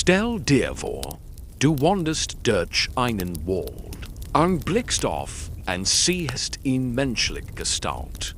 Stell dir vor, du wanderst durch einen Wald, und blickst auf und siehst in menschlicher Gestalt,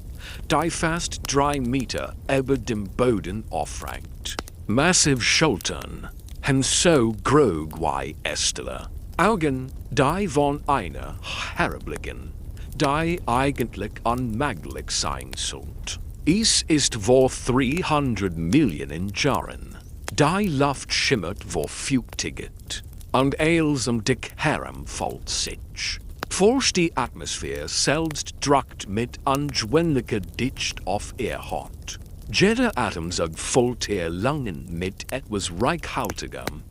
die fast 3 Meter über dem Boden aufreicht. Massive Schultern, und so groß wie Äste. Augen, die von einer herblicken, die eigentlich unmöglich sein sollt. Es ist vor 300 Millionen Jahren. Die Luft schimmert vor Feuchtigkeit, und alles dick herum fällt sich. Falls die Atmosphäre selbst drückt mit ungewöhnlicher Dichte auf ihr hat. Jeder Atemzug füllt ihr Lungen mit etwas reichhaltigem,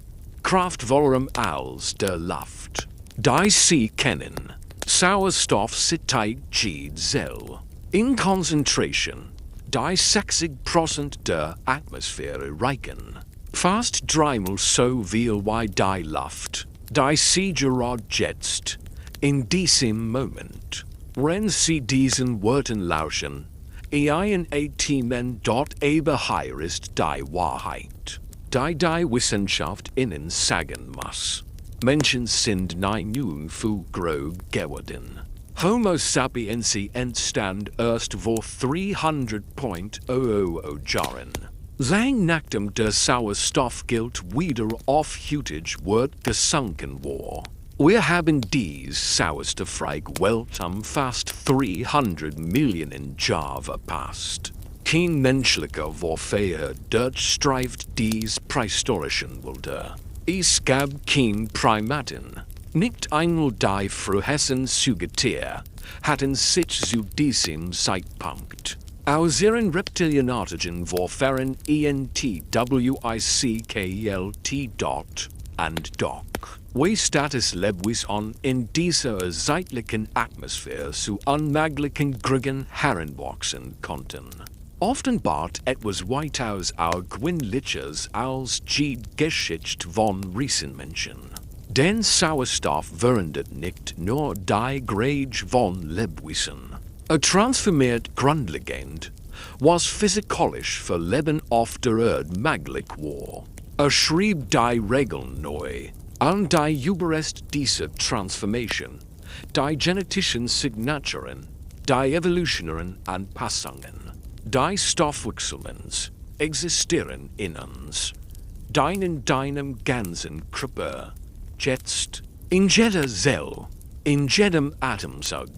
kraftvollerem als der Luft. Die Sie kennen, Sauerstoff zerteilt Zell. In Konzentration, die 60% der Atmosphäre reichen. Fast 3-mal so viel wie die Luft, die Sie gerade jetzt, in diesem Moment. Wenn Sie diesen Worten lauschen, ein Atmen dort eben hier ist die Wahrheit. Die Wissenschaft Ihnen sagen muss. Menschen sind nun viel groß geworden. Homo sapiens entstand erst vor 300.000 Jahren. Lang nachdem der Sauerstoffgehalt wieder aufhütig wird gesunken war. Wir haben dies sauerstoffreich Welt fast 300 Millionen Jahre verpasst. Kein menschlicher Vorfahr durchstreift dies prähistorischen Wälder. Es gab kein Primaten. Nicht einmal die frühesten Säugetiere hatten sich zu diesem Zeitpunkt. Aus ihren reptilienartigen Vorfahren entwickelt dort und doch. Wie Status Lebewis in dieser seitlichen Atmosphäre zu unmöglichen Gründen heranwachsen konnten. Offenbart etwas weitaus Augenblickliches als die Geschichte von Riesenmenschen. Denn Sauerstoff verwendet nicht nur die Grage von Lebewesen. Transformiert grundlegend, was physikalisch für Leben auf der Erde möglich war. Schrieb die Regeln neu, und die Überrest dieser Transformation, die genetischen Signaturen, die evolutionären Anpassungen, die Stoffwechselns, existieren in uns. Deinem ganzen Körper, jetzt, in jeder Zelle, in jedem Atemzug.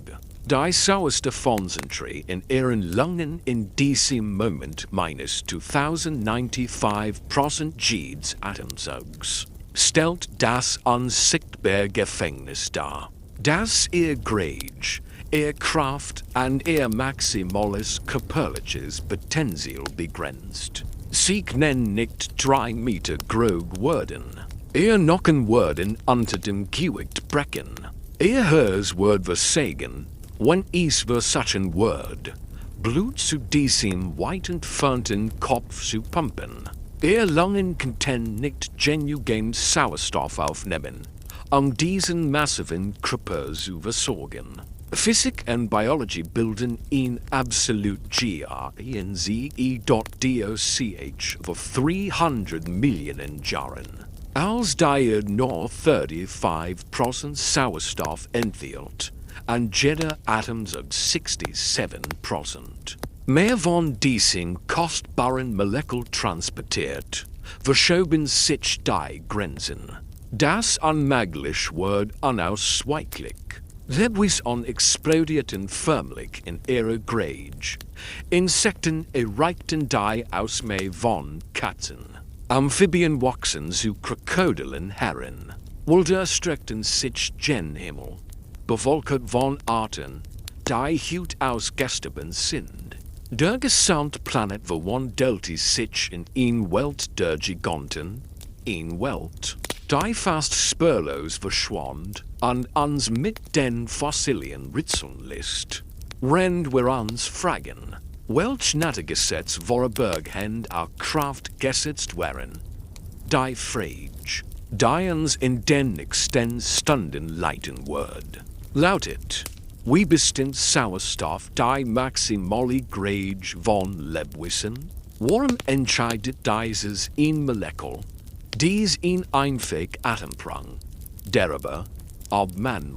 Die Sauerstoffkonzentration in ihren Lungen in diesem Moment minus 2095% jedes Atemzugs stellt das unsichtbare Gefängnis dar, das ihr Grage, ihr Kraft und ihr maximales körperliches Potenzial begrenzt. Sie können nicht 3 Meter groß werden. Ihr Knochen werden unter dem Gewicht brechen. Ihr Herz wird versagen, wenn es versuchen wird, Blut zu diesem weit entfernten Kopf zu pumpen. Ihr Lungen können nicht genügend Sauerstoff aufnehmen, diesen massiven Körper zu versorgen. Physik und Biologie bilden ihn absolut GENZE.DOCH vor 300 Millionen Jahren. Als die nur 35% Sauerstoff enthielt, und jeder Atemzug 67%. Mehr von diesen kostbaren Molekülen transportiert, verschoben sich die Grenzen. Das unmöglich wird unausweichlich. Lebewesen explodierten förmlich in ihrer Grage. Insekten erreichten die Ausmaß von Katzen. Amphibien wachsen zu Krokodilen heran. Wälder streckten sich gen Himmel, bevolket von Arten, die heute ausgestorben sind. Der gesamte Planet verwandelt sich in eine Welt der Giganten, eine Welt, die fast spurlos verschwand und uns mit den Fossilien ritzeln lässt. Wenn wir uns fragen, welch Naturgesetz vorübergehend auf Kraft gesetzt wären, die Frage, die uns in den nächsten Stunden leiten wird, lautet: Wie bestimmt Sauerstoff die maximale Grage von Lebewesen? Warum entscheidet dieses ein Molekül, Dies in einfach Atemprang, darüber, ob man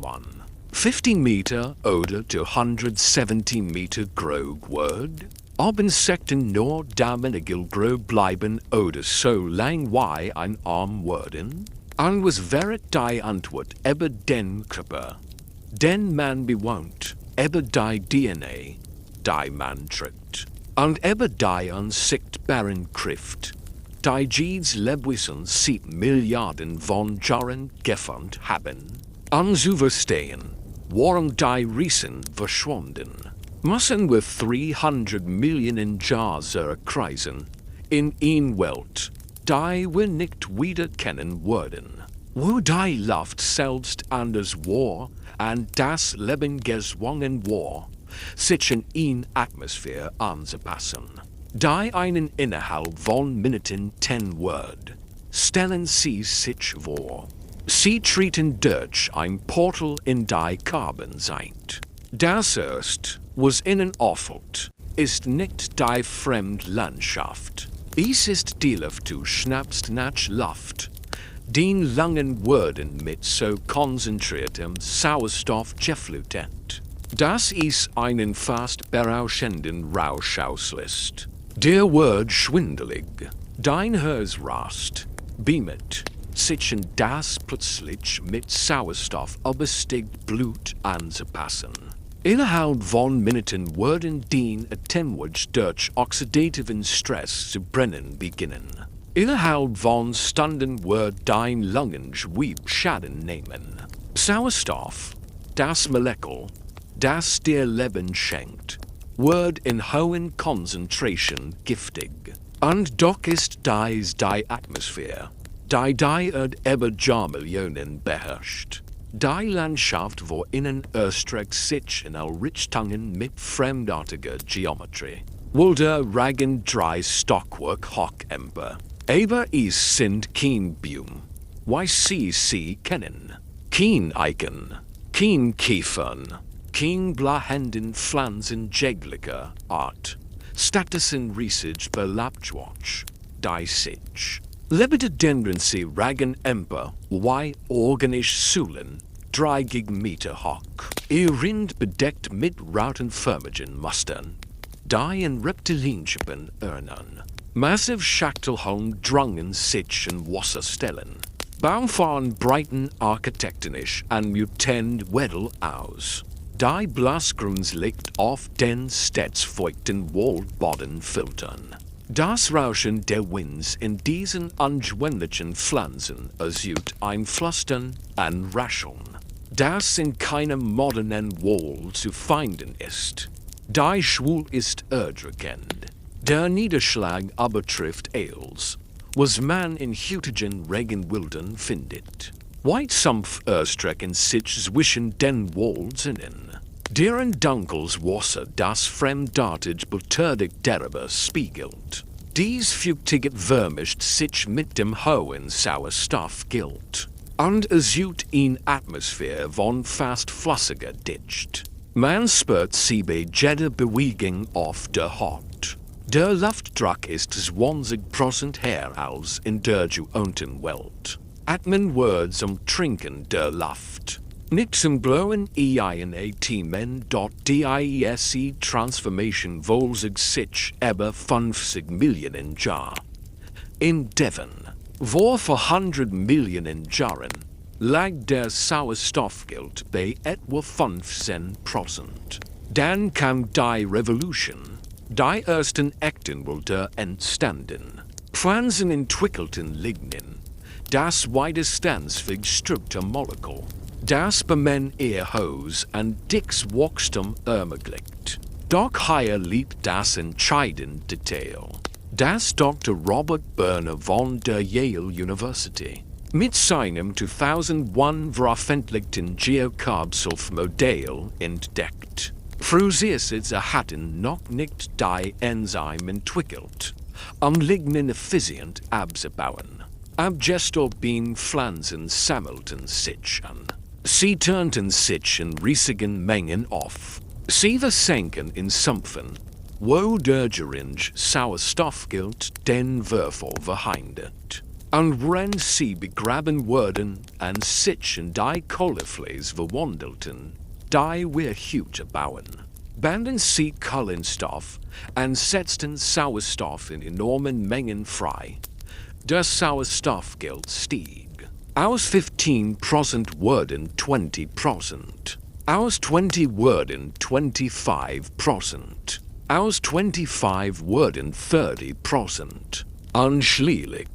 15 Meter oder 270 Meter groß wird, ob Insekten nur damit groß bleiben oder so lang wie ein Arm werden? Und was wäre die Antwort über den Körper, den man bewohnt, über die DNA, die man trägt, und über die unsichtbaren Kraft, die jedes Lebewesen seit Milliarden von Jahren geformt haben, und zu verstehen, warum die Riesen verschwunden, müssen wir 300 Millionen Jahre kreisen in eine Welt, die wir nicht wiederkennen würden, wo die Luft selbst anders war und das Leben gezwungen war, sich in eine Atmosphäre anzupassen, die einen innerhalb von Minuten 10 wird. Stellen Sie sich vor, Sie treten durch ein Portal in die Karbonzeit. Das erst, was Ihnen auffällt, ist nicht die Fremdlandschaft. Es ist die Luft, du schnappst nach Luft. Den langen Wurden mit so konzentriertem Sauerstoff geflutet. Das ist einen fast berauschenden Rausch auslässt. Der wird schwindelig. Dein Herz rast, beamet, sich in das plötzlich mit Sauerstoff übersteigt Blut anzupassen. Innerhalb von Minuten werden die Atemwege durch oxidativen Stress zu brennen beginnen. Innerhalb von Stunden wird dein Lungenschweb Schaden nehmen. Sauerstoff, das Molekül, das dir Leben schenkt, wird in hohen Konzentrationen giftig. Und doch ist dies die Atmosphäre, die Erde über Jahrmillionen beherrscht. Die Landschaft, wo innen erstreckt sich in Richtungen mit fremdartiger Geometrie. Wollte Regen 3 Stockwerk hoch emper. Aber es sind kein Baum, wie Sie kennen. Kein Eichen, kein Kiefern, kein blahenden Pflanzen jeglicher Art. Stattdessen riesig belabtwatch, die sich. Lebete dendern sie Regen emper, wie organisch Sulen, 3 Meter hoch. Ihr Rind bedeckt mit rautenförmigen Mustern, die in Reptilienschippen erinnern. Massiv Schachtelhallen drangen sich in Wasserstellen. Baumfahren breiten architektonisch an mutant Wedel aus. Die Blasgrund liegt auf den stets feuchten Waldboden filtern. Das Rauschen der Winds in diesen angewöhnlichen Pflanzen ersucht ein Flüstern an Rascheln, das in keinem modernen Wall zu finden ist. Die Schwul ist erdrückend. Der Niederschlag aber trifft alles, was man in hütigen Regenwäldern findet. White Sumpf erstrecken sich zwischen den Walls innen. Deren dunkles Wasser das fremdartig betördig darüber spiegelt. Dies flüchtige vermischt sich mit dem hohen Sauerstoff gilt. Und ersucht in Atmosphäre von fast flüssiger Dicht. Man spürt sie bei jeder Bewegung auf der Haut. Der Luftdruck ist 20% höher als in der gewohnten Welt. Atmen wird zum Trinken der Luft. Nicht zum Blauen Atmen. Die Transformation wohl sich über 50 Millionen Jahre. In Devon, wo vor 100 Millionen Jahren lag der Sauerstoffgehalt bei etwa 15%. Dann kam die Revolution. Die ersten echten Wälder entstanden. Pflanzen entwickelten Lignin, das widerstandsfähige Strukturmolekül, das bemen ihr Haus an dickes Wachstum ermöglicht. Doch hier liegt das entscheidende Detail, das Dr. Robert Berner von der Yale University mit seinem 2001 veröffentlichten Geokarbsulf-Modell entdeckt. Früher sie hatten noch nicht die Enzyme entwickelt, Lignin effizient abzubauen. Abgestorbene Pflanzen sammelten sich an. Sie turnten sich in riesigen Mengen auf. Sie versanken in Sumpfen, wo der geringe Sauerstoffgehalt den Würfel verhindert. Und wenn sie begraben wurden, und sich in die Kohlefläche verwandelten, die wir heute bauen, banden sie Kohlenstoff und setzten Sauerstoff in enormen Mengen frei. Das Sauerstoffgehalt stieg. Aus 15% wurden 20%. Aus 20 wurden 25%. Aus 25 wurden 30%. Und schließlich,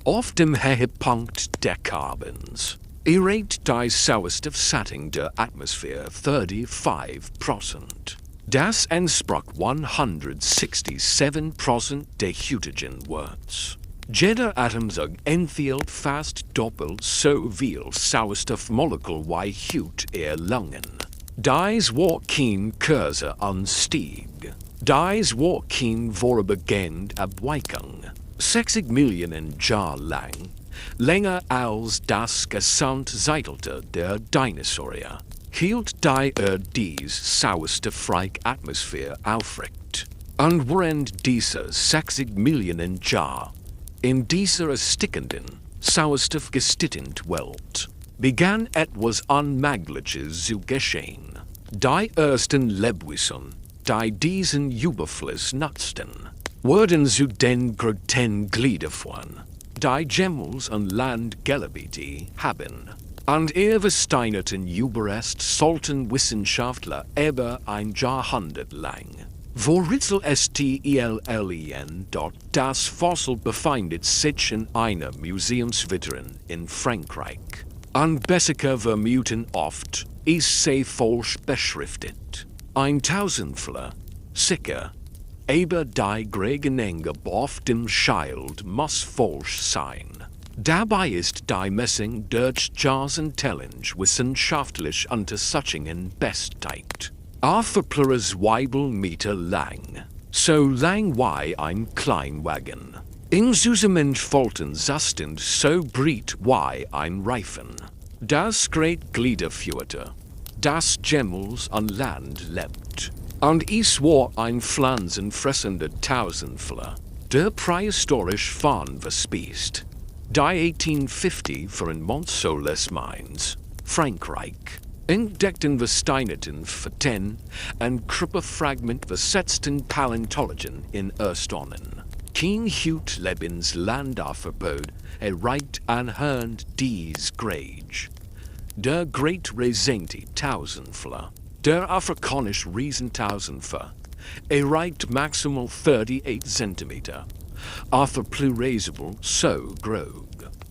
auf dem Höhepunkt der Carbons, erreicht die Sauerstoffsättigung der Atmosphäre 35%. Das entsprach 167% der heutigen Worts. Jeder Atom enthielt fast doppelt so viel Sauerstoffmolekül wie heute erlangen. Dies war kein kurzer Anstieg. Dies war kein vorübergehende Abweichung. 60 Millionen Jahre lang, länger als das Gesamtzeitalter der Dinosaurier, hielt die Erde diese sauerstoffreiche Atmosphäre aufrecht. Und während dieser 60 Millionen Jahre, in dieser erstickenden, sauerstoffgestickten Welt, begann etwas Unmögliches zu geschehen. Die ersten Lebewesen, die diesen Überfluss nutzten, wurden zu den großen Gliederformen, die Gemels an Land Gebiete haben. Und versteinerten Überrest sollten Wissenschaftler über ein Jahrhundert lang. Woritzel STELLEN. Das Fossil befindet sich in einer Museumsvitrine in Frankreich. Und Besiker vermuten oft, ist sie falsch beschriftet. Ein Tausendfler, sicher, aber die Grägenenge auf dem Schild muss falsch sein. Dabei ist die Messung durch Jars und Telling wissenschaftlich Untersuchungen bestätigt. Plures Weibelmeter lang, so lang wie ein Kleinwagen. Insgesamt Folten sind so breit wie ein Reifen. Das Great führte, das Gemels an Land lebt. Und es war ein pflanzenfressender Tausendfler, der prähistorisch Fahren verspießt. Die 1850 von Montsoles Mines, Frankreich, entdeckten versteinerten Verten und Krüppelfragment versetzten Paläontologen in Erstaunen. Kein Hutlebenslandaufbau erreicht anhand dies Grage. Der Great Resente Tausendfler, der afrikanische Riesentausendfler, erreicht maximal 38 cm. Pluralisable so groß.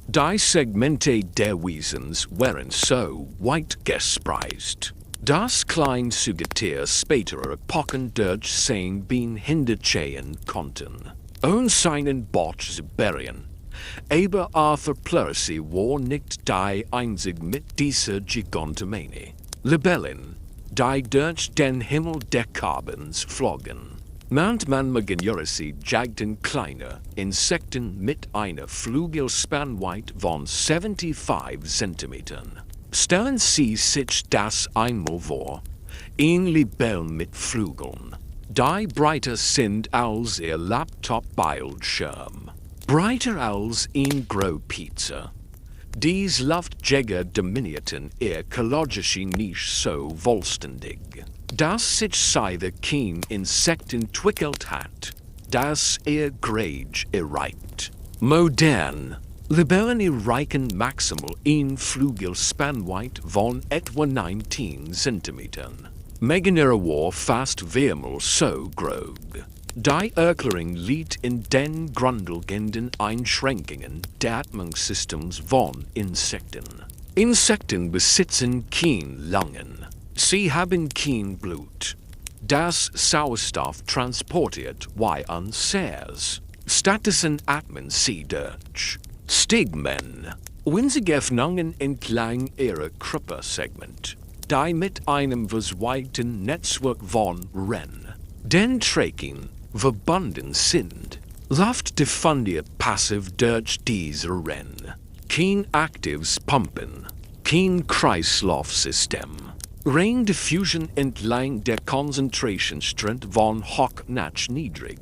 Die Segmente der Wesens waren so weit gespreist. Das Kleinsäugetier späterer Epochen durch sein Bein hintergehen konnten. Und seinen Bot zu bergen. Aber pleurisy war nicht die einzig mit dieser Gigantomanie. Libellen, die durch den Himmel der Carbons flogen. Manchmal sie jagten kleine Insekten mit einer Flügelspannweite von 75 cm. Stellen Sie sich das einmal vor, ein Libell mit Flügeln, die breiter sind als Ihr Laptop-Bildschirm, breiter als ein Großpizza. Dies Luftjäger dominierten ihr ökologische nicht so vollständig. Dass sich seither kein Insekt entwickelt hat, das Grage erreicht. Modern, Libellen erreichen maximal ein Flügelspannweite von etwa 19 cm. Meganera war fast viermal so groß. Die Erklärung liegt in den grundlegenden Einschränkungen des Atmungssystems von Insekten. Insekten besitzen kein Lungen. Sie haben kein Blut. Das Sauerstoff transportiert wie unseres. Stattdessen atmen sie durch Stigmen. Wenn sie Öffnungen entlang ihrer Körpersegment, die mit einem verzweigten Netzwerk von Ren, den Trägen, verbunden sind, läuft diffundiert passiv durch diese Ren. Kein aktives Pumpen, kein Kreislaufsystem. Rein Diffusion entlang der Konzentrationsstrength von hoch nach niedrig.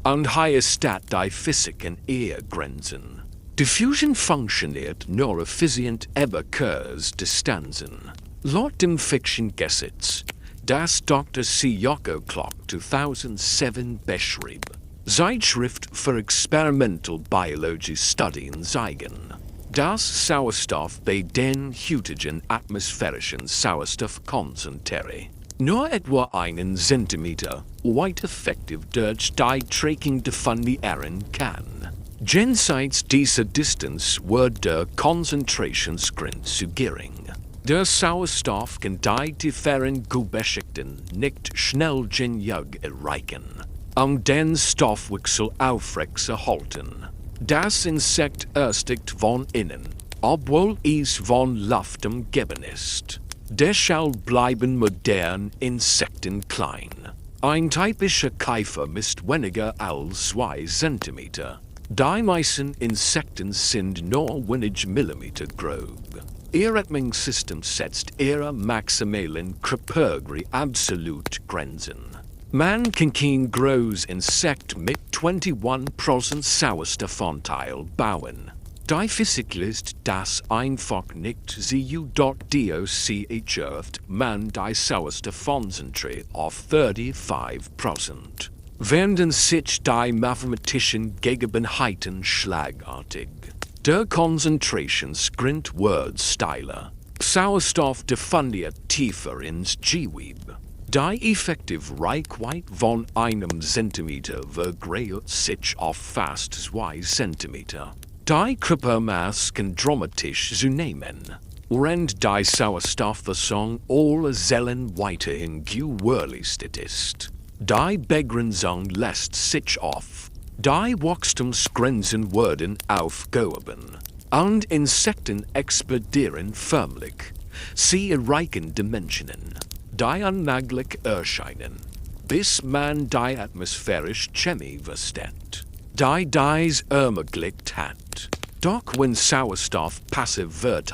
Und hier steht die Physik in ihr Grenzen. Diffusion funktioniert nur effizient über Kurzdistanzen. Laut dem Fiction Gesetz, das Dr. C. Yoko Clock 2007 beschrieb. Zeitschrift für Experimental Biology Studien zeigen, dass Sauerstoff bei den heutigen atmosphärischen Sauerstoffkonzentre nur etwa 1 Zentimeter weit effektiv durch die Trägung definieren kann. Jenseits dieser Distanz wird der Konzentrationsgrad zu gering. Der Sauerstoff kann die tieferen Gebeschichten nicht schnell genug erreichen, den Stoffwechsel aufrechtzuerhalten. Das Insekt erstickt von innen, obwohl es von Luft umgeben ist. Deshalb bleiben moderne Insekten klein. Ein typischer Käfer misst weniger als 2 Zentimeter. Die meisten Insekten sind nur wenig Millimeter grob. Ihr Atmungssystem setzt ihre maximalen Kriterien absolut Grenzen. Man kann kein großes Insekt mit 21% Sauerstoffanteil bauen. Die Physik lässt das einfach nicht zu, dadurch erhöht man die Sauerstoffkonzentration auf 35%. Werden sich die mathematischen Gegebenheiten schlagartig. Der Konzentrationsgrad wird steiler. Sauerstoff diffundiert tiefer ins Gewebe. Die effektive Reichweite von 1 Zentimeter vergrößert sich auf fast 2 Zentimeter. Die Körpermasse kann dramatisch zunehmen, während die Sauerstoffversorgung aller Zellen weiterhin gewährleistet ist. Die Begrenzung lässt sich auf. Die Wachstumsgrenzen werden aufgehoben. Und Insekten explodieren förmlich. Sie erreichen Dimensionen, die unmöglich erscheinen, bis man die atmosphärische Chemie versteht, die dies ermöglicht hat. Doch wenn Sauerstoff passiv wird,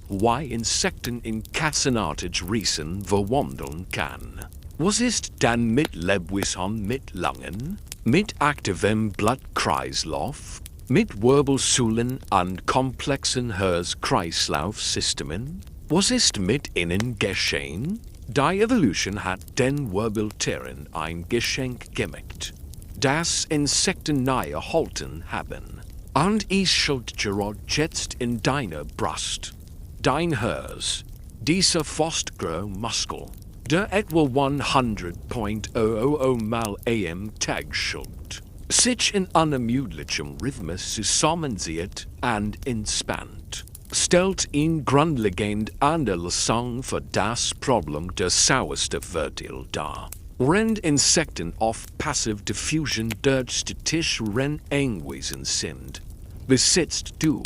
wie Insekten in kassenartige Riesen verwandeln kann. Was ist dann mit Lebewesen mit langen, mit aktivem Blutkreislauf, mit Wirbelsäulen und komplexen Herz-Kreislauf-Systemen? Was ist mit ihnen geschehen? Die Evolution hat den Wirbeltieren ein Geschenk gemacht, das Insekten nahe erhalten haben. Und es schlägt gerade jetzt in deiner Brust. Dein Herz, dieser fast große Muskel, der etwa 100.000 Mal am Tag schlägt, sich in unermüdlichem Rhythmus zusammenzieht und entspannt, stellt ihn grundlegend eine Lösung für das Problem der Sauerstoffwerte dar. Während Insekten auf passive Diffusion durch statische angewiesen sind, besitzt du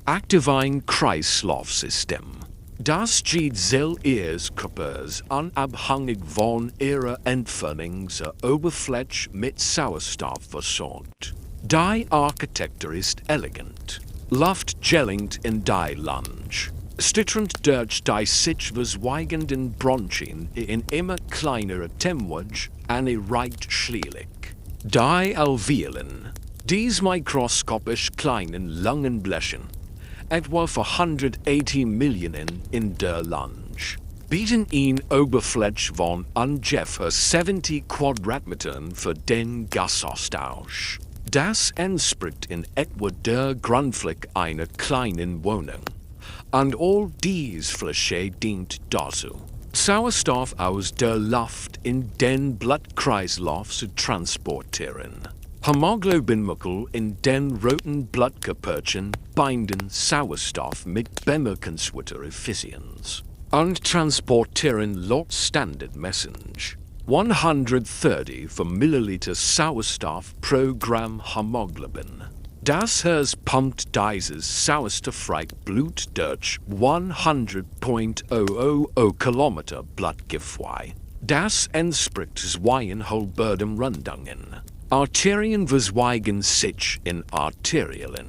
aktiv ein Kreislaufsystem, das die Zelle ihres Körpers unabhängig von ihrer Entfernung zur Oberfläche mit Sauerstoff versorgt. Die Architektur ist elegant, luftgellend in die Lunge, stitternd durch die sich verzweigenden Bronchien in immer kleinere Atemwege reicht schließlich. Die Alveolen, diese mikroskopisch kleinen Lungenbläschen, etwa für 180 Millionen in der Lunge, bieten ihn Oberfläche von ungefähr 70 Quadratmetern für den Gasaustausch. Das entspricht in etwa der Grundfläche einer kleinen Wohnung. Und all dies Fläche dient dazu, Sauerstoff aus der Luft in den Blutkreislauf zu transportieren. Hämoglobinmückel in den roten Blutkörperchen binden Sauerstoff mit bemerkenswerter Effizienz und transportieren laut Standard Message 130 Milliliter Sauerstoff pro Gramm Hämoglobin. Das Herz pumpt dieses sauerstoffreich Blut durch 100.000 Kilometer Blutgefäß. Das entspricht 2,5 Rundungen. Arterien verzweigen sich in Arterien.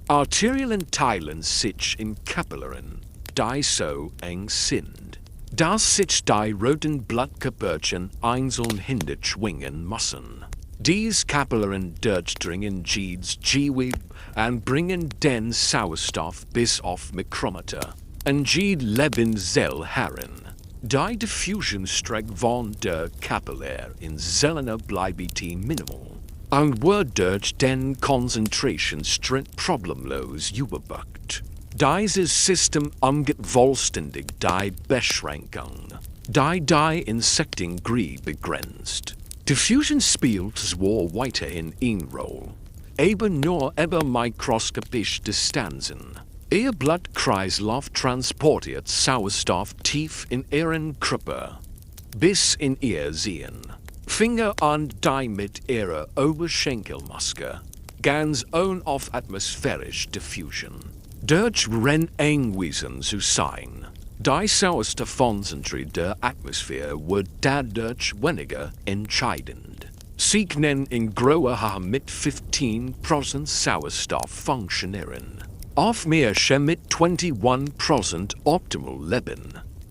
Arterien teilen sich in Kapillaren, die so eng sind, dass sich die roten Blutkörperchen einzeln hinterschwingen müssen. Dies kapelleren Durchdringen Jeeds Geweb and bringen den Sauerstoff bis auf Mikrometer. En Jed leben Zell Herren. Die Diffusionstreck von der Kapellär in Zellene bleibet minimal. And wordt durch den Konzentrationsstress problemlos überbrückt. Dieses System umgeht vollständig die Beschränkung, die Insektengree begrenzt. Diffusion spielt zwar weiterhin eine Rolle, aber nur über mikroskopische Distanzen. Ihr Blutkreislauf transportiert Sauerstoff tief in ihren Körper, bis in ihr Sehen. Finger an die mit ihrer Oberschenkelmaske, ganz ohne auf atmosphärische Diffusion. Durch ren angewiesen zu sein. Die Sauerstoffkonzentrat der Atmosphäre wird dadurch weniger entscheidend. Sie können in großer mit 15% Sauerstoff funktionieren. Auf Meersche mit 21% optimal leben.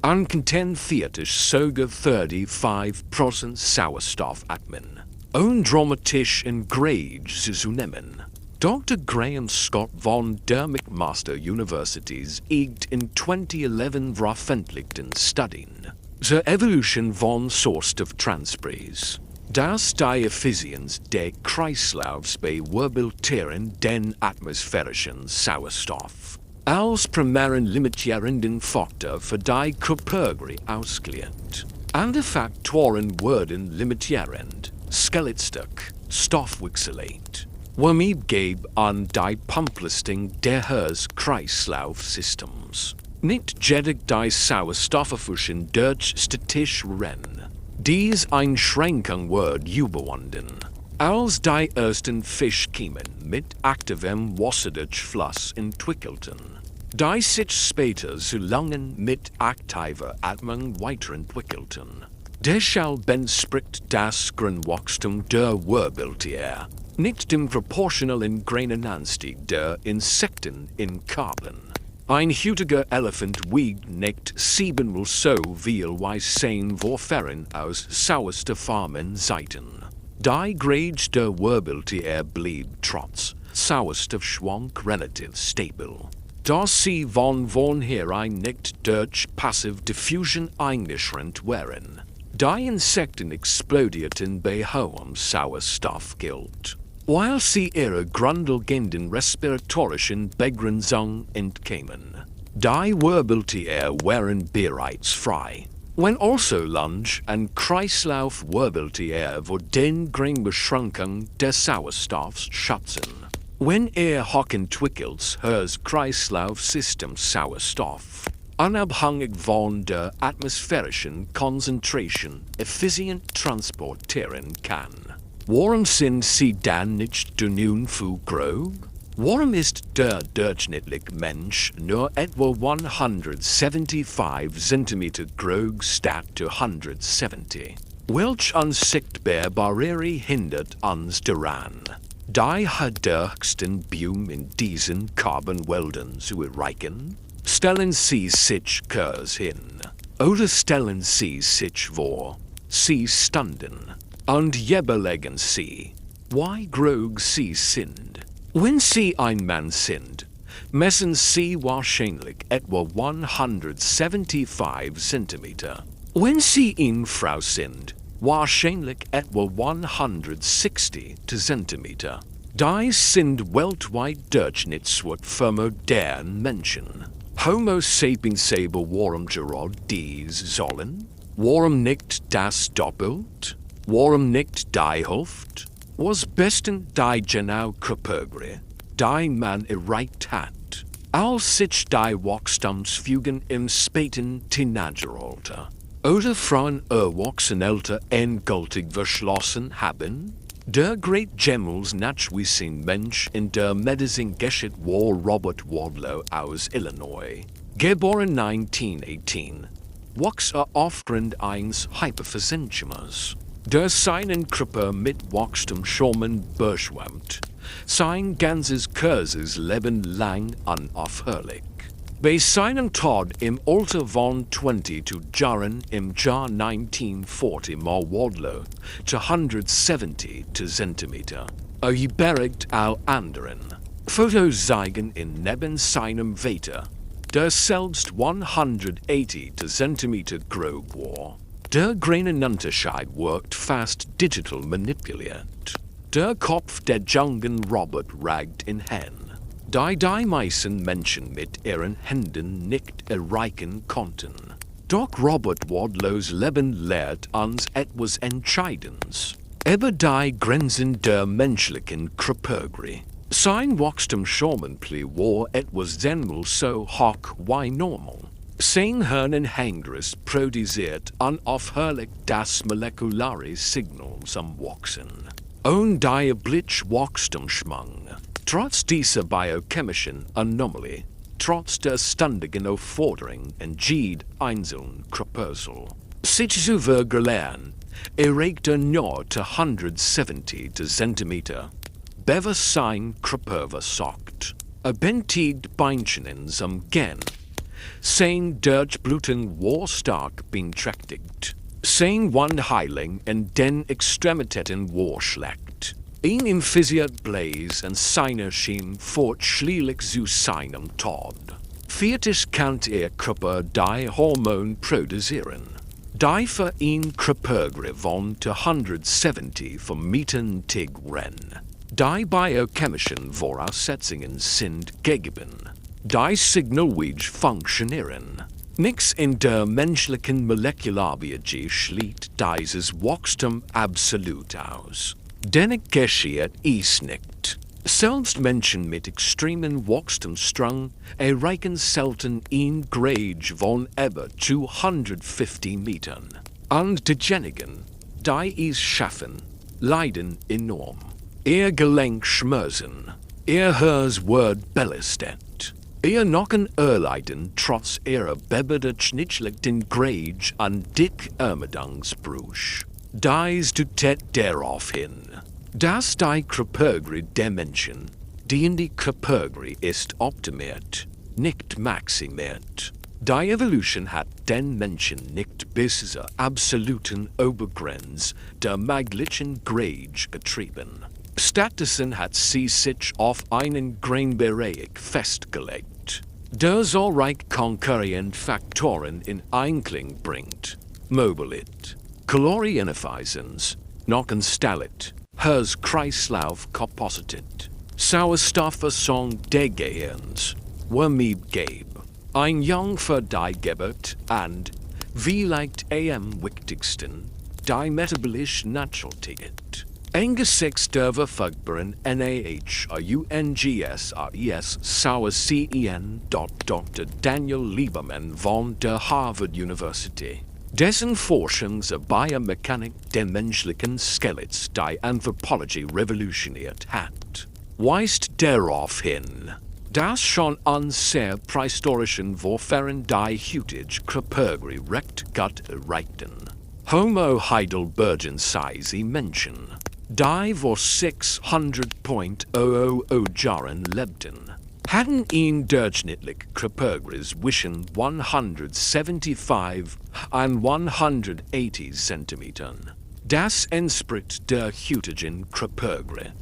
An content theatisch sogar 35% Sauerstoff atmen. Undramatisch in Grade zu nehmen. Dr. Graham Scott von der McMaster Universities igt in 2011 veröffentlichten Studien zur Evolution von Sauerstofftransfers. Das die Effizienz des Kreislaufs bei Wirbeltieren den atmosphärischen Sauerstoff als primären limitierenden Faktor für die Körpergröße ausgelegt. Andere Faktoren wurden limitierend, Skelettstück, Stoffwechselheit. Womit gab an die Pumplisting des Kreislaufsystems. Nicht jedig die Sauerstofferfusion durch statisch Rennen. Dies Einschränkung wird überwunden. Als die ersten Fischkiemen mit aktivem Wasserfluss entwickelten, die sich später zu langen mit aktiver Atmung weiterentwickelten. Deshalb entspricht das Grundwachstum der Wirbeltiere nicht dem proportionalen Grainenanstieg der Insekten in Carbon. Ein hütiger Elefant wiegt nicht 7-mal so viel wie 10 Vorfahren aus sauerstoffarmen Zeiten. Die Grade der Wirbeltiere blieb trotz Sauerstoffschwank relativ stabil. dass sie von vornherein nicht durch passive Diffusion eingeschränkt wären. Die Insekten explodierten bei hohem Sauerstoffgehalt, weil sie ihrer grundlegenden respiratorischen Begrenzung entkämen. Die Wirbeltiere waren bereits frei. When also Lunge and Kreislauf Wirbeltiere vor den Beschränkung des Sauerstoffs schützen. Wenn hoch entwickelt hers Kreislaufsystem Sauerstoff, unabhängig von der atmosphärischen Konzentration effizient transportieren kann. Warum sind sie dann nicht nun zu groß? Warum ist der durchschnittliche Mensch nur etwa 175 cm groß statt 170? Welch unsichtbare Barriere hindert uns daran, die höchsten Bäume in diesen Carbonwäldern zu erreichen? Stellen Sie sich Kurs hin, oder stellen Sie sich vor, Sie standen, und überlegen Sie, wie groß Sie sind. Wenn Sie ein Mann sind, messen Sie wahrscheinlich etwa 175 cm. Wenn Sie eine Frau sind, wahrscheinlich etwa 160 cm. Dies sind weltweit Durchschnittswert für moderne Menschen. Homo sapiens warum gerade dies sollen? Warum nicht das doppelt? Warum nicht die Hälfte? Was besten die genau Körpergröße, die man erreicht hat, als sich die Wachstumsfugen im späten Teenageralter oder Frauen Erwachsenenalter endgültig verschlossen haben? Der Great Gemels Nachweisen Mensch in der Medizin geschieht war Robert Wadlow aus Illinois, geboren 1918, wuchs aufgrund eines Hyperphasenchemas, der seinen Körper mit Wachstumsschirmen beschwemmt, sein ganzes Kurses Leben lang unaufhörlich. Bei seinem Tod im Alter von 22 Jahren im Jahr 1940 Wardlow zu 170 Zentimeter. Überragt all anderen. Fotos zeigen in neben seinem Vater, der selbst 180 Zentimeter groß war. Der Gränenunterschied wird fast digital manipuliert. Der Kopf der jungen Robert ragt in Hen. Die meisten Menschen mit ihren Händen nicht erreichen konnten. Doch Robert Wardlows Leben lehrt uns etwas Entscheidendes. Über die Grenzen der menschlichen Kategorie. Sein Wachstum schonenpli war etwas zehnmal so hoch wie normal. Sein Hirnenhängris produziert unaufhörlich das molekulare Signal zum Wachsen. Und die Blitzwachstumsschwung. Trotz dieser biochemischen Anomalie, trotz der ständigen Aufforderung entschied einzeln Körpersel. Sich zu vergleichen, erregt nur zu 170 Zentimeter. Bever sein Körper versagt. Bentigt Beinchen zum Gen. Sein Durchbluten war stark beeinträchtigt. Sein Wandheiling in den Extremitäten war schlecht. Ihn infiziert Blaze und seine Schien fortschrittlich zu seinem Tod. Viertens kann Körper die Hormone produzieren. Die für ihn Körpergre von 170 Metern Tigren. Die biochemischen Voraussetzungen sind gegeben. Die Signalwege funktionieren. Nichts in der menschlichen Molekularbiologie schließt dieses Wachstum absolut aus. Denn geschieht es nicht. Selbst Menschen mit extremen Wachstumsdrang erreichen selten ein Grade von über 250 Metern. Und diejenigen, die es schaffen, leiden enorm. Ihr Gelenk schmerzen, ihr Herz wird belastet. Ihr Nacken erleiden trotz ihrer beberderschnittlichen Grade an Dick-Ermedungsbruch. Dies deutet darauf hin, dass die Kategorie der Menschen, die in die Kategorie ist optimiert, nicht maximiert. Die Evolution hat den Menschen nicht bis zur absoluten Obergrenze der möglichen Grade getrieben. Stattdessen hat sie sich auf einen Grenzbereich festgelegt, der zahlreiche konkurrierende Faktoren in Einklang bringt. Mobilit, Kalorieneffizienz, Nockenstellit, Herz-Kreislauf kapacitet, Sauerstoffversorgung des Gehirns, Wärmebgeb, ein Jung für die Geburt und, vielleicht am wichtigsten, die metabolische Naturalität. Angesichts der verfügbaren NaHRUNGS Sauercen. Dr. Daniel Lieberman von der Harvard University, dessen Forschung zur Biomechanik der menschlichen Skeletts die Anthropologie revolutioniert hat, weist darauf hin, dass schon an sehr prähistorischen Vorfahren die heutige Kategorie recht gut erreichten. Homo heidelbergensis Menschen, die vor 600.000 Jahren lebten, hatten ihn durchschnittlich Kategorie zwischen 175 und 180 Zentimetern. Das entspricht der heutigen Kategorie.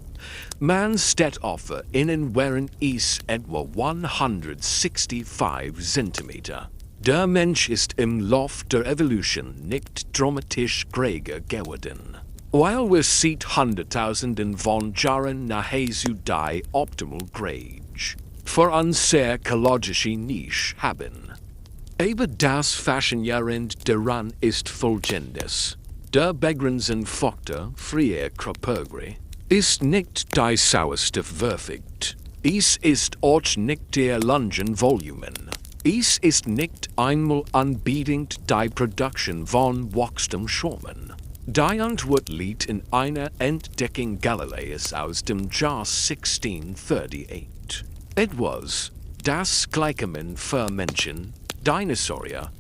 Man steht auf innen wären es etwa 165 Zentimeter. Der Mensch ist im Lauf der Evolution nicht dramatisch größer geworden. Weil wir seit Hunderttausenden von Jahren nahezu die optimal Grade für unsere ökologische Nische haben. Aber das Faszinierende daran ist folgendes. Der begrenzende Faktor freier Kategorie ist nicht die Sauerstoffwerte. Es ist auch nicht der langen Volumen. Es ist nicht einmal anbietend die Produktion von Wachstumshormonen. Die Antwort liegt in einer Entdeckung Galileis aus dem Jahr 1638. Etwas, das gleichermaßen für Menschen, Dinosaurier,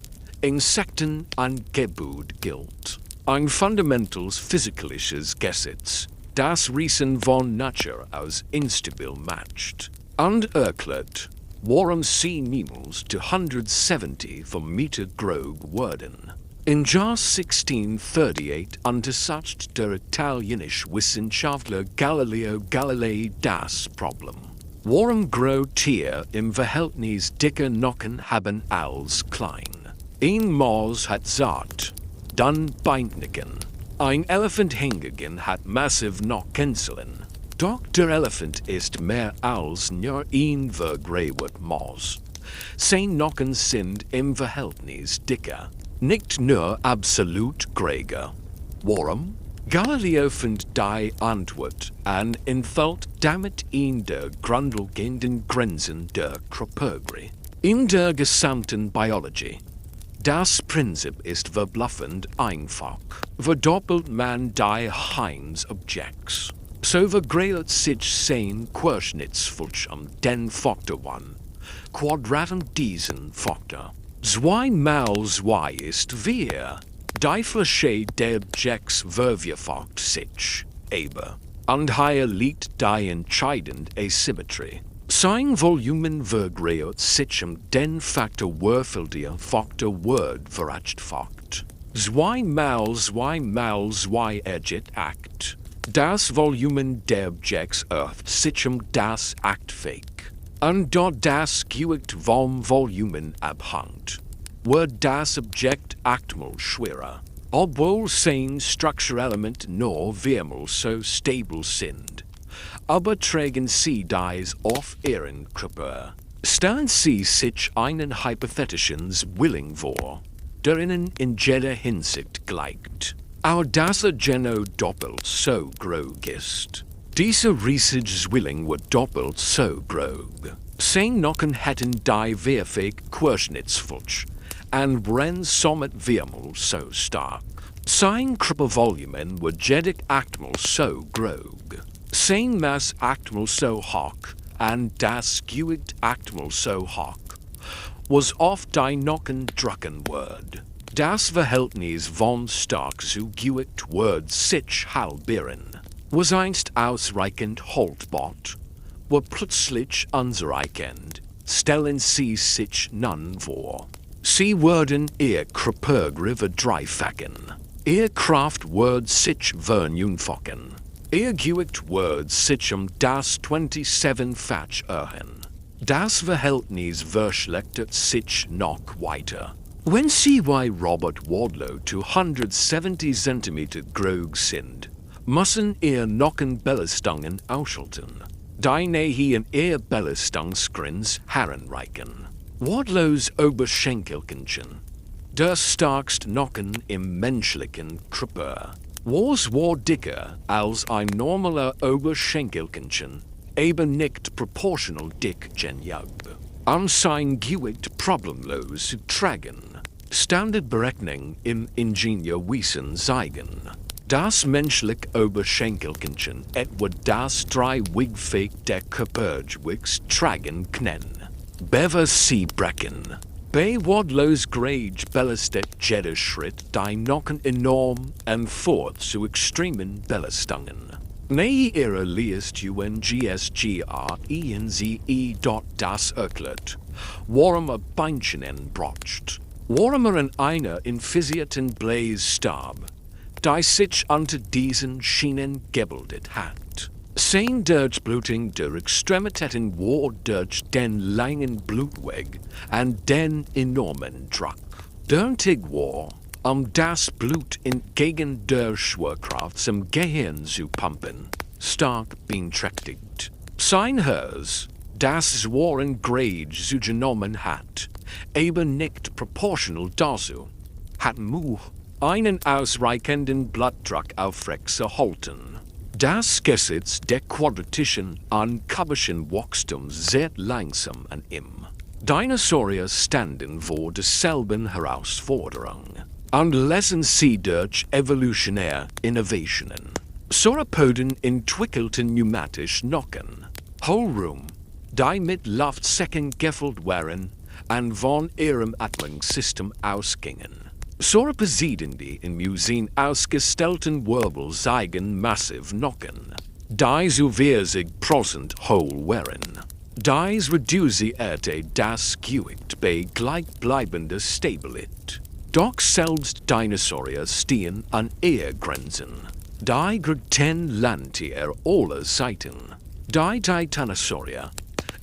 Insekten und Geburt gilt. Ein fundamentals physikalisches Gesetz, das Riesen von Natur aus instabil macht und erklärt, Warum sie niemals 270 vom Meter grob Wurden. In Jahr 1638 untersucht der italienische Wissenschaftler Galileo Galilei das Problem. Warum grow Tier im Verhältnis dicker Nocken haben als klein? Ein Maus hat Saat, dann Beinnicken. Ein Elefant hingegen hat massiv Nockenzeln. Doch der Elefant ist mehr als nur ein vergrößert Maus. Sein Nocken sind im Verhältnis dicker, nicht nur absolut größer. Warum? Galileo fand die Antwort an entfällt damit in der grundlegenden Grenzen der Körpergröße. In der gesamten Biologie. Das Prinzip ist verbluffend einfach. Verdoppelt man die Heinz-Objects, so vergrößert sich sein Querschnittsfeld den Faktor 1, Quadraten diesen Faktor. 2 mal 2 ist wäre. Die Fläche der Objects vervielfacht sich, aber, und hier liegt die entscheidende Asymmetrie. Sein Volumen vergrößert sich den Faktor der Faktor wird verachtfacht. 2 mal 2 mal 2 ergibt 8. Das Volumen der Objects erhöht sich das 8-fach. Und da das Gewicht vom Volumen abhängt, wird das Objekt 8-mal schwerer, obwohl sein Strukturelement nur viermal so stabil sind. Aber tragen sie dies auf ihren Körper. Stellen Sie sich einen hypothetischen Zwilling vor, der Ihnen in jeder Hinsicht gleicht. Auch dass genau doppelt so groß ist. Dieser riesige Zwilling wird doppelt so groß. Sein Nocken hätten die vierfach Querschnittsfeld und wären somit viermal so stark. Sein Körpervolumen wird jedig 8-mal so groß. Sein Mass 8-mal so hoch und das Gewicht 8-mal so hoch, was auf die Nocken drücken wird. Das Verhältnis von stark zu Gewicht wird sich halbieren. Was einst ausreichend haltbar, wird plötzlich unzureichend. Stellen Sie sich nun vor. Sie würden Ihr Körpergröße verdreifachen. Ihr Kraft wird sich verneunfachen. Ihr Gewicht wird sich das 27-fach erhöhen. Das Verhältnis verschlechtert sich noch weiter. Wenn Sie bei Robert Wadlow 270 cm groß sind, müssen Ihr Nockenbelastung ausschalten. Die Nähe in Ihr Belastungsgrenze heranreichen. Wadlows Oberschenkelchen, der starkste Nocken im menschlichen Körper, war dicker als ein normaler Oberschenkelchen, eben nicht proportional dick genug. Sein Gewicht problemlos zu tragen. Standardberechnung im Ingenieurwesen zeigen, das menschliche Oberschenkelchen etwa das 3-wigfach der Körpergewichts tragen kann. Bever sie brechen. Bei Wadlows Grage belastet jeder Schritt die Nocken enorm und fort zu extremen Belastungen. Nähe ihrer liest UNGSGRENZE. Das erklärt, warum Beinchen braucht. Warum in einer infizierten Blässtab, die sich unter diesen Schienen gebildet hat. Sein Durchblutung der Extremitäten war durch den langen Blutweg und den enormen Druck. Nötig war, das Blut entgegen der Schwerkraft zum Gehirn zu pumpen, stark beeinträchtigt. Sein Herz, das waren Grade zu genommen hat, eben nicht proportional dazu, hat Mühe, einen ausreichenden Blutdruck aufrechtzuerhalten. Das Gesetz der quadratischen und kubischen Wachstums sehr langsam an ihm. Dinosaurier standen vor derselben Herausforderung und lassen sie durch evolutionäre Innovationen. Sauropoden entwickelten pneumatisch Nocken, Hohlraum, die mit Luftsäcken gefüllt waren und von ihrem Atmungssystem ausgingen. Sauropoden, die in Museen ausgestellten Wirbel zeigen massiv Nocken, die zu 40% hohl waren. Dies reduce Erde das Gewicht bei gleichbleibender Stabilität. Doch selbst Dinosaurier stehen an Ehrgrenzen. Die größten Landtiere aller Zeiten, die Titanosaurier,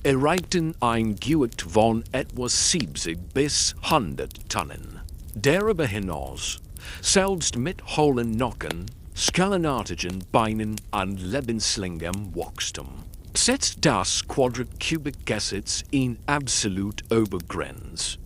erreichten ein Gewicht von etwa 70 bis 100 Tonnen. Darüber hinaus, selbst mit hohlen Knochen, skellenartigen Beinen an lebenslangem Wachstum, setzt das Quadratcubik-Gesetz in absolut Obergrenz.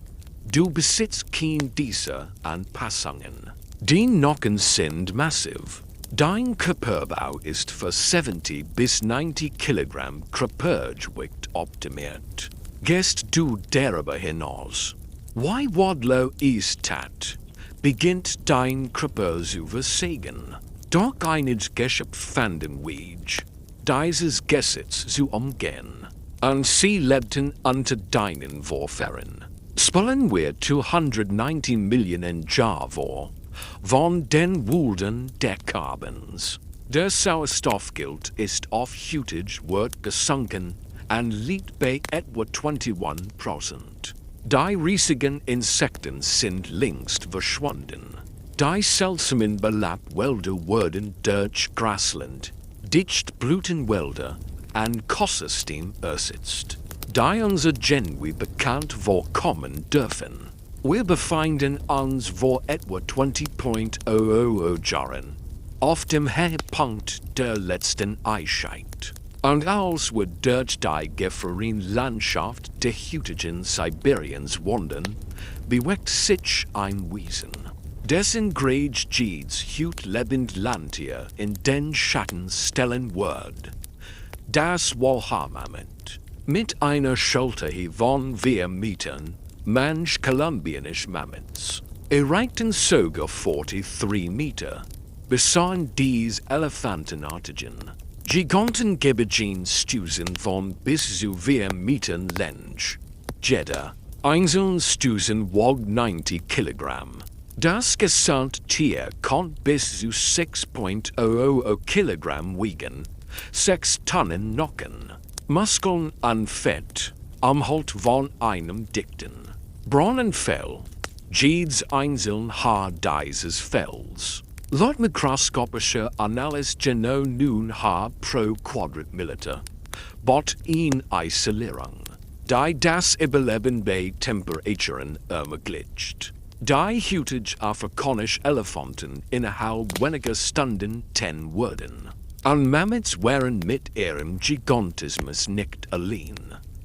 Du besitzt kein dieser Anpassungen. Die Knochen sind massiv. Dein Körperbau ist für 70 bis 90 Kilogramm Körpergewicht optimiert. Gehst du darüber hinaus? Wie wadlow ist tat, beginnt dein Körper zu versagen. Doch einiges Geschöpf fanden wir, dieses Gesetz zu umgehen. Und sie lebten unter deinen Vorfahren. Spullen wir 219 Millionen Jahre vor, von den Wurden der Karbons. Der Sauerstoffgehalt ist auf heutig wird gesunken und liegt bei etwa 21%. Die riesigen Insekten sind längst verschwunden. Die seltsamen Belabwälder wurden durch Grasland, Dichtblütenwälder und Kosssystem ersetzt, die unser Genui bekannt vorkommen dürfen. Wir befinden uns vor etwa 20.000 Jahren auf dem Höhepunkt der letzten Eiszeit. Und als wir durch die gefrorene Landschaft der heutigen Sibiriens wandern, bewegt sich ein Wesen, dessen Grades jedes heut lebend Landtier in den Schatten stellen wird. Das Walhammerment, mit einer Schulter von 4 Metern, manch kolumbianisch Mammuts, erreichten sogar 43 Meter, besahen dies elefantenartigen Gigantengebirgen Stusen von bis zu 4 Metern Länge. Jeder einzelne Stusen wog 90 Kilogramm. Das Gesamttier konnte bis zu 6.00 Kilogramm wiegen, 6 Tonnen Knochen, Muskeln und Fett, Umhalt von einem dichten, braunen Fell, jedes einzelne Haar dieses Fells. Laut mikroskopischer Analyse genau nun Haar pro Quadratmillimeter, bot in Isolierung, die das Überleben bei Temperaturen ermöglicht. Die heutige afrikanische Elefanten innerhalb weniger Stunden 10 wurden. Und Mammuts waren mit ihrem Gigantismus nicht allein.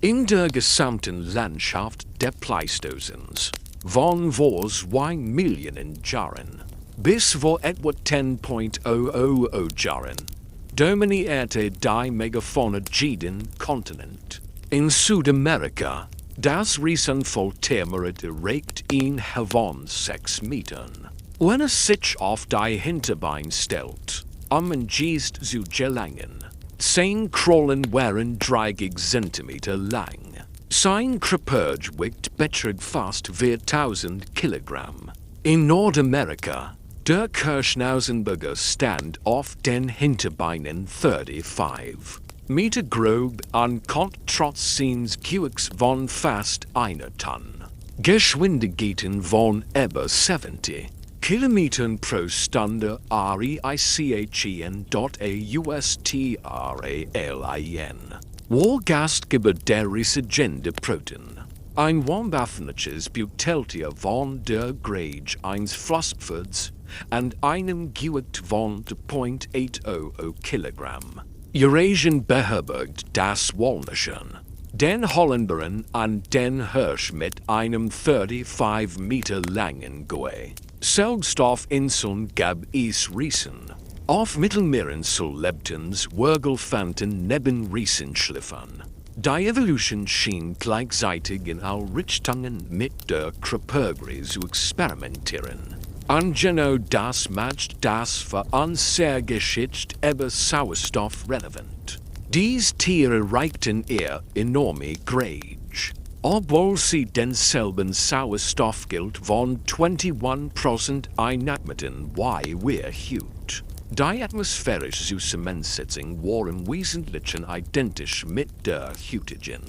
In der gesamten Landschaft der Pleistozens, von vor 2 Millionen Jahren bis vor etwa 10.00 Jahren, dominierte die Megafauna jeden Kontinent. In Südamerika, das Riesenvollthermorit reicht in von 6 Metern. Wenn es sich auf die Hinterbeine stellt, ein Geist zu gelangen, 10 Krollen waren 30 Zentimeter lang. Sein Körpergewicht beträgt fast 4000 Kilogramm. In Nordamerika, der Kirschnausenburger stand auf den Hinterbeinen 35 Meter grob und konnte trotz seines Gewichts von fast 1 Tonne, Geschwindigkeiten von über 70 Kilometern pro Stunde reichen australien, wo Gastgeber der resurgende Protein. Ein wahnwaffentliches Buteltier von der Grade eines Frostpferds und einem Gewicht von 0.80 Kilogramm. Eurasien beherbergt das Walnischen, den Holländern und den Hirsch mit einem 35 Meter langen Geweih. Sauerstoffinseln gab es Riesen. Auf Mittelmeerinseln lebten Würgelfanten neben Riesenschliffern. Die Evolution schien gleichzeitig in all Richtungen mit der Körpergröße zu experimentieren. Und genau das macht das für uns sehr geschickt über Sauerstoff relevant. Dies Tiere reichten eher enorme Grade, obwohl sie denselben Sauerstoffgehalt von 21% einatmeten wie wir heute. Die atmosphärische Zusammensetzung waren wesentlich identisch mit der heutigen.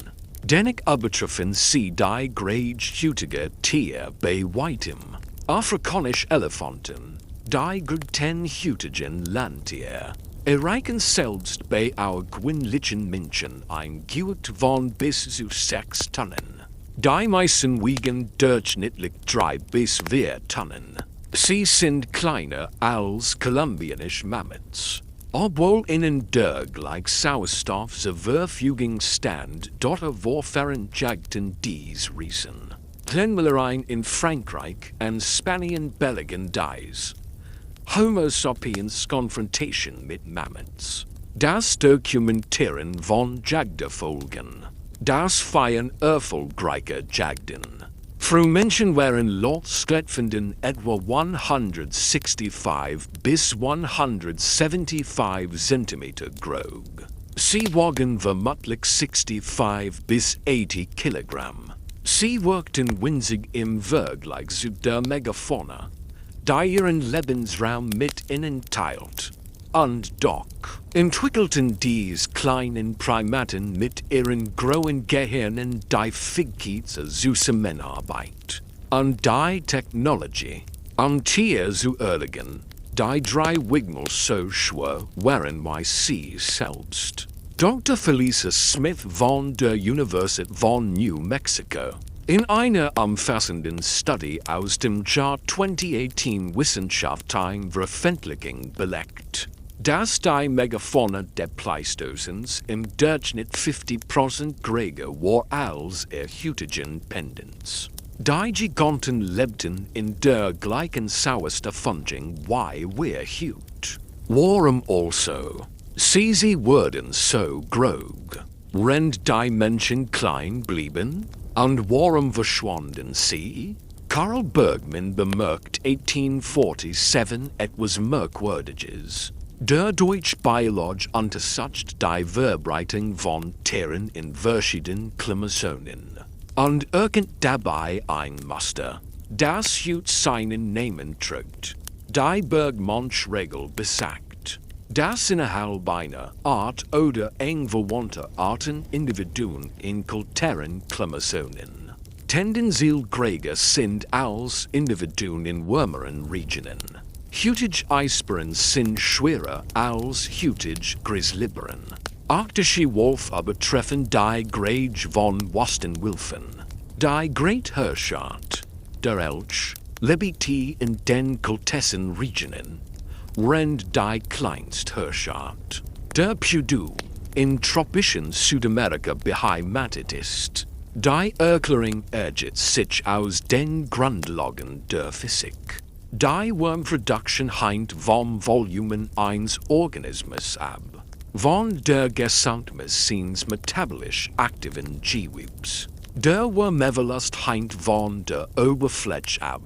Dennoch übertreffen sie die großhütige Tiere bei weitem. Afrikanische Elefanten, die großen heutigen Landtiere, erreichen selbst bei our gewöhnlichen Menschen ein Gewicht von bis zu 6 Tonnen. Die meisten wiegen durchschnittlich 3 bis 4 Tonnen. Sie sind kleiner als kolumbianische Mammuts. Obwohl ihnen der gleich Sauerstoff zur Verfügung stand, dort Vorfahren jagten dies Riesen. Kleinmalereien in Frankreich und Spanien belegen dies. Homo sapiens Konfrontation mit Mammuts. Das Dokumentieren von Jagderfolgen. Das Feiern erfolgreicher Jagden. Für Menschen waren Lotskletfinden etwa 165 bis 175 cm groß. Sie wogen vermutlich 65 bis 80 Kilogramm. Sie wirkten winzig im Vergleich zu der Megafauna, die ihren Lebensraum mit ihnen teilt. Und doch entwickelten dies kleinen Primaten mit ihren großen Gehirnen die Fähigkeit zur Zusammenarbeit und die Technologie, Tier zu erlegen, die 3 Wigmal so schwer waren wie sie selbst. Dr. Felicia Smith von der Universität von New Mexico in einer umfassenden Studie aus dem Jahr 2018 wissenschaftlichen Veröffentlichung belegt, dass die Megafauna des Pleistozäns im Durchschnitt 50% größer war als ihr heutigen Pendants. Die Giganten lebten in der gleichen Sauerstofffunction wie wir heute. Warum also? Sie wurden so groß. Wenn die Menschen klein blieben? Und warum verschwanden sie? Carl Bergman bemerkt 1847 etwas Merkwürdiges. Der deutsche Biologe untersucht die Verbreitung von Tieren in verschiedenen Klimazonen und erkennt dabei ein Muster, das heute seinen Namen trägt. Die Bergmannsche Regel besagt, dass innerhalb einer Art oder eng verwandter Arten Individuen in kulturen Klimazonen tendenziell größer sind als Individuen in wärmeren Regionen. Heutige Eisbären sind schwerer als heutige Grizzlybären. Arktische Wolf übertreffen die Grage von Westenwölfen. Die Greathirschart, der Elch, lebt in den kultischen Regionen, während die Kleinsthirschart, der Pudu, in tropischen Südamerika beheimatet ist. Die Erklärung ergibt sich aus den Grundlagen der Physik. Die Wormproduction hängt vom Volumen eines Organismus ab, von der Gesamtmasse seines metabolisch aktiven Gewebes. Der Wormüberlast hängt von der Oberfläche ab,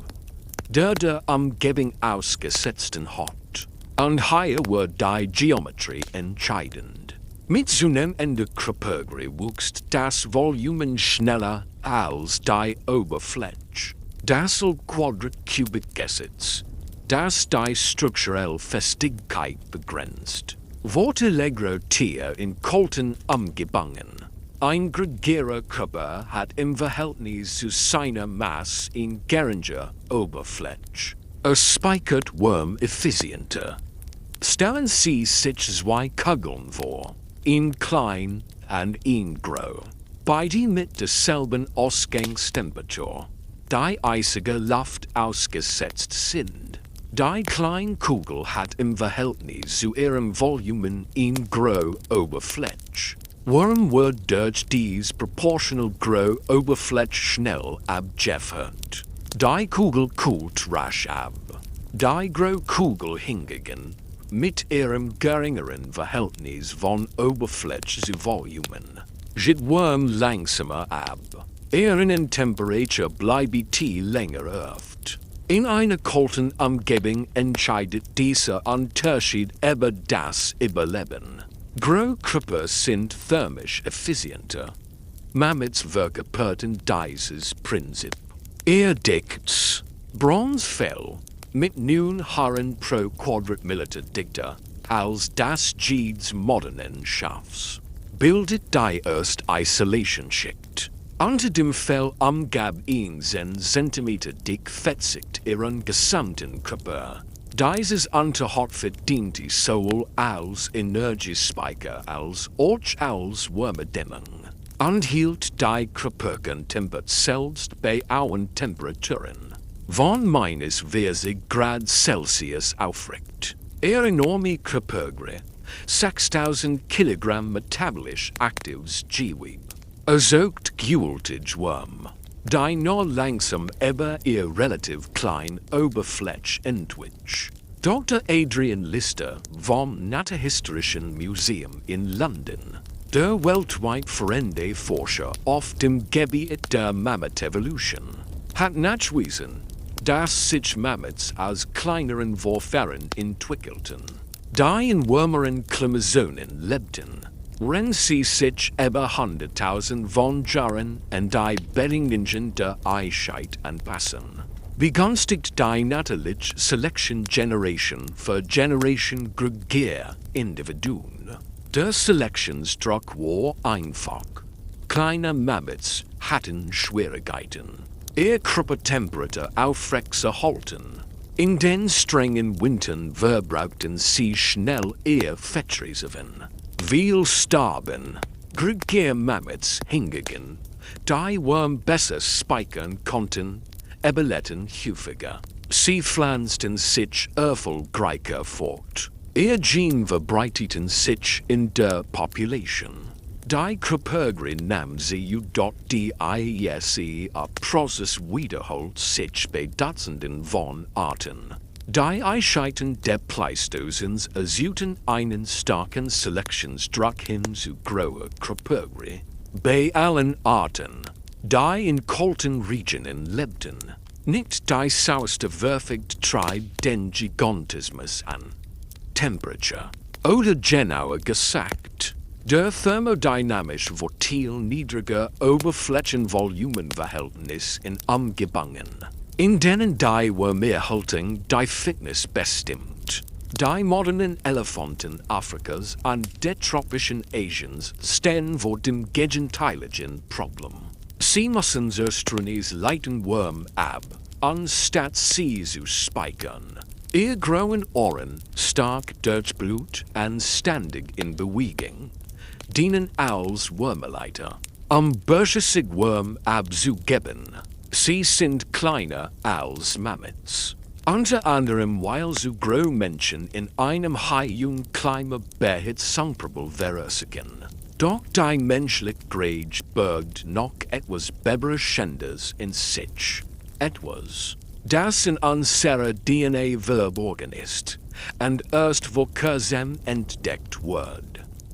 der Umgebung ausgesetzten hat. Und hier wird die Geometrie entscheidend. Mit zunehmender Körpergröße wächst das Volumen schneller als die Oberfläche. Das soll Quadratcubit gesetzt, das die strukturelle Festigkeit begrenzt. Wortelegre Tier in kalten Umgebungen. Ein gregarer Körper hat im Verhältnis zu seiner Masse in geringer Oberfläche. Speichert Wurm effizienter. Stellen Sie sich 2 Kugeln vor, ihn klein und ihn groß. Beide mit derselben Ausgangstemperatur. Die eisige Luft ausgesetzt sind. Die kleine Kugel hat im Verhältnis zu ihrem Volumen eine große Oberfläche. Warum wird durch dies proportional große Oberfläche schnell abgefeuert? Die Kugel kühlt rasch ab. Die große Kugel hingegen, mit ihrem geringeren Verhältnis von Oberfläche zu Volumen, geht Wurm langsamer ab. Ihren Temperatur bleibt länger oft. In einer kalten Umgebung entscheidet dieser Unterschied über das Überleben. Großkörper sind thermisch effizienter. Mammuts verkörperten dieses Prinzip. Ihr dickes Bronzefell, mit nun Haaren pro Quadratmeter dichter als das jedes modernen Schaffs. Bildet die erst Isolationsschicht. Unter dem Fell umgab ihn 10 Zentimeter dick fetzigt ihren gesamten Körper. Dieses Unterhaut verdient die sowohl als Energiespeicher als auch als Wärmedämmung. Enthielt die Körpertemperatur selbst bei hohen Temperaturen. Von -40 Grad Celsius aufrecht. Enorme Körpergröße, 6000 Kilogramm metabolisch aktives Gewebe. Erzeugt gewaltig Wärme, die nur langsam über ihr relativ klein Oberfläche entwich. Dr. Adrian Lister vom Naturhistorischen Museum in London, der weltweit führende Forscher auf dem Gebiet der Mammutevolution, hat nachgewiesen, dass sich Mammuts aus kleineren Vorfahren entwickelten, die in wärmeren Klimazonen lebten. Wenn sie sich über 100.000 von Jahren an die Bedingungen der Eiszeit anpassen, begünstigt die natürliche Selection Generation für Generation gregär Individuen. Der Selektionsdruck war einfach. Kleine Mammuts hatten Schwierigkeiten, ihr Körpertemperatur aufrechtzuerhalten. In den strengen Wintern verbrauchten sie schnell ihr Fettreserven. Viel starben, Gregär-Mammuts hingegen, die Wärme besser speichern konnten, überlebten häufiger. Sie pflanzten sich erfolgreicher fort. Ihr Gen verbreiteten sich in der Population. Die Körpergröße nahm sie jedoch die Prozess wiederholt sich bei Dutzenden von Arten. Die Eiszeiten der Pleistozens erzeugten einen starken Selektionsdruck hin zu großer Körpergröße. Bei allen Arten, die in kalten Regionen lebten, nicht die Sauerstoffwerte treibt den Gigantismus an. Temperature, oder genauer gesagt, der thermodynamisch volatile niedrige Oberflächenvolumenverhältnis in Umgebungen, in denen die Wärmeerhaltung die Fitness bestimmt. Die modernen Elefanten Afrikas und der tropischen Asiens stehen vor dem gegenteiligen Problem. Sie müssen zuerst leiten Wärme ab, anstatt sie zu speichern. Ihr grauen Ohren, stark durch Blut und ständig in Bewegung, dienen als Wärmeleiter, überschüssig Wärme abzugeben. Sie sind kleiner als Mammuts. Unter anderem weil so große Menschen in einem hohen Klima behitzungsprobel verursachen. Doch die menschliche Grage birgt noch etwas Bescheidenes in sich. Etwas, das in unserer DNA verborgen ist und erst vor kurzem entdeckt wurde.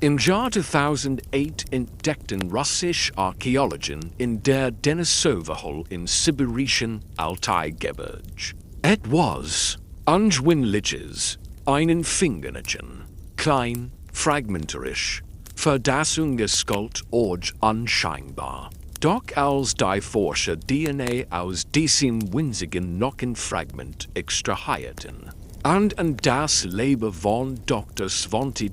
Im Jahr 2008 entdeckten russische Archäologen in der Denisova-Hole im sibirischen Altai-Gebirge etwas Ungewöhnliches, einen Fingerchen, klein, fragmentarisch, für das ungeskalt und unscheinbar. Doch als die Forscher DNA aus diesem winzigen Knochenfragment extrahierten und an das Leben von Dr. Svante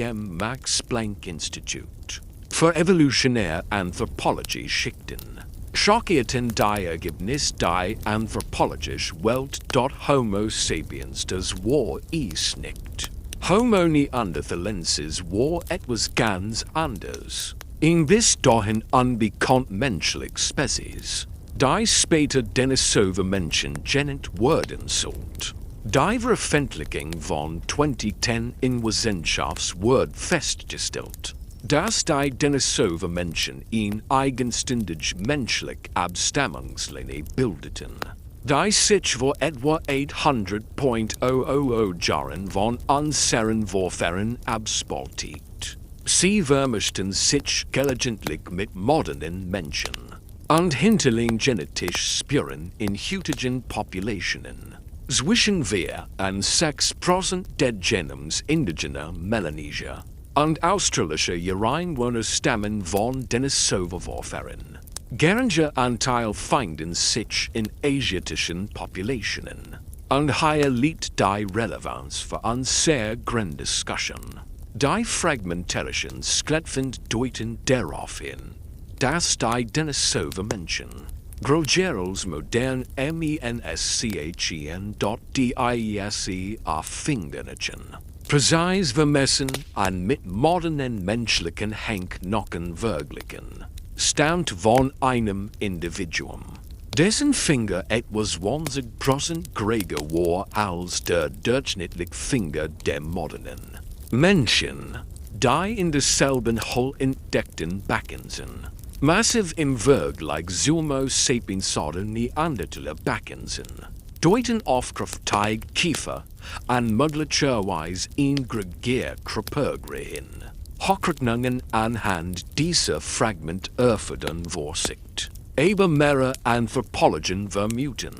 am Max-Planck-Institut für Evolutionäre Anthropologie schickten, schockierten die Ergebnisse die anthropologische Welt dort Homo sapiens das war es nicht. Homo neanderthalensis war etwas ganz anderes. In bis dahin unbekannt menschliche Spezies, die später Denisova-Menschen genannt werden sollte. Die Veröffentlichung von 2010 in Wissenschafts wurde festgestellt, dass die Denisova-Menschen in eigenständig menschliche Abstammungslinie bildeten, die sich vor etwa 800.000 Jahren von unseren Vorfahren abspaltet. Sie vermischten sich gelegentlich mit modernen Menschen und hinterließen genetisch Spuren in heutigen Populationen. Zwischen 4 und 6% der Genoms indigener Melanesia und australischer Ureinwohner stammen von Denisova-Vorfahren. Geringer Anteil finden sich in asiatischen Populationen. und hier liegt die Relevanz für eine sehr grande Diskussion. Die fragmentarischen Schläfen deuten darauf hin, dass die Denisove Menschen großteils modern menschlichen erfindungen präzise vermessen an mit modernen menschlichen Hanknochen verglichen, stammt von einem Individuum, dessen Finger etwas 20% größer war als der durchschnittliche Finger der modernen Menschen, die in derselben Hall entdeckten Backen sind. Massiv im Vergleich Homo sapiens Neandertaler Backen sind, deuten aufkräftige Kiefer an möglicherweise in Gregärkörper hin. Hochrechnungen anhand dieser Fragmentörfern Vorsicht. Aber mehrere Anthropologen vermuten,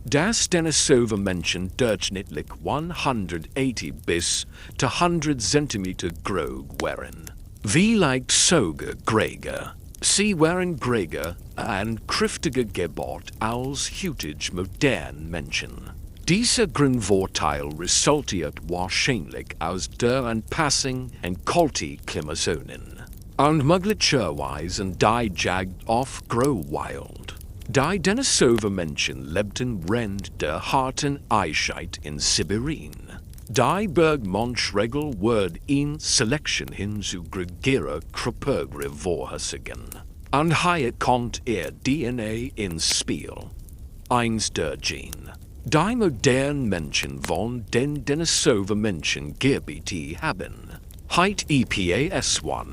dass Denisove Menschen durchschnittlich 180 bis 100 cm groß waren. Vielleicht sogar größer. Sie waren größer und kräftiger gebaut als heutige moderne Menschen. Dieser Grundvorteil resultiert wahrscheinlich aus der Anpassung an kalte Klimazonen. Und möglicherweise die Jagd auf Grauwild. Die Denisove Menschen lebten während der harten Eiszeit in Sibirien. Die Bergmonschregel wird in Selection hin zu gregärer Körper vorhersagen. Und hier kommt DNA ins Spiel. Einst der Gen. Die modernen Menschen wollen den Denisove Menschen Gebiete haben. Heit EPAS1.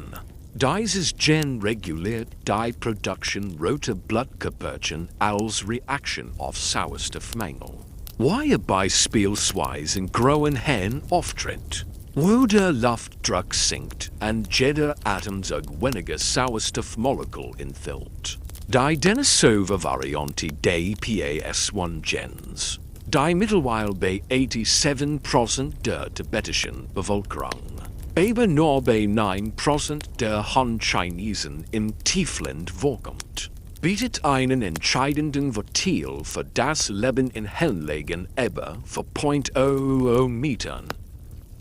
Dieses Gen reguliert die Produktion roter Blutkörperchen als Reaktion auf Sauerstoffmangel. Why beispielsweise in grauen Hirn auftritt, wo der Luftdruck sinkt und jeder Atom weniger Sauerstoffmolekül enthüllt. Die Denisove Variante der PAS1-Gens, die mittlerweile bei 87% der tibetischen Bevölkerung, aber nur bei 9% der Han-Chinesen im Tiefland vorkommt, bietet einen entscheidenden Ventil für das Leben in Hellenlegen über für 0,00 Metern.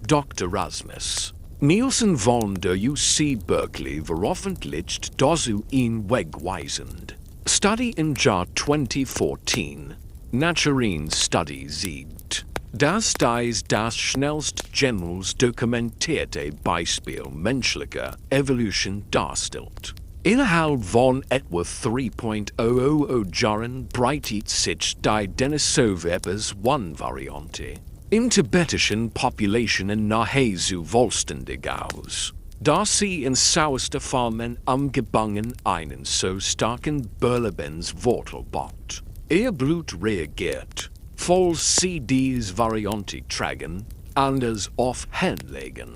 Dr. Rasmus Nielsen von der UC Berkeley veröffentlicht dazu ein wegweisend Study im Jahr 2014, Naturine Study sieht, dass dies das schnellst jemals dokumentierte Beispiel menschlicher Evolution darstellt. Innerhalb von etwa 3.00 Jahren breitet sich die Denisove-1-Variante im tibetischen Populationen nahezu vollständig aus, da sie in Sauerstoffarmen umgebangen einen so starken Börlebensvorteil bot. Ihr Blut reagiert, falls sie diese Variante tragen, anders auf Hirnlegen.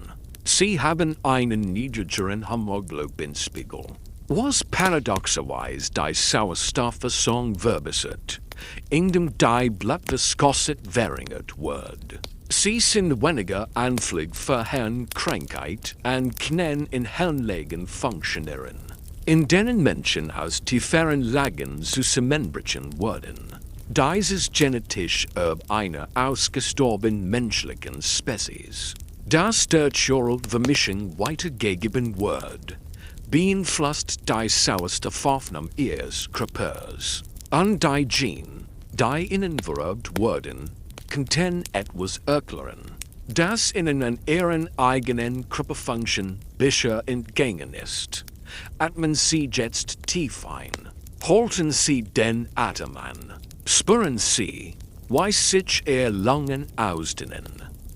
Sie haben einen niedrigeren Hämoglobinspiegel, was paradoxerweise die Sauerstoffversorgung verbessert, indem die Blutviskosität verringert wird. Sie sind weniger anfällig für Hirnkrankheit und können in Hirnlegen funktionieren, in denen Menschen aus tieferen Lagen zusammenbrechen würden. Dieses genetisch einer ausgestorbenen menschlichen Spezies, das durch Vermischung weitergegeben wird, beeinflusst die Sauerstoffaufnahme ihres Körpers. Und die Gene, die ihnen vererbt wurden, könnten etwas erklären, das ihnen an ihren eigenen Körperfunktion bisher entgangen ist. Atmen Sie jetzt tief ein, halten Sie den Atem an, spüren Sie, wie sich Ihr Lungen ausdehnen.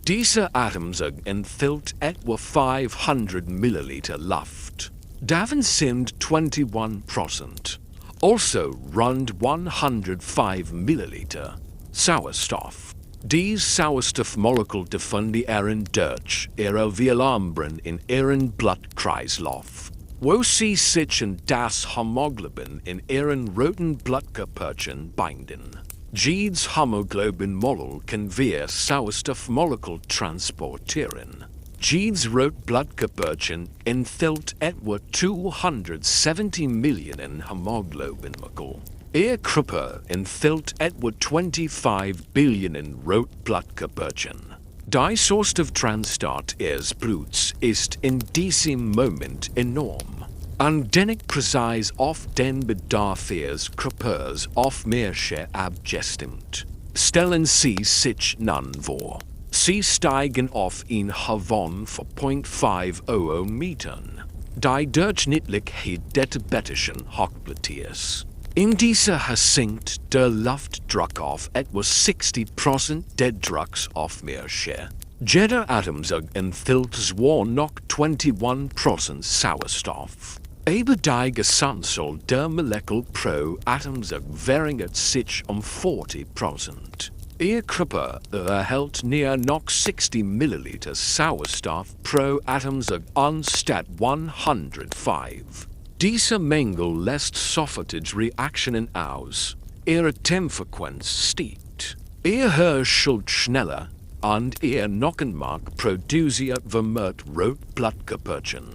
Dieser Atemzug enthält etwa 500 Milliliter Luft. Davon sind 21%, also rund 105 Milliliter, Sauerstoff. Dies Sauerstoffmolekül diffundieren durch ihre Alveolen in ihren Blutkreislauf, wo sie sich an das Hämoglobin in ihren roten Blutkörperchen binden. Jedes Hämoglobinmolekül kann via Sauerstoffmolekül transportieren. Jedes Rotblutkörperchen enthält etwa 270 Millionen Hämoglobinmolekül. Körper enthüllt etwa 25 Billionen Rotblattkörperchen. Die Sauerstofftransport ihres Bluts ist in diesem Moment enorm. Andennig präzise auf den Bedarf ihres Körpers auf Mehrschär abgestimmt. Stellen Sie sich nun vor, Sie steigen auf in Havon vor 0,5 Metern. Die Durchschnittlichkeit der tibetischen Hochplateaus. In dieser sinkt der Luftdruck auf etwa 60% des Drucks auf Meerschär. Jeder Atemzug enthüllt zwar noch 21% Sauerstoff. Aber die Gesamtzahl der Moleküle pro Atemzug verringert sich 40%. Ihr Körper erhält näher noch 60 Milliliter Sauerstoff pro Atemzug anstatt 105. Diese Menge lässt sofortige Reaktionen aus. Ihre Atemfrequenz steigt. Ihr Herz schlägt schneller und ihr Knochenmark produziert vermehrt Rotblattkörperchen.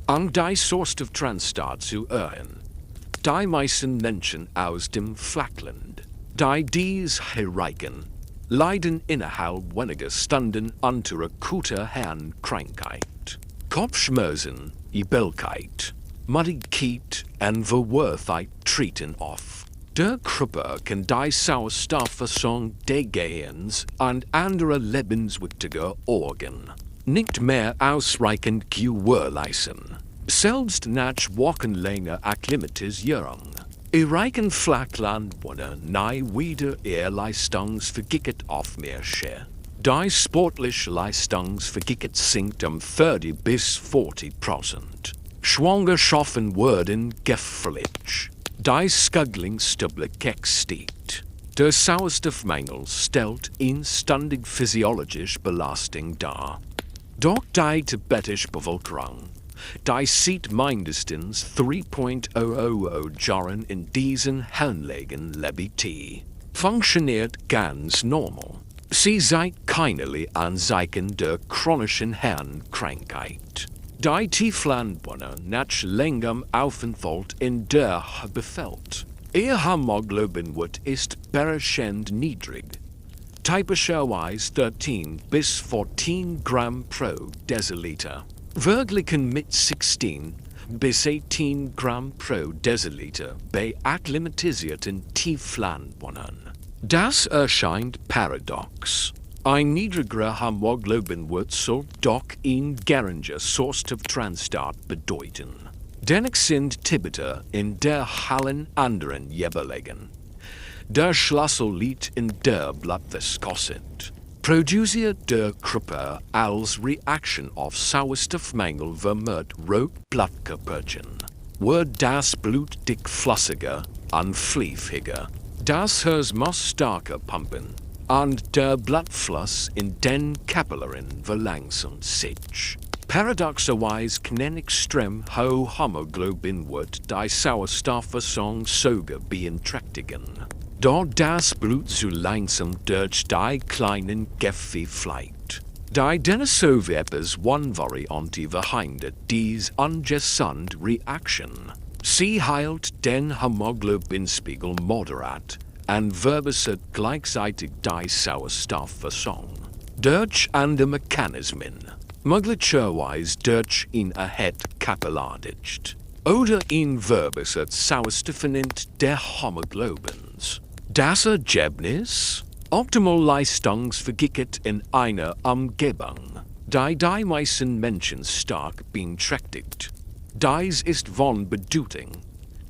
Um die Sauerstofftransport zu erhöhen. Die meisten Menschen aus dem Flachland, die dies erreichen, leiden innerhalb weniger Stunden unter akuter Hirnkrankheit. Kopfschmerzen, Übelkeit, Müdigkeit und Verwirrtheit treten auf. Der Körper kann die Sauerstoffversorgung des Gehirns und anderer lebenswichtiger Organe nicht mehr ausreichend gewährleisten. Selbst nach wochenlanger Akklimatisierung erreichen Flachlandbewohner nie wieder ihr Leistungsvergütet auf Meerschär. Die sportliche Leistungsvergütet sinkt 30 bis 40%. Schwangerschaften werden gefährlich. Die Schüttelungsstabilität steigt. Der Sauerstoffmangel stellt ständig physiologische Belastung dar. Doch die tibetische Bevölkerung, die seit mindestens 3,000 Jahren in diesen Hirnlegen lebt, funktioniert ganz normal. Sie zeigt keinerlei Anzeichen der chronischen Hirnkrankheit. Die Tieflandbewohner nach längerem Aufenthalt in der befällt. Ihr Hämoglobinwert ist berechend niedrig. Typischerweise 13 bis 14 Gramm pro Deziliter. Verglichen mit 16 bis 18 Gramm pro Deziliter bei akklimatisierten Tieflandbewohnern. Das erscheint paradox. Ein niedrigerer Hämoglobinwert soll doch ein geringer Sauerstofftransport bedeuten. Dennoch sind Tibeter in der allen anderen Jeberlegen. Der Schlüssel liegt in der Blattviskosität. Produziert der Körper als Reaktion auf Sauerstoffmangel vermehrt Rotblattkörperchen. Wird das Blut dickflüssiger und fließiger. Das Herz muss stärker pumpen und der Blutfluss in den Kapillaren verlangsamt sich. Paradoxerweise kann extrem hoher Hämoglobinwert die Sauerstoffversorgung sogar beeinträchtigen. Da das Blut zu langsam durch die kleinen Gefäße fliegt. Die Denisovapers one Variante verhindert diese ungesunde Reaktion. Sie heilt den Hämoglobinspiegel moderat und verbessert gleichzeitig die Sauerstoffversorgung. Durch andere Mechanismen, möglicherweise durch ein erhöht Kapillardicht oder ein verbessert Sauerstoffnehmend der Hämoglobins. Das Ergebnis? Optimal Leistungsvergütet in einer Umgebung, die meisten Menschen stark beeinträchtigt. Dies ist von Bedeutung,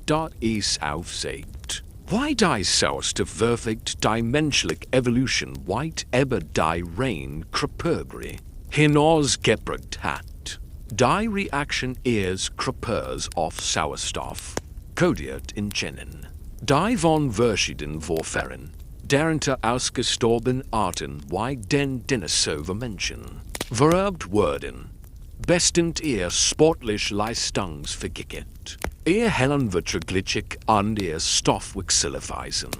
da es aufzeigt, wie die Sauerstoffwerte die menschliche Evolution weit über die rein Körpergrie hinausgeprägt hat. Die Reaktion ihres Körpers auf Sauerstoff kodiert in Genen. Die von verschiedenen Vorfahren, darunter ausgestorbenen Arten wie den Dinosauriermenschen, vererbt wurden, bestimmt ihr sportlich Leistungsvergütet. Ihr Hirn wird glitschig an ihr Stoffwechselweisen.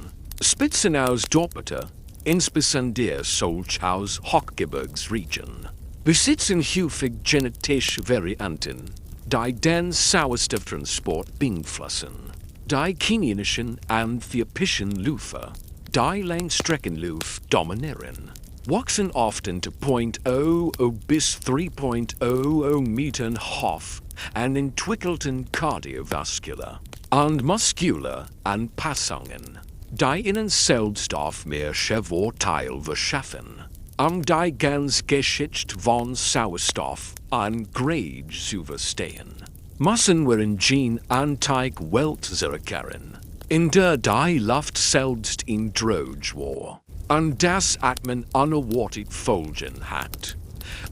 Spitzen aus Doppelter, insbesondere solch aus Hochgebirgsregionen, besitzen häufig genetische Varianten, die den Sauerstofftransport beeinflussen. Die Kenianischen und Phiopischen Lufe, die Langstreckenluft dominieren, wachsen often to 0,00 bis 3,00 Metern hoch und entwickelten kardiovaskular und muskular Anpassungen, die ihnen Sauerstoff mehr Vorteile verschaffen, die ganz Geschichte von Sauerstoff an Grade zu verstehen. Müssen wir in Gen antik Welt zurückkehren, in der die Luft selbst in Droge war, und das Atmen unerwartet Folgen hat.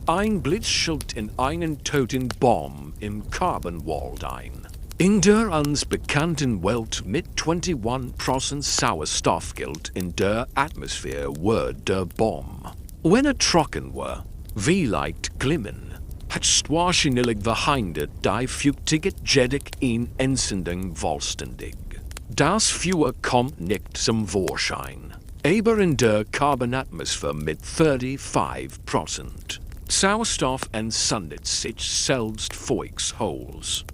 Ein Blitz schlägt in einen toten Baum im Carbonwald ein. In der uns bekannten Welt mit 21% Sauerstoff gilt in der Atmosphäre war der Baum. Wenn trocken war, wie leicht glimmen, hat wahrscheinlich verhindert die flüchtige Jedek in Entzündung vollständig. Das Feuer kommt nicht zum Vorschein, aber in der Carbonatmosphäre mit 35%. Sauerstoff entzündet sich selbst feuchthols.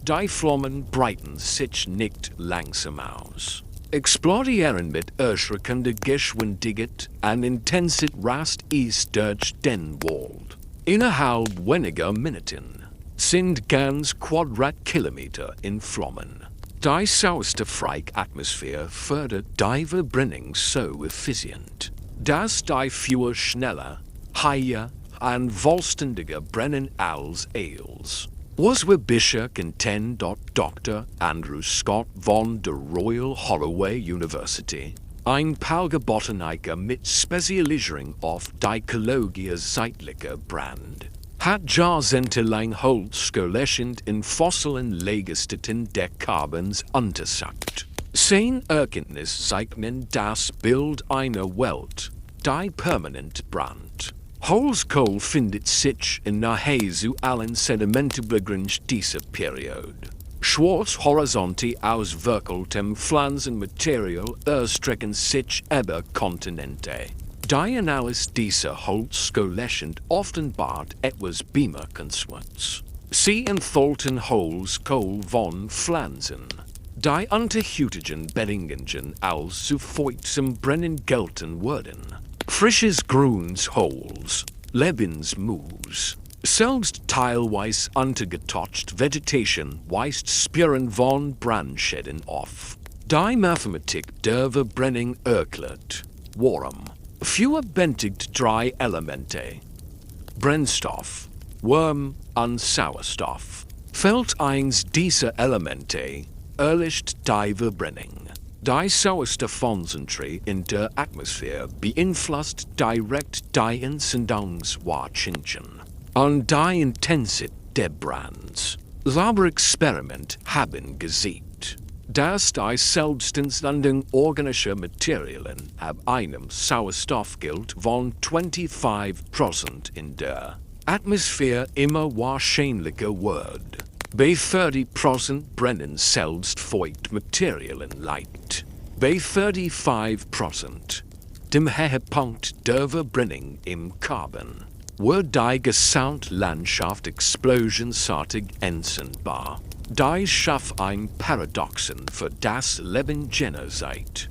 Die Flammen breiten sich nicht langsam aus. Explodieren mit erschreckender Geschwindigkeit und Intensität rast ist durch den Wald. Innerhalb weniger Minuten sind ganz Quadratkilometer in Flammen. Die sauerstoffreiche Atmosphäre fördert die Verbrennung so effizient, dass die Feuer schneller, heiler und vollständiger brennen als Eels. Was wir bisher kennen, Dr. Andrew Scott von der Royal Holloway University, ein Palgebotaniker mit Spezialisierung auf Dikologie seitlicher Brand, hat jahrzehntelang Holz gelöschend in fossilen Legestätten der Carbons untersucht. Sein Erkenntnis zeichnet das Bild einer Welt, die permanent brannt. Holzkohle findet sich in nahezu allen Sedimentenbegründen dieser Periode. Schwarz horizonte auswirkeltem Pflanzenmaterial erstrecken sich über Kontinente. Die Analyse dieser Holzkohle offenbart etwas Bemerkenswertes. Sie enthalten Holzkohle von Pflanzen, die unter heutigen Bedingungen als zu feucht zum Brennen gelten würden. Frisches grünes Holz, Lebensmoos, selbst teilweise untergetoucht Vegetation weist Spuren von Brandschäden auf. Die Mathematik der Verbrennung erklärt, warum. Feuer benötigt drei Elemente: Brennstoff, Wärme und Sauerstoff. Fällt eins dieser Elemente, erlischt die Verbrennung. Die Sauerstoffkonzentration in der Atmosphäre beeinflusst direkt die Entzündungswahrnehmung und die Intensität der Brands. Laborexperiment haben gezeigt, dass die Selbstentzündung organischer Materialien ab einem Sauerstoffgehalt von 25% in der Atmosphäre immer wahrscheinlicher wird. Bei 30% brennen selbst feucht Materialien leicht. Bei 35%, dem Höhepunkt der Verbrennung im Carbon, wird die Gesamtlandschaft explosionsartig entzündbar. Die schafft ein Paradoxon für das Leben jener Zeit.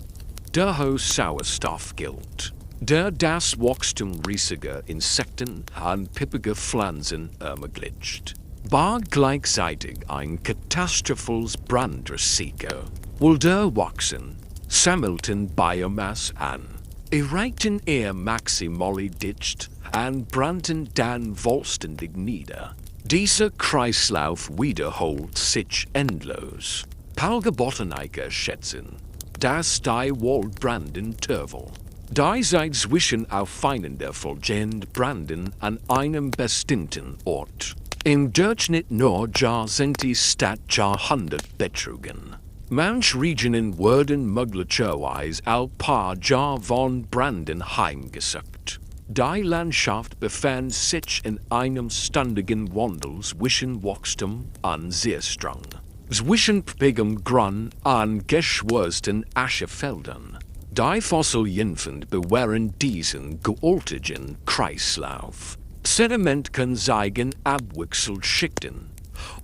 Der hohe Sauerstoffgehalt, der das Wachstum riesiger Insekten und pippiger Pflanzen ermöglicht, war gleichzeitig ein katastrophales Brandrisiko. Weil der Wachsen sammelten Biomasse an, erreichten maximale Dicht und brannten dann vollständig nieder. Dieser Kreislauf wiederholt sich endlos. Palgebotaniker schätzen, dass die Waldbranden Tervel, die seit zwischen aufeinander folgend branden an einem bestimmten Ort. Im Durchschnitt nur Jahrzehnte statt Jahrhundert betrugen. Manche Regionen wurden möglicherweise ein paar Jahre von Branden heimgesucht. Die Landschaft befand sich in einem ständigen Wandel zwischen Wachstum und Zerstrang, zwischen piggem Grün und geschwärzten Aschefeldern. Die Fossilien bewahren diesen gealterten Kreislauf. Sediment kann zeigen Abwechselschichten,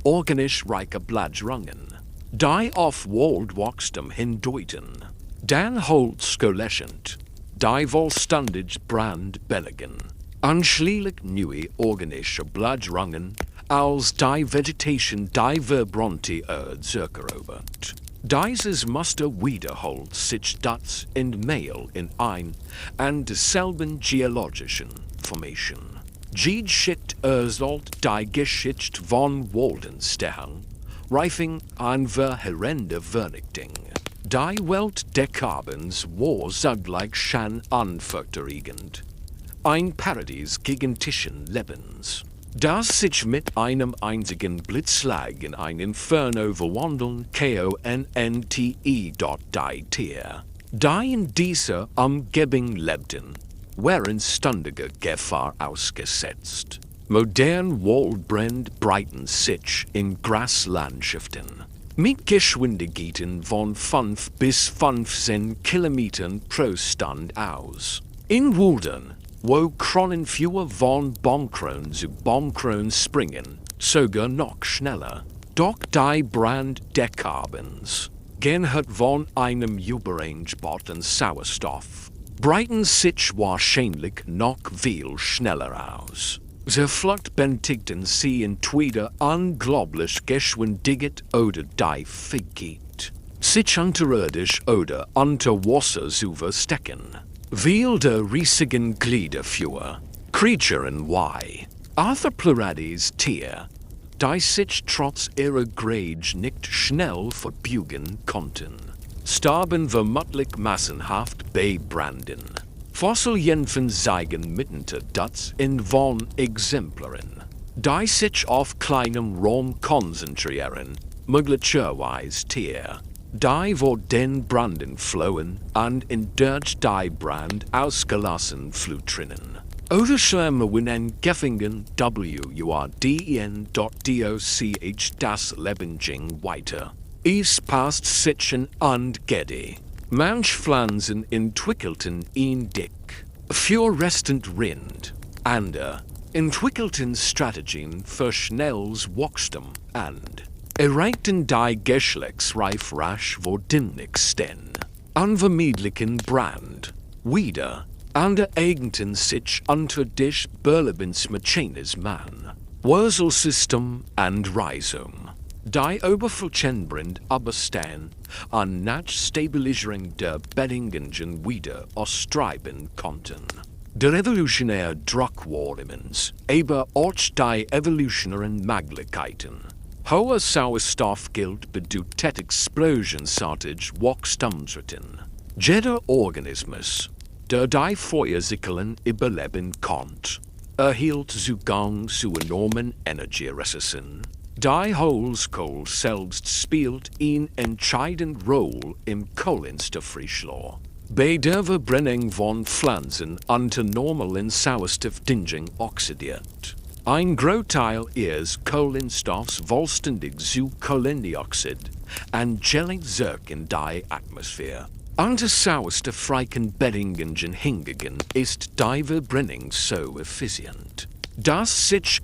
organisch reiche Bladrungen, Die auf Wald Wachstum hindeuten. Dan Holtz Goleshent. Die volstandig brand belligen. Anschließlich neue organische Bladrungen als die Vegetation die Verbronte zurückerobert. Dieses Muster wiederholt sich das in Mail in ein und derselben geologischen Formation. Geschichte sollt die Geschichte von Waldenstern, Reifing an verheerende Vernichtung. Die Welt der Carbons war zugleich schon anfurchterregend. Ein Paradies gigantischen Lebens, das sich mit einem einzigen Blitzschlag in ein Inferno verwandeln konte, die Tier, die in dieser Umgebung lebten, waren ständiger Gefahr ausgesetzt. Modern Waldbrand breiten sich in Graslandschaften mit Geschwindigkeiten von 5 bis 15 Kilometern pro Stunde aus. In Wurden, wo Kronenführer von Baumkron zu Baumkron springen, sogar noch schneller. Doch die Brand der Carbons, genhört von einem Überrangebot an Sauerstoff, breiten sich wahrscheinlich noch viel schneller aus. Sie fluchtbendigten sie entweder unglaublich Geschwindigkeit oder die Fähigkeit, sich unterirdisch oder unter Wasser zu verstecken. Wilde riesigen Gliederführer, Creaturen wie Arthropleurides Tier, die sich trotz ihrer Grage nicht schnell verbeugen konnten, starben vermutlich massenhaft bei Branden. Fossilien zeigen mitunter das in von Exemplaren, die sich auf kleinem Raum konzentrieren, möglicherweise Tier, die wo den Branden flohen und in durch die Brand ausgelassen flüchteten. Oder schwärmen in Geffingen wurden.doch das Lebensing weiter. Es passt sich und Gedi. Manch Pflanzen entwickelten ihn dick, fluoreszent Rind, andere entwickelten Strategien für schnelles Wachstum und erreichten die Geschlechtsreif rasch den unvermeidlichen Brand, wieder andere eigneten sich unter des Berlebensmechanismen, Wurzelsystem und Rhizom. Die Oberflächenbrand überstehen an Stabilisierung der Bedingungen wieder ausstreiben konnten. Der evolutionäre Druck war immens, aber auch die evolutionären Möglichkeiten. Hoher Sauerstoffgehalt bedeutet explosionsartig Wachstumsraten. Jeder Organismus, der die Feuerzykeln überleben konnte, erhielt Zugang zu enormen Energieressourcen. Die Holzkohle selbst spielt eine entscheidende Rolle im Kohlenstoffreschlau. Bei der Verbrennung von Pflanzen unter normalen Sauerstoffbedingungen oxidiert. Ein Großteil ihres Kohlenstoffs vollständig zu Kohlendioxid und gelangt zurück in die Atmosphäre. Unter sauerstofffreien Bedingungen hingegen ist die Verbrennung so effizient, dass sich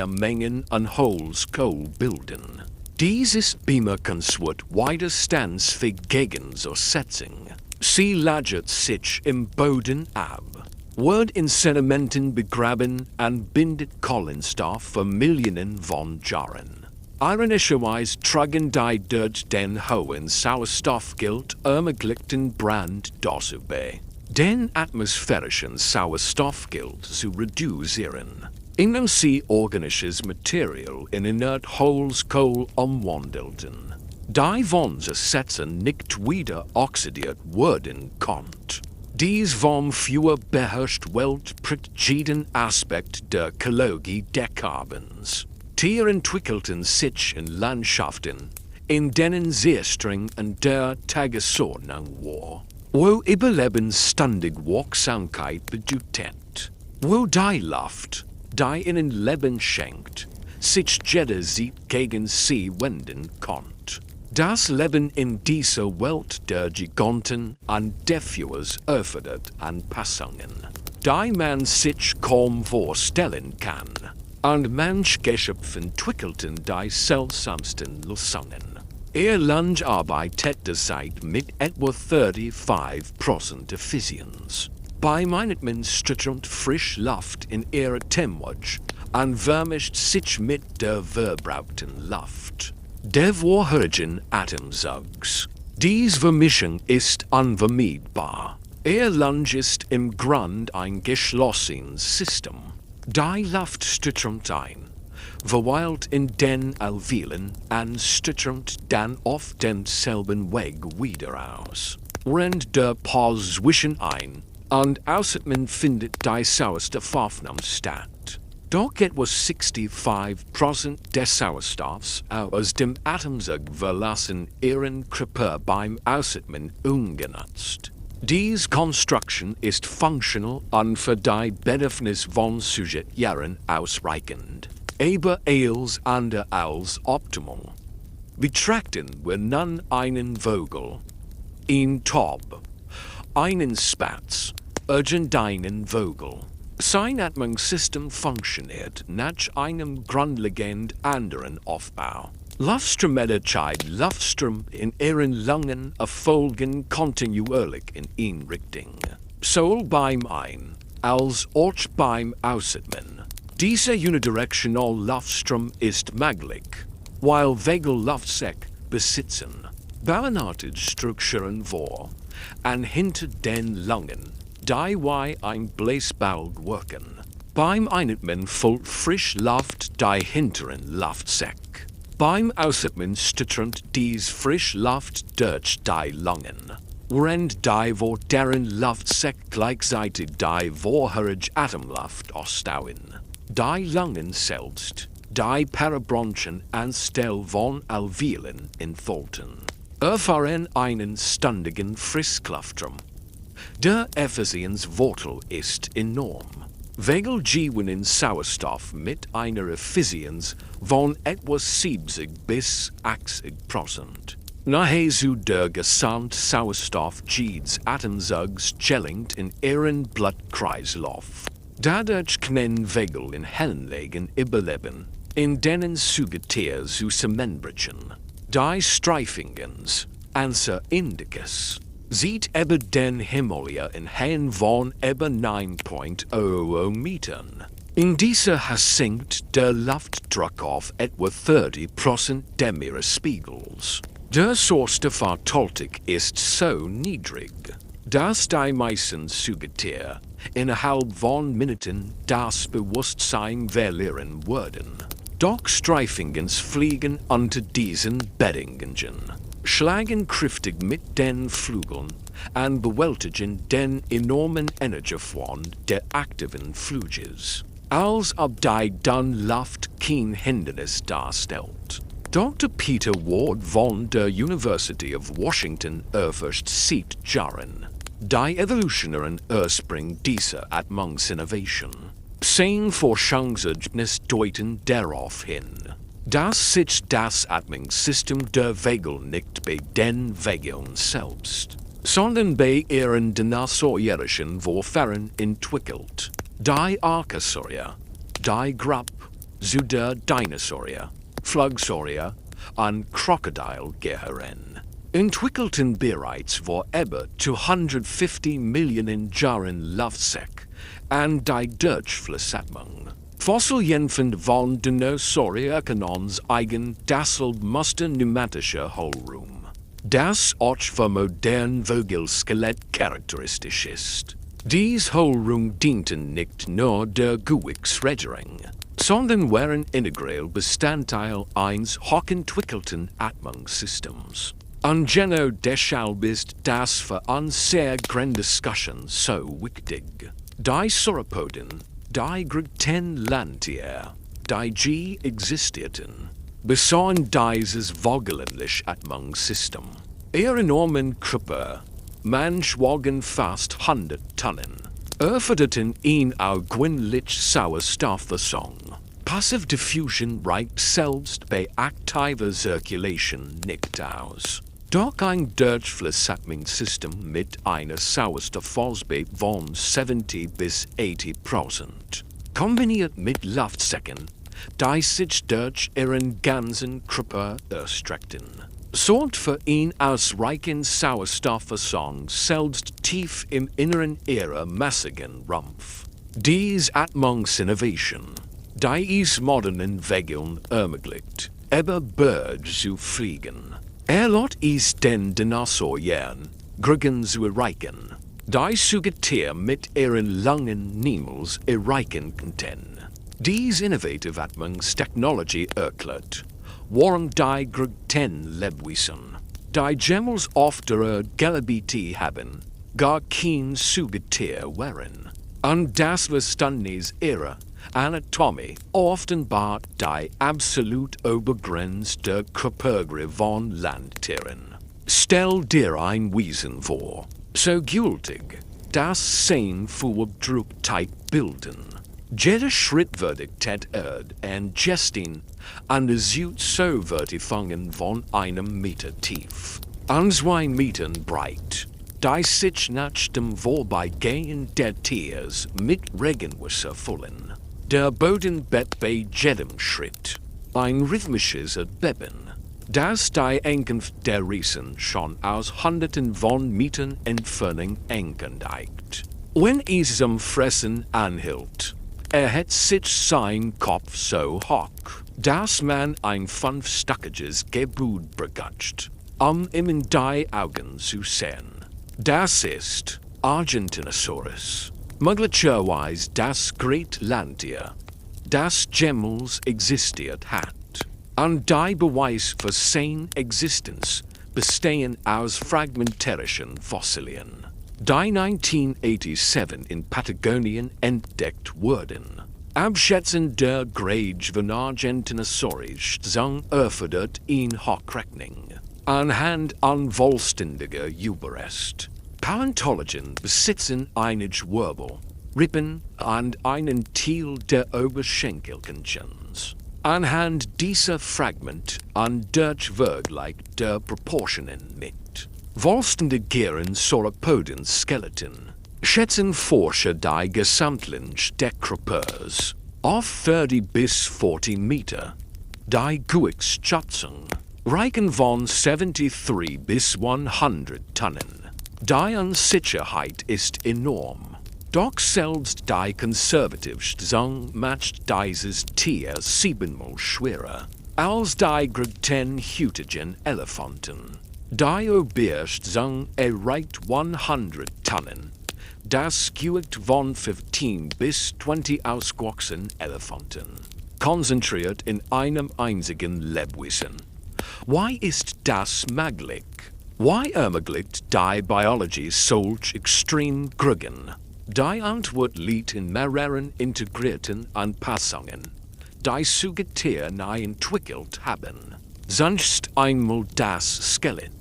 Mengen an Holzkohle bilden. Dies ist bemerkenswert widerstandsfähig gegen Zersetzung. Sie lagert sich im Boden ab, wird in Sedimenten begraben und bindet Kohlenstoff für Millionen von Jahren. Ironischerweise tragen die durch den hohen Sauerstoffgehalt ermöglichten Brand dazu bei, den atmosphärischen Sauerstoffgehalt zu reduzieren, indem sie organisches Material in inert Holzkohle umwandelten, die von Zersetzung nicht wieder oxidiert werden konnte. Dies vom für beherrscht Welt prägt jeden Aspekt der Ökologie der Carbons. Tiere entwickelten sich in Landschaften, in denen sehr streng an der Tagesordnung war, wo Überleben ständig Wachsamkeit bedeutet, wo die Luft, die ihnen Leben schenkt, sich jeder Sieg gegen sie wenden konnte. Das Leben in dieser Welt der Giganten und Defuers erfordert Anpassungen, die man sich kaum vorstellen kann. Und manch Geschöpfe entwickelten die seltsamsten Lösungen. Lungearbeit derzeit mit etwa 35% Effizienz. Bei Meinetmenströmt frisch Luft in Temwatch anwärmischt sich mit der verbrauchten Luft. Der vorherigen Atemzugs. Dies Vermischung ist unvermeidbar. Lunge ist im Grund ein geschlossenes System. Die Luft strömt ein, verweilt in den Alveolen und strömt dann auf denselben Weg wieder aus. Während der Pause zwischen ein- und Ausatmen findet die Sauerstoffaufnahme statt. Doch etwa 65% des Sauerstoffs aus dem Atemzug verlassen ihren Körper beim Ausatmen ungenutzt. Diese Konstruktion ist functional und für die Bedürfnisse von Subjektjahren ausreichend, aber als andere als optimal. Betrachten wir nun einen Vogel, ein Taub, einen Spatz, einen Vogel. Sein Atmungssystem funktioniert nach einem grundlegend anderen Aufbau. Luftstrom in ihren Lungen erfolgen kontinuierlich in eine Richtung. Sowohl beim Ein- als auch beim Ausatmen. Dieser unidirectional Luftstrom ist möglich, weil Vögel Luftsäcke besitzen. Bauenartige Strukturen vor und hinter den Lungen, die wie ein Bläsbalg wirken. Beim Einatmen folgt frisch Luft die hinteren Luftsäcke. Beim Ausatmen strömt dies frisch Luft durch die Lungen, während die vor deren Luftsäcke gleichzeitig die vorherige Atemluft ausstauen. Die Lungen selbst, die Parabronchien anstelle von Alveolen enthalten, erfahren einen ständigen Frischluftstrom. Der Effizienzvorteil ist enorm. Vögel gewinnen Sauerstoff mit einer Effizienz von etwa 70 bis 80%. Nahezu der Gesamtsauerstoff jedes Atemzugs gelingt in ihren Blutkreislauf. Dadurch können Vögel in Hellenlagen überleben, in denen Säugetiere zusammenbrechen. Die Streifingens, Anser Indicus, sieht über den Himalaya in Höhen von über 9,00 Metern. In dieser sinkt der Luftdruck auf etwa 30% des Meeresspiegels. Der Sauerstoffanteil ist so niedrig, dass die meisten Säugetiere innerhalb von Minuten das Bewusstsein verlieren würden. Doch Streifingens fliegen unter diesen Bedingungen, schlagen kräftig mit den Flügeln und bewältigen den enormen Energieaufwand der aktiven Flüges, als ob die dann Luft kein Hindernis darstellt. Dr. Peter Ward von der University of Washington erforscht seit Jahren die evolutionären Ursprung dieser Atmungsinnovation. Sein Forschungsergebnis deuten darauf hin, dass sich das Atmungssystem der Vögel nicht bei den Vögeln selbst, sondern bei ihren dinosaurischen Vorfahren entwickelt. Die Archosaurier, die Gruppe zu der Dinosaurier, Flugsaurier und Krokodil gehören, entwickelten bereits vor über 250 Millionen Jahren Luftsäcke und die Durchflussatmung. Fossilien von Dinosaurier können eigen deshalb Muster pneumatischer Hohlraum, das auch für moderne Vogelskelett charakteristisch ist. Dies Hohlraum dienten nicht nur der Gewichtsregulierung, sondern waren integral Bestandteil eines hochentwickelten Atmungssystems. Und genau deshalb ist das für uns sehr Diskussion so wichtig. Die Sauropoden, die größten Landtiere, die existierten, besahen dieses vogelliche Atmungssystem. Ihr enormen Körper, manch wogen fast 100 Tonnen, erforderten ihn augenblicklich Sauerstoffversorgung. Passive Diffusion reicht selbst bei aktiver Zirkulation nicht aus. Doch ein Durchflussatmungssystem mit einer Sauerstoffausbeute von 70 bis 80%, kombiniert mit Luftsäcken, die sich durch ihren ganzen Körper erstreckten, sorgt für ihn ausreichend Sauerstoffversorgung selbst tief im inneren ihrer massigen Rumpf. Dies Atmungsinnovation, die es modernen Vegeln ermöglicht, über Bord zu fliegen. Lot is den Dinosauriern, Grücken zu erreichen, die Sugetier mit ihren langen Niemals erreichen könnten. Dies innovative Atmungstechnology erklärt, warum die Grücken Lebewesen, die Gemmels oftere Gelabiti haben, gar kein Sugetier wären. Und das Verständnis ihrer Anatomie offenbart die absolut Obergrenze der Körpergröße von Landtieren. Stell dir ein Wesen vor, so gültig, dass 10 Fußabdrucktyp bilden. Jeder Schritt wird entgestin an der Süd so wird gefangen von einem Meter tief, an 2 Metern breit. Die sich nach dem Vorbeigehen der Tiers mit Regenwasser füllen. Der Bodenbett bei jedem Schritt, ein rhythmisches Erbeben, das die Ankunft der Riesen schon aus Hunderten von Metern Entfernung ankündigt. Wenn es zum Fressen anhielt, hat sich sein Kopf so hoch, dass man ein 5-stöckiges Gebäude begatscht, ihm in die Augen zu sehen. Das ist Argentinosaurus, möglicherweise das Great Landtier, das jemals existiert hat. Und die Beweis für seine Existenz bestehen aus fragmentarischen Fossilien, die 1987 in Patagonien entdeckt wurden. Abschätzen der Grade von Argentinosaurus sang erfordert in Hochrechnung. Anhand an vollständiger Überrest. Paläontologen besitzen einige Wirbel, Rippen und einen Teil der Oberschenkelknochens. Anhand dieser Fragment an Vergleich der Proportionen mit vollständigeren Sauropoden-Skeleton schätzen Forscher die Gesamtlänge der Körpers auf 30 bis 40 Meter. Die Gewichtsschätzung reichen von 73 bis 100 Tonnen. Die Unsicherheit ist enorm. Doch selbst die konservativste Sang macht dieses Tier 7-mal schwerer als die größten Elefanten. Die oberste Sang erreicht 100 Tonnen. Das Gewicht von 15 bis 20 ausgewachsenen Elefanten, konzentriert in einem einzigen Lebewesen. Why ist das möglich? Why ermöglicht die Biologie solch extrem Grücken? Die Antwort liegt in mehreren integrierten Anpassungen, die Sugetier neu entwickelt haben. Sonst einmal das Skelett.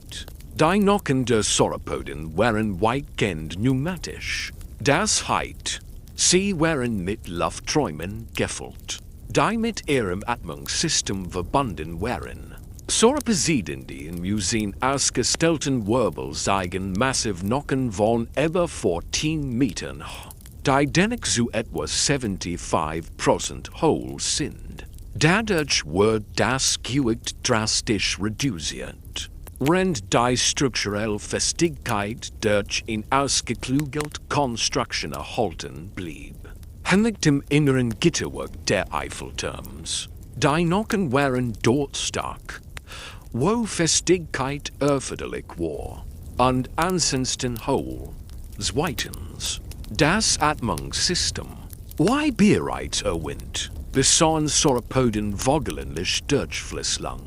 Die Knochen der Sauropoden waren weitgehend pneumatisch. Das heißt, sie waren mit Lufträumen gefüllt, die mit ihrem Atmungssystem verbunden waren. Sauropoden, die in Museen ausgestellten Wirbel zeigen massiv Knochen von über 14 Metern, die dennoch zu etwa 75% hohl sind. Dadurch wird das Gewicht drastisch reduziert, während die strukturelle Festigkeit durch in ausgeklügelte Konstruktion erhalten blieb. Ähnlich dem inneren Gitterwerk der Eiffelturms. Die Knochen waren dort stark, wo Festigkeit erforderlich war, und ansonsten hohl. Zweitens, das Atmungssystem. Why bereits erwähnt, besahen Sauropoden woggelenlich durchflusslang,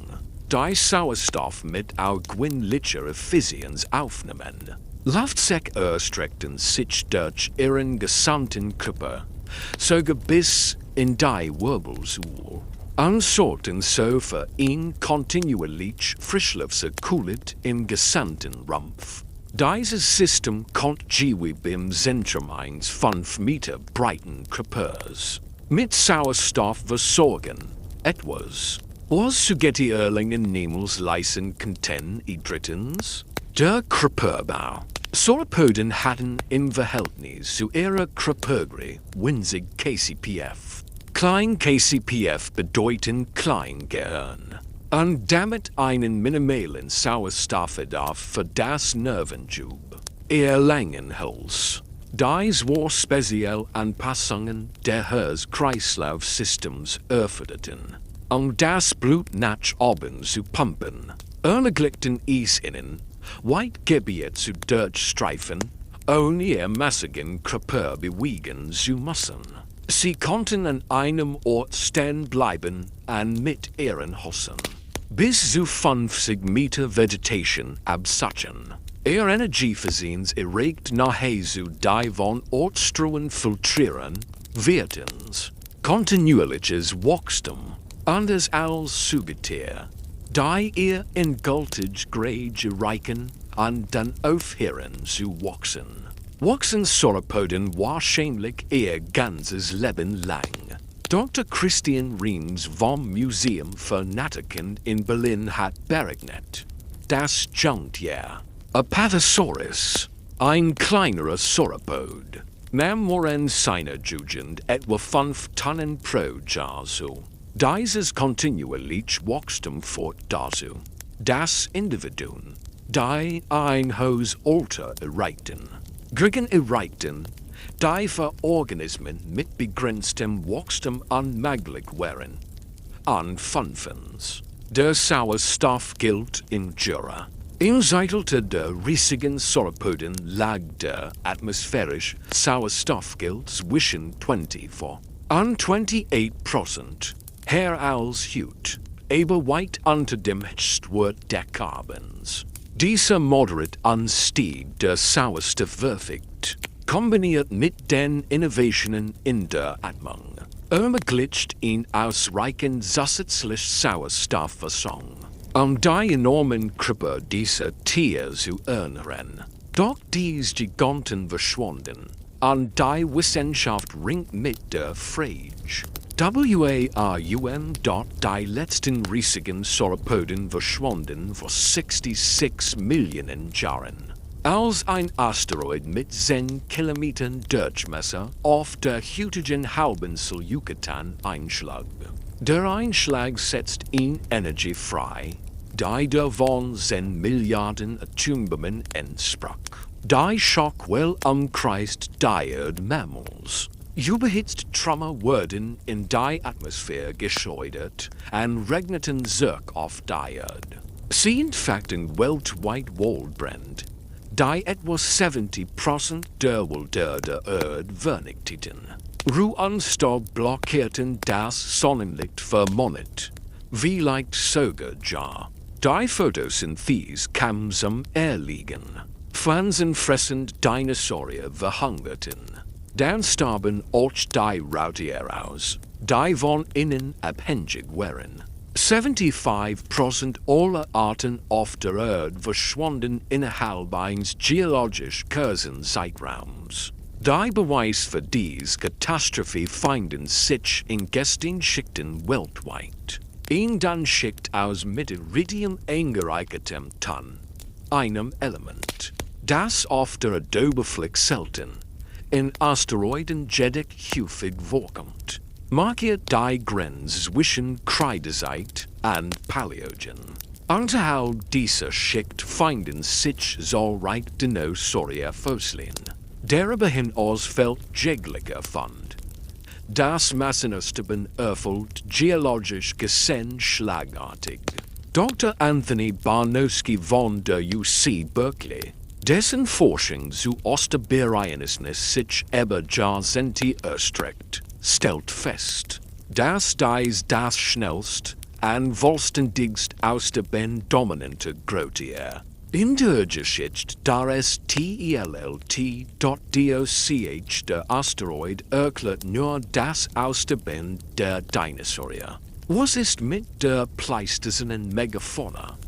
die Sauerstoff mit augenblicklicher Effizienz aufnahmen. Luftsäcke erstreckten sich durch ihren gesamten Körper, sogar bis in die Wirbelsäule. Und sorgten so für ihn kontinuierlich Frischluftcirkulat im gesamten Rumpf. Dieses System konnte Jiwi beim Zentrum eines 5 Meter breiten Körpers mit Sauerstoff versorgen. Etwas, was Sugeti Erlingen niemals leisten könnten, drittens, der Körperbau. Sauropoden hatten im Verhältnis zu ihrer Körpergröße winzig KCPF. Klein KCPF bedeuten Kleingehirn. Und damit einen minimalen Sauerstoffbedarf für das Nerventube erlangen-Hals. Dies war speziell Anpassungen der Herz-Kreislauf-Systems erforderten, das Blut nach oben zu pumpen. Ermöglichten es ihnen, Weitgebiete zu durchstreifen, ohne ihr massigen Körper bewegen zu müssen. Sie konnten an einem Ort stehen bleiben und mit ihren Hosen bis zu 50 Meter Vegetation absacken. Ihr Energieversehens erregt nachher zu die von Ortstruhen filtrieren, Wirtens, kontinuierliches Wachstum, anders als Subitier, die ihr in gültig Grade erreichen und dann aufhören zu wachsen. Wachsen Sauropoden wahrscheinlich ihr ganzes Leben lang. Dr. Christian Reams vom Museum für Naturkunde in Berlin hat berechnet, das Junktier, Apathosaurus, ein kleinerer Sauropod, nahm Moran seiner Jugend etwa 5 Tonnen pro Jahr zu. Dieses kontinuierlich Wachstum fort dazu, das Individuen, die ein hohes Alter erreichten, gegen erreichten, die für Organismen mit begrenztem Wachstum unmöglich wären. An fünftens, der Sauerstoff gilt in Jura. Im Zeitalter der riesigen Sauropoden lag der atmosphärische Sauerstoffgehalt zwischen 24 und 28%, her als heute, aber weit unter dem Höchstwert der Carbons. Dieser moderate Anstieg der Sauerstoffwerte, kombiniert mit den Innovationen in der Atmung, ermöglicht ihn ausreichend zusätzlich Sauerstoffversorgung, die enormen Körper dieser Tiere zu ernähren. Doch dies Giganten verschwunden, und die Wissenschaft ringt mit der Frage. Warum die letzten riesigen Sauropoden verschwunden vor 66 Millionen Jahren. Als ein Asteroid mit 10 Kilometern Durchmesser auf der heutigen Halbinsel Yucatan einschlug. Der Einschlag setzt ihn Energie frei, die davon 10 Milliarden Atombomben entsprach. Die Schock well umkreist die Erde mehrmals. Überhitzt Trümmer wurden in die Atmosphäre geschleudert und regneten zurück auf die Erde. Sie infekten weltweit Waldbrand, die etwa 70% der Welt der Erde vernichteten. Ruheanstalt blockierten das Sonnenlicht für Monate, wie leicht sogar. Die Photosynthese kam zum Erliegen. Pflanzenfressend Dinosaurier verhungerten. Dann starben auch die Rautiere aus, die von ihnen abhängig waren. 75% aller Arten auf der Erde verschwanden innerhalb eines geologisch kurzen Zeitraums. Die Beweise für diese Katastrophe finden sich in Gesteinsschichten weltweit. In den Schicht aus mit Iridium eingereichertem Ton, einem Element, das auf der Erdoberfläche selten in Asteroiden jedig häufig vorkommt, markiert die Grenze zwischen Kreidezeit und Paläogen. Unterhalb dieser Schicht finden sich zahlreiche Dinosaurierfossilien. Darüber hinaus fällt jeglicher Fund. Das Massenaussterben erfolgt geologisch gesehen schlagartig. Dr. Anthony Barnowski von der UC Berkeley, dessen Forschung zu Osterbereinigung sich über Jahrzehnte erstreckt, stellt fest, dass dies das schnellst und vollständigst aussterben-dominante Grotier in der Geschichte des TELLT.DOCH der Asteroid erklärt nur das Aussterben der Dinosaurier. Was ist mit der pleistozänen Megafauna,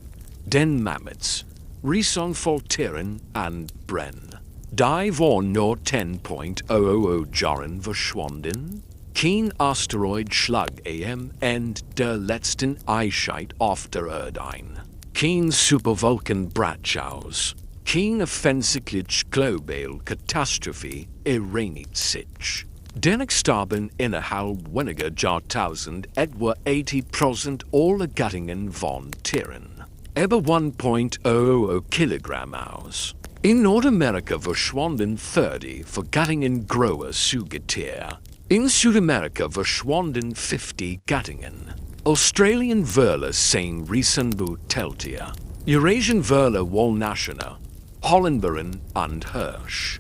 den Mammuts, Rhizophotieren und Bren? Die waren nur 10.000 Jahren verschwunden. Kein Asteroid schlug am Ende der letzten Eiszeit auf der Erde ein. Kein Supervulkan brach aus. Keine offensichtliche globale Katastrophe ereinigt sich. Denextaben innerhalb weniger Jahrtausend etwa 80% aller Gattungen von Tieren. Über 1,00 Kilogramm aus. In Nordamerika verschwanden 30 Gattungen großer Säugetiere. In Südamerika verschwanden 50 Gattungen. Australian Wurle zijn Riesenbu Teltier. Eurasian Wurle Walnaschene, Hollenberen und Hirsch.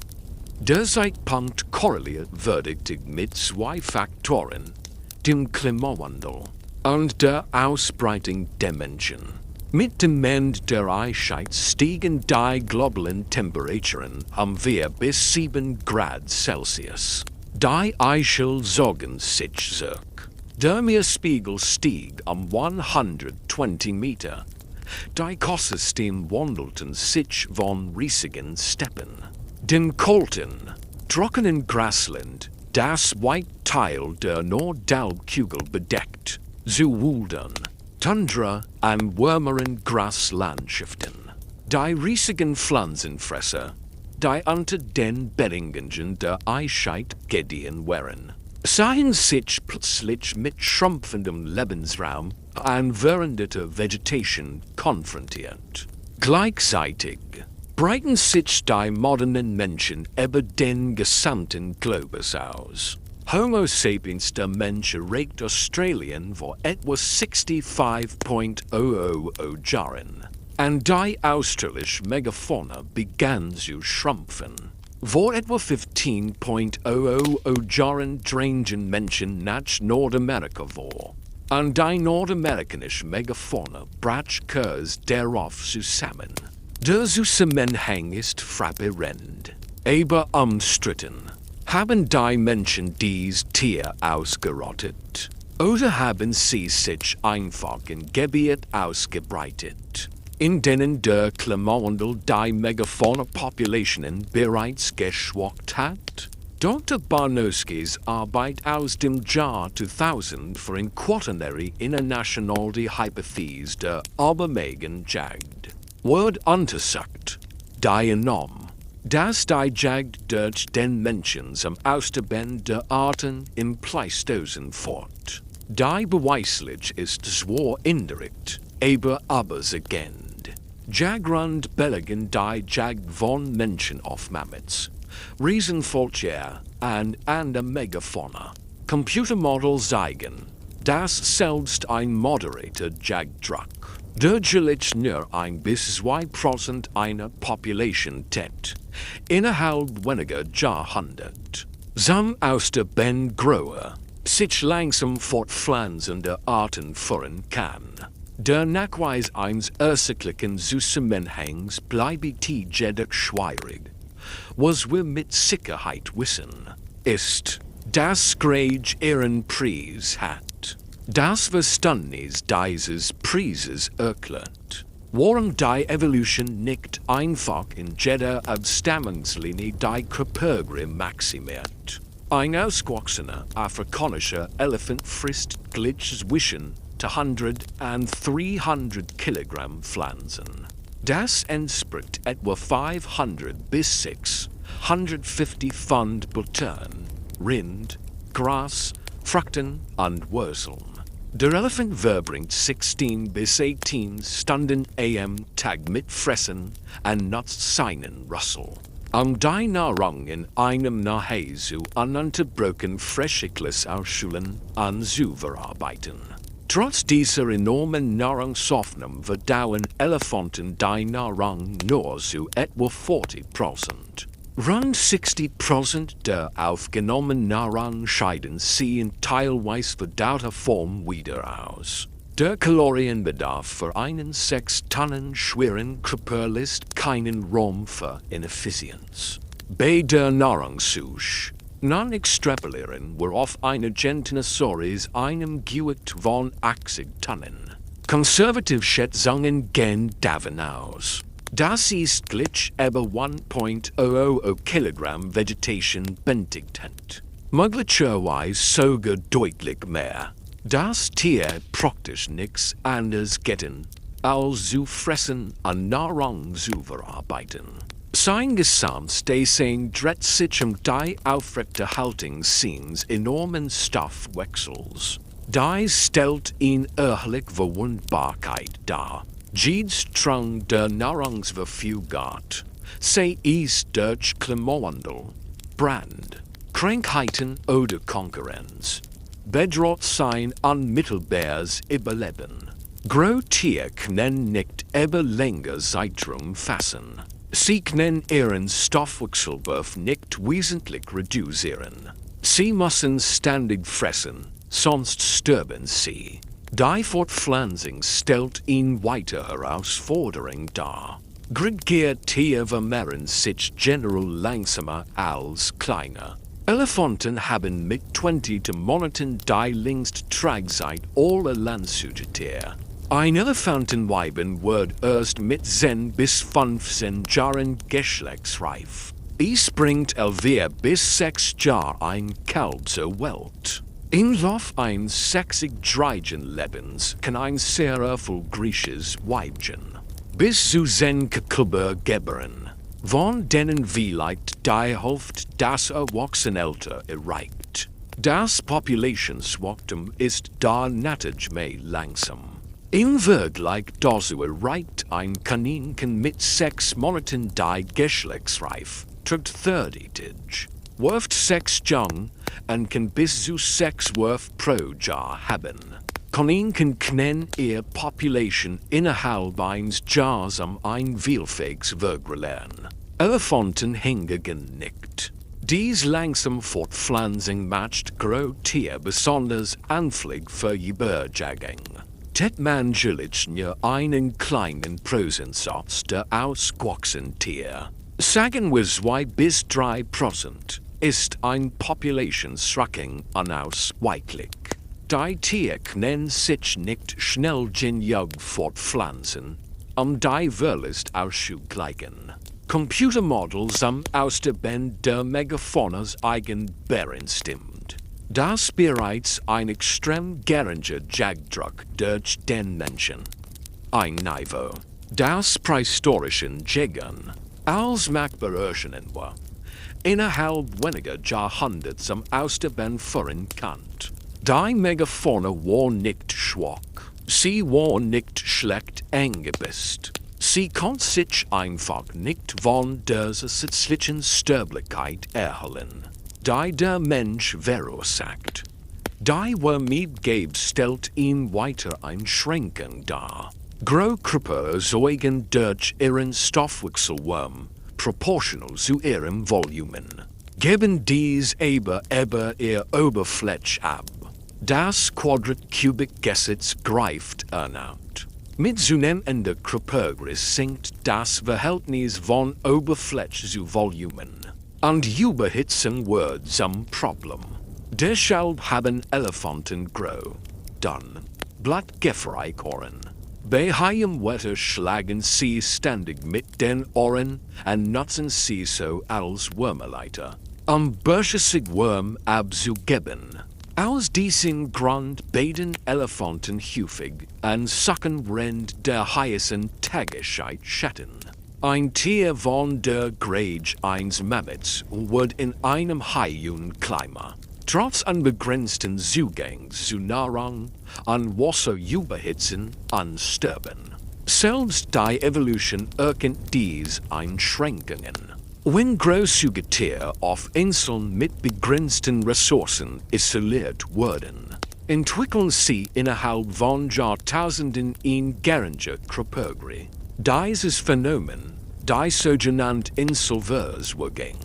Der Zeitpunkt korreliert verdächtig mit zwei Faktoren, dem Klimawandel und der Ausbreitung der Menschen. Mit dem Ende der Eiszeit stiegen die globalen Temperaturen wir bis 7 Grad Celsius. Die Eichel zogen sich zurück. Der Meerspiegel stieg 120 Meter. Die Ökosystem wandelten sich von riesigen Steppen. Dem kalten, trockenen Grasland, das weite Teil der Nordhalbkugel bedeckt, zu Wurden, Tundra und wärmeren Graslandschaften. Die riesigen Pflanzenfresser, die unter den Bedingungen der Eiszeit gediehen waren, sahen sich plötzlich mit schrumpfendem Lebensraum und veränderter Vegetation konfrontiert. Gleichzeitig breiten sich die modernen Menschen über den gesamten Globus aus. Homo sapiens, der Mensch, erreicht Australien vor etwa 65,00 Jahren. Und die australische Megafauna begann zu schrumpfen. Vor etwa 15,00 Jahren drangen Menschen nach Nordamerika vor. Und die nordamerikanische Megafauna brach kurz darauf zusammen. Der Zusammenhang ist frappierend, aber umstritten. Haben die Menschen dies Tier ausgerottet? Oder haben sie sich einfach in Gebiet ausgebreitet, in denen der Klimawandel die Megafauna-Populationen bereits geschwächt hat? Dr. Barnowskis Arbeit aus dem Jahr 2000 für ein Quaternary International die Hypothese der Obermegen jagt. Wird untersucht, die enorm, dass die Jagd durch den Menschen zum Aussterben der Arten im Pleistozän fort. Die beweislich ist zwar indirekt, aber überzeugend. Jagrund belegen die Jagd von Menschen auf Mammuts, Riesenfaltier und andere Megafauna. Computermodelle zeigen, dass selbst ein moderater Jagddruck durchschnittlich nur 1 bis 2% einer Population tät, innerhalb weniger Jahrhundert. Zum Aussterben großer, sich langsam fortpflanzende Arten führen kann. Der Nachweis eines ursächlichen Zusammenhangs bleibt jedoch schwierig. Was wir mit Sicherheit wissen, ist, dass Grage ihren Preis hat. Das Verständnis dieses Preises erklärt, warum die Evolution nicht einfach in jeder Abstammungslinie die Kriterien maximiert. Ein ausgewachsener afrikanischer Elefant frisst gleich zwischen 100 und 300 Kilogramm Pflanzen. Das entspricht etwa 500 bis 650 Pfund Buttern, Rind, Gras, Früchten und Wurzeln. Der Elefant verbringt 16 bis 18 Stunden am Tag mit Fressen und nutzt seinen Rüssel, die Nahrung in einem nahezu ununterbrochen Frischklis ausschulen und zu verarbeiten. Trotz dieser enormen Nahrungsaufnahme verdauen Elefanten die Nahrung nur zu etwa 40%. Rund 60% der aufgenommenen Nahrung scheiden sie in teilweise verdauter Form wieder aus. Der Kalorienbedarf für einen 6 Tonnen schweren Körper lässt keinen Raum für Ineffizienz. Bei der Nahrungssuche non-extrapolieren wir auf eine Gentinosaurus einem Gewicht von 80 Tonnen. Konservative Schätzungen gehen davon aus. Das ist gleich über 1,00 Kilogramm Vegetation benötigt hat. Möglicherweise sogar deutlich mehr. Das Tier praktisch nichts anderes getan, als zu fressen und Nahrung zu verarbeiten. Sein Gesamt des dretzichem die aufrechterhaltings enormen Stoffwechsels. Die stellt in erhlich Verwundbarkeit dar. Jedstrang der Nahrungsverfügbarkeit. Sei ist durch Klimawandel, Brand, Krankheiten oder Konkurrenz. Bedroht sein unmittelbares Überleben. Großtier können nicht über länger Zeitraum fassen. Sie können ihren Stoffwechselwurf nicht wesentlich reduzieren. Sie müssen ständig fressen, sonst sterben sie. Die Fortpflanzung stellt ihnen weitere Herausforderungen dar. Grigier-Tiere vermehren sich generell langsamer als kleiner. Elefanten haben mit 20 Monaten die längste Tragzeit aller Landsäugetiere. Ein Elefantenweibchen wird erst mit 10 bis 15 Jahren geschlechtsreif. Es bringt 11 bis 6 Jahre ein Kalb zur Welt. Im Lauf eines 60-jährigen Lebens kann ein sehr erfolgreiches Weibchen bis zu 10 Kälber gebären, von denen vielleicht die Hälfte das Erwachsenenalter erreicht. Das Populationswachstum ist da natürlich mehr langsam. Im Vergleich dazu erreicht ein Kaninchen mit 6 Monaten die Geschlechtsreif, trägt 30, wirft 6 Jungen und kann bis zu 6 Würfe pro Jahr haben. Kaninchen können ihre Population innerhalb eines Jahres ein vielfältiges vergrößern. Elefanten hingegen nicht. Dies langsam Fortpflanzung macht Großtiere besonders anfällig für Überjagung. Tät man nur einen kleinen Prozentsatz der ausgewachsenen Tiere, sagen wir 2 bis 3%, ist ein Populationsschrucking unausweichlich. Die Tiere können sich nicht schnell genug fortpflanzen, die Verlust auszugleichen. Computermodels aus der Band der Megafaunas eigen berenstimmt. Das bereits ein extrem geringer Jagddruck durch den Menschen. Ein Niveau, das prähistorischen Jägern als machbarerscheinen war, innerhalb weniger Jahrhunderte aus der Band vorankannt. Die Megafauna war nicht schwach, sie war nicht schlecht eingebisst. Sie konnte sich einfach nicht von dieser sitzlichen Sterblichkeit erholen, die der Mensch verursacht. Die Wormidgeb stellt ihm weiter Einschränkungen dar. Großkörper erzeugen durch ihren Stoffwechselwurm, proportional zu ihrem Volumen, geben dies über ihr Oberfläche ab. Das Quadratcubik-Gesetz greift erneut. Mit zunehmender Körpergröße sinkt das Verhältnis von Oberfläche zu Volumen. Und Überhitzung wird zum Problem. Deshalb haben Elefanten grau, dann blattgefreie Ohren. Bei heißem Wetter schlagen sie ständig mit den Ohren und nutzen sie so als Wurmleiter, sich Wurm abzugeben. Aus diesem Grund beten Elefanten häufig und suchen während der heißen Tageszeit Schatten. Ein Tier von der Grade eines Mammuts wird in einem heißen Klima, trotz unbegrenzten Zugangs zu Nahrung und Wasserüberhitzen, sterben. Selbst die Evolution erkennt dies Einschränkungen. Wenn Großsäugetiere auf Inseln mit begrenzten Ressourcen isoliert wurden, entwickeln sie innerhalb von Jahrtausenden in geringer Körpergröße. Dieses Phänomen, die sogenannte Inselversorgung,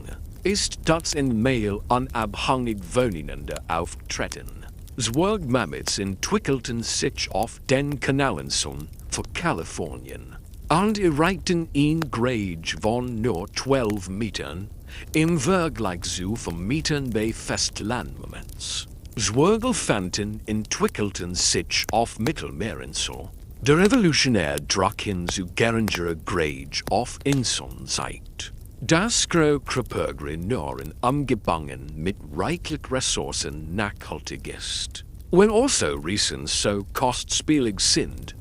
ist das in mehr unabhängig voneinander auftreten. Zwergmammuts entwickelten sich auf den Kanalinseln für Kalifornien und erreichten in Grade von nur 12 Metern im Vergleich zu 5 Metern bei Festlandmammuts. Zwergelfanten entwickelten sich auf Mittelmeerinseln. Der evolutionäre Druck hin zu geringerer Grade auf Inseln zeigt, dass Großkörpergröße nur in Umgebungen mit reichlich Ressourcen nachhaltig ist. Wenn also Riesen so kostspielig sind,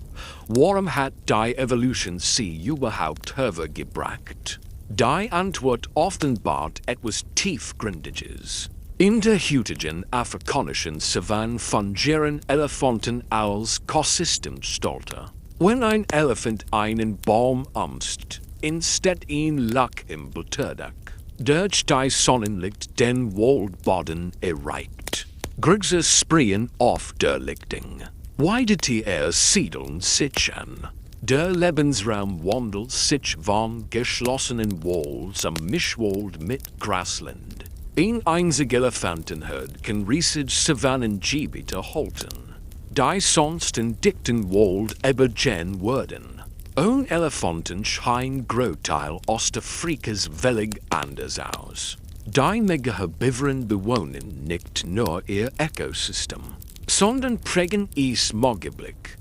warum hat die Evolution sie überhaupt hervorgebracht? Die Antwort offenbart etwas tiefgründiges. In der heutigen afrikanischen Savanne fungieren Elefanten als Kosystemstalter. Wenn ein Elefant einen Baum amst, entsteht ein Loch im Blätterdach. Durch die Sonnenlicht den Waldboden erreicht. Grüße sprien auf der Lichtung. Weidete siedeln sich an. Der Lebensraum wandelt sich von geschlossenen Walls am Mischwald mit Grasland. Ein einziger Elefantenherd kann riesige Savannengebiete halten. Die sonst in dichten Wald übergehen würden. Ein Elefantenschein Großteil Ostafrikas völlig anders aus. Die Megaherbivoren bewohnen nicht nur ihr Ökosystem, sondern prägen es Morgenblick.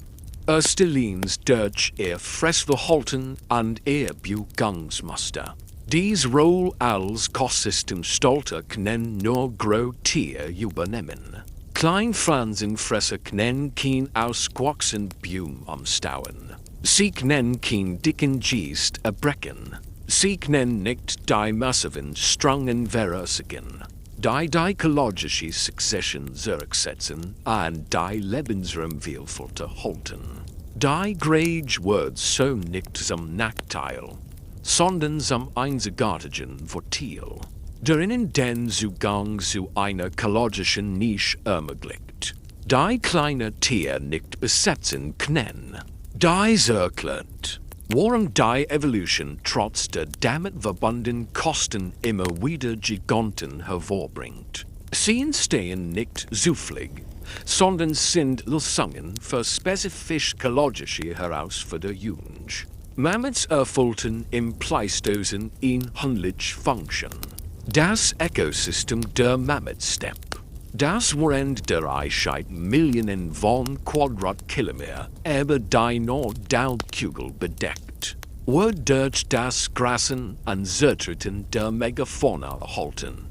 Österlins durch ihr Fressverhalten und ihr Begangsmuster. Dies Rolle als Kosystemstalter können nur Großtiere übernehmen. Kleinpflanzenfresser können kein ausgewachsenen Baum umstauen. Sie können kein dicken Geest erbrechen. Sie können nicht die massiven Strängen verursachen. Die ökologische Succession zurücksetzen und die Lebensraumvielfalt halten. Die Grage wird so nicht zum Nachteil, sondern zum einzigartigen Vorteil, der ihnen den Zugang zu einer ökologischen Nische ermöglicht, die kleine Tiere nicht besetzen können. Die erklärt, warum die Evolution trotz der damit verbundenen Kosten immer wieder Giganten hervorbringt. Sie entstehen nicht zufällig, sondern sind Lösungen für spezifisch ökologische Herausforderungen. Mammoths erfüllten im Pleistozän eine handliche Funktion. Das Ökosystem der Mammoth-Steppe, das während der Eiszeit Millionen von Quadratkilometern über die Nordhalbkugel bedeckt, wird durch das Grasen und Zertreten der Megafauna erhalten.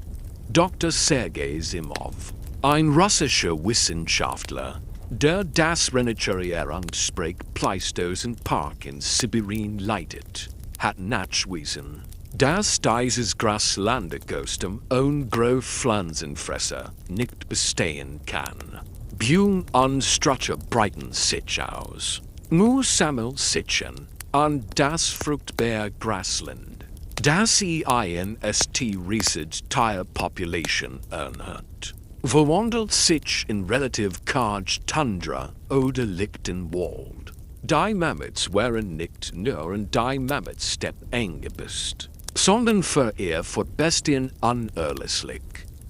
Dr. Sergei Simov, ein russischer Wissenschaftler, der das Renaturierungsprojekt Pleistozän Park in Sibirien leitet, hat nachgewiesen, dass dieses Graslandekostum ohne Großpflanzenfresser nicht bestehen kann. Baum und Structure breiten sich aus. Mu sammelt sich an das fruchtbare Grasland, das einst riesige Tierpopulation ernährt. Verwandelt sich in relativ karge Tundra oder lichten Wald. Die Mammoths waren nicht nur in die Mammoth-Steppe eingebüßt, sondern für ihr Fortbestehen unerlässlich.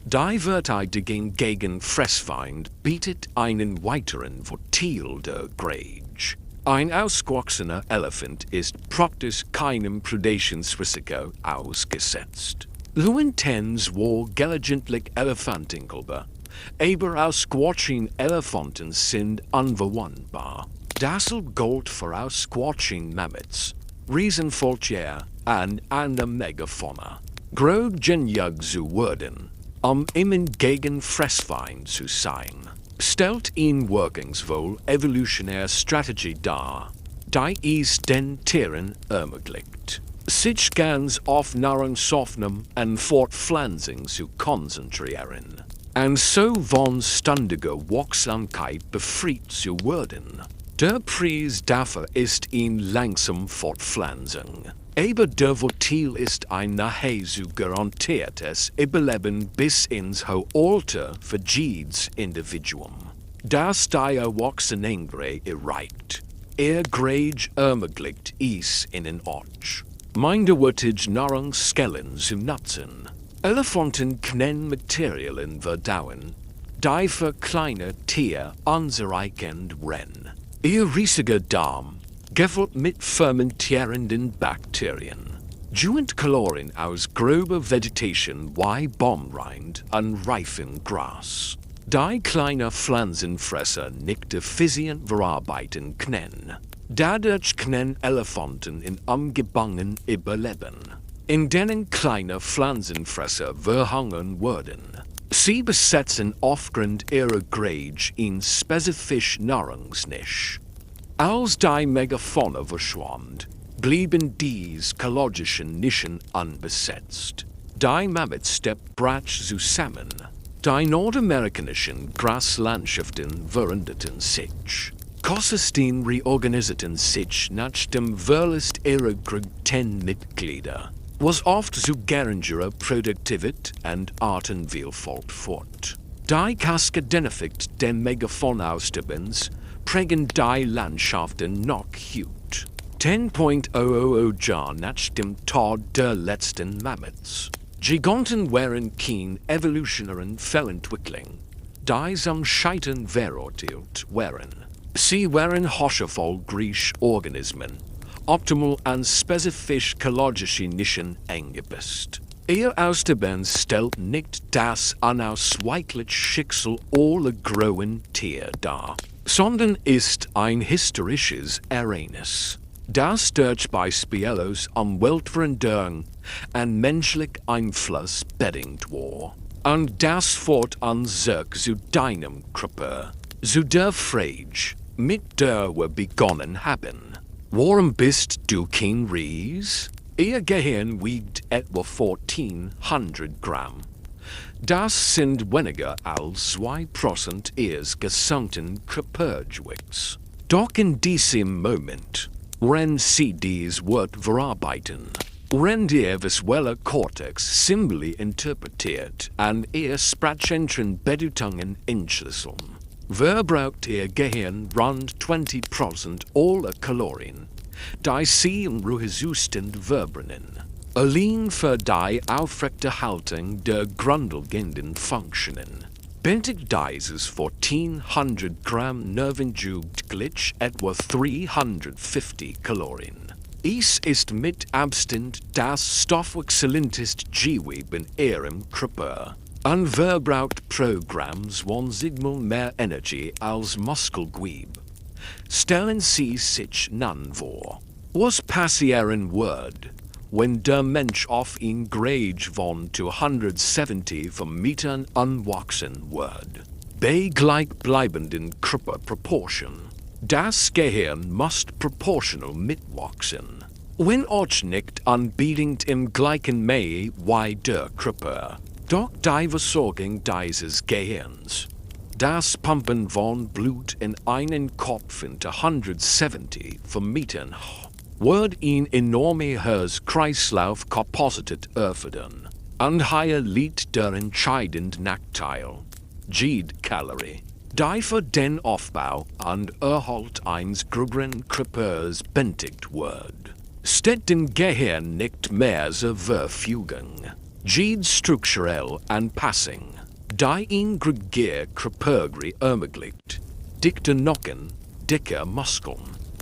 Die Verteidigung gegen Fressfeind bietet einen weiteren Vorteil der Grage. Ein ausgewachsener Elefant ist praktisch keinem Predationsrisiko ausgesetzt. Luintens wo gelegentlich Elefantenkälber, aber ausgewachsene Elefanten sind unverwundbar. Dasselbe gilt für ausgewachsene Mammoths, Riesenfaultiere und andere Megafauna. Großgenjag zu werden, immer gegen Fressfeind zu sein, stellt ihn wirkungsvoll evolutionäre Strategie dar, die es den Tieren ermöglicht, sich ganz auf Nahrungsaufnahme und Fortpflanzung zu konzentrieren, und so von ständiger Wachsamkeit befreit zu werden. Der Preis dafür ist eine langsame Fortpflanzung. Aber der Vorteil ist ein nahezu garantiertes Überleben bis ins hohe Alter für jedes Individuum. Das die Erwachsenengre erreicht. Grage ermöglicht es ihnen auch, minderwertige Nahrungsquellen zu nutzen. Elefanten können Materialien verdauen, die für kleine Tiere anzureichend sind. Ihr riesiger Darm, gefüllt mit fermentierenden Bakterien, juent Kalorien aus grober Vegetation wie Baumrind und reifem Gras. Die kleine Pflanzenfresser nicht effizient verarbeiten können. Dadurch können Elefanten in Umgebungen überleben, in denen kleine Pflanzenfresser verhungern würden. Sie besetzen aufgrund ihrer Grage eine spezifische Nahrungsnische. Als die Megafauna verschwand, blieben dies ökologischen Nischen unbesetzt. Die Mammoth-Steppe brach zusammen. Die nordamerikanischen Graslandschaften veränderten sich. Ökosystemen reorganisierten sich nach dem Verlust ihrer größten Mitglieder, was oft zu geringerer Produktivität und Artenvielfalt fort. Die Kaskadeneffekt der Megaphon-Ausstoßens prägen die Landschaften noch heute. 10.000 Jahre nach dem Tod der letzten Mammuts. Giganten waren keine evolutionären Fehlentwicklung, die zum Scheitern verurteilt waren. Sie waren hocherfolgreiche Organismen, optimal an spezifische ökologische Nischen angepasst. Ihr Aussterben stellt nicht das unausweichliche Schicksal aller grauen Tiere dar, sondern ist ein historisches Ereignis, das durch beispiellos Umweltveränderung und menschlichen Einfluss bedingt war. Und das fort an sich zu deinem Körper, zu der Frage, mit der wir begonnen haben. Warum bist du kein Ries? Ihr Gehirn wiegt etwa 1400 Gramm. Das sind weniger als 2% ihres gesamten Körpergewichts. Doch in diesem Moment, wenn Sie dies Wort verarbeiten, wenn der visuelle Kortex Symbole interpretiert und ihr sprachlichen Bedeutungen entschlüsseln, verbraucht Ihr Gehirn rund 20% aller Kalorien, die Sie im Ruhezustand verbrennen. Allein für die Aufrechterhaltung der grundlegenden Funktionen benötigt dieses 1400 Gramm Nervenjugend gleich etwa 350 Kalorien. Es ist mit Abstand das stoffwechselinteste Gewebe in Ihrem Körper und verbraucht pro Gramm 20 mal mehr Energie als Muskelgewebe. Stellen Sie sich nun vor, was passieren würde, wenn der Mensch auf ein Grade von 270 Metern anwachsen würde. Bei gleichbleibenden Körperproportionen. Das Gehirn muss proportional mitwachsen. Wenn euch nicht unbedingt im gleichen Maße wie der Körper, doch die Versorgung dieses Gehirns. Das Pumpen von Blut in einen Kopf in 170 Metern wird ein enormes Kreislaufkapazität erfordern. Und hier liegt der entscheidende Nachteil. Jede Kalorie, die für den Aufbau und Erhalt eines größeren Körpers benötigt wird, steht dem Gehirn nicht mehr zur Verfügung. Jede strukturelle Anpassung, die ein gregär Körper ermöglicht, dickte Knochen, dicke Muskeln,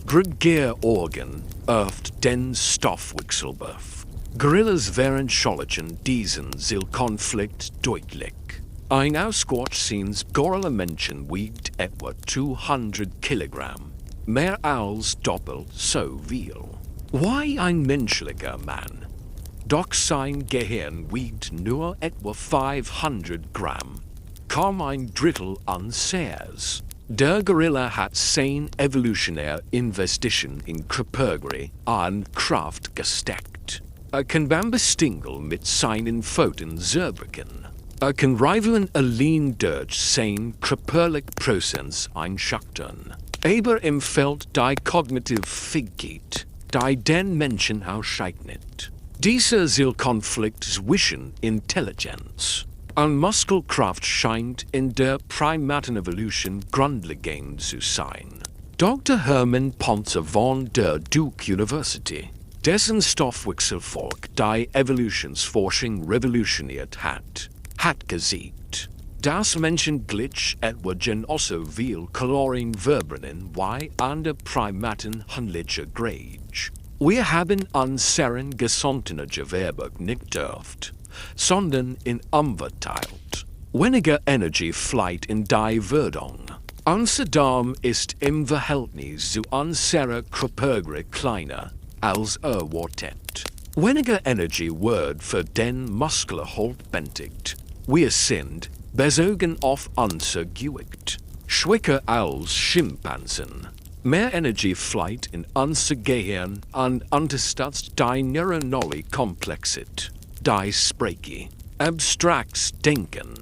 gregär Organ, öft den Stoffwechselbedarf. Gorillas veranschaulichen diesen Konflikt deutlich. Ein ausgewogenes Gorilla-Menschen wiegt etwa 200 Kilogramm, mehr als doppelt so viel. Wie ein menschlicher Mann. Doch sein Gehirn wiegt nur etwa 500 Gramm, kaum ein Drittel unseres. Der Gorilla hat seine evolutionäre Investition in Körpergröße an Kraft gesteckt. Kann beim Bestingel mit seinen Pfoten zerbrchen. Kann Rivalen allein durch sein körperlich Prozess einschüchtern. Aber im Feld der kognitive Fähigkeit, die den Menschen auszeichnet. Dieser Konflikt zwischen Intelligenz und Muskelkraft scheint in der Primatenevolution grundlegend zu sein. Dr. Hermann Ponce von der Duke University, dessen Stoffwechselfolge die Evolutionsforschung revolutioniert hat gesagt, dass Menschen gleich etwa genauso viel Kalorien verbrennen wie andere Primaten handlicher Grade. Wir haben unseren gesunden Gewerbe nicht dürft, sondern in umverteilt. Weniger Energie fließt in die Werdung. Unser Darm ist im Verhältnis zu unserer Körpergröße kleiner als erwartet. Weniger Energie wird für den Muskelerhalt benötigt. Wir sind, bezogen auf unser Gewicht, schwächer als Schimpansen. Mehr Energieflight in unser Gehirn an unterstützt die neuronale Komplexität, die Sprache, abstracts Denken,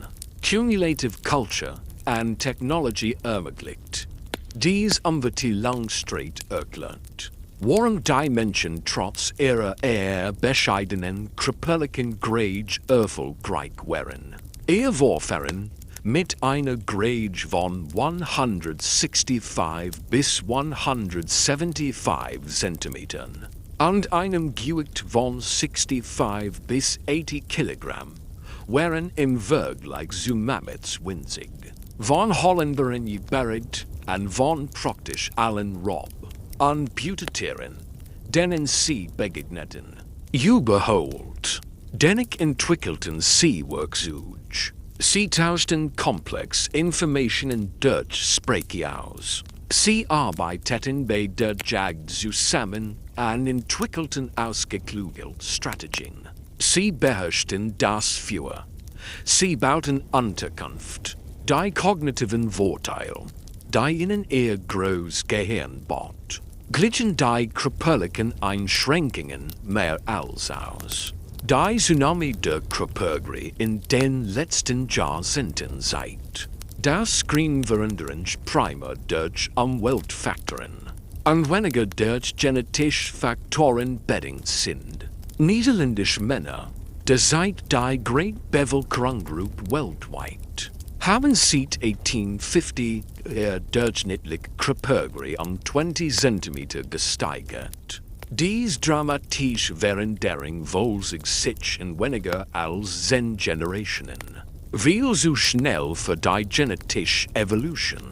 cumulative culture and technology ermöglicht. Dies die Langstreit erklärt. Warum die Menschen trotz ihrer eher bescheidenen körperlichen Grade erfolgreich wären. Ihr Vorfahren mit einer Grade von 165 bis 175 Zentimetern und einem Gewicht von 65 bis 80 Kilogramm wären im Vergleich zu Mammuts winzig. Von Holländeren gebarrt und von praktisch allen Rob und Butetieren, denen sie begegneten. Überholt, dennig entwickelten sie Werkzeuge. Sie tauschten komplex Informationen durch Sprache aus. Sie arbeiteten bei der Jagd zusammen und entwickelten ausgeklügelte Strategien. Sie beherrschten das Feuer. Sie bauten Unterkunft, die kognitiven Vorteile, die ihnen ihr groß Gehirn bot, glichen die körperlichen Einschränkungen mehr als aus. Die Tsunami der Körpergri in den letzten Jahrzehnten seit. Das Greenveränderung primer durch Umweltfaktoren und weniger durch genetische Faktoren bedingt sind. Niederländische Männer, der seit die Great Bevölkerungsgruppe weltweit, haben seit 1850 ihr durchschnittliche Körpergri 20 cm gesteigert. Dies dramatisch Veränderung wohl sich in weniger als 10 Generationen. Viel zu schnell für die genetische Evolution.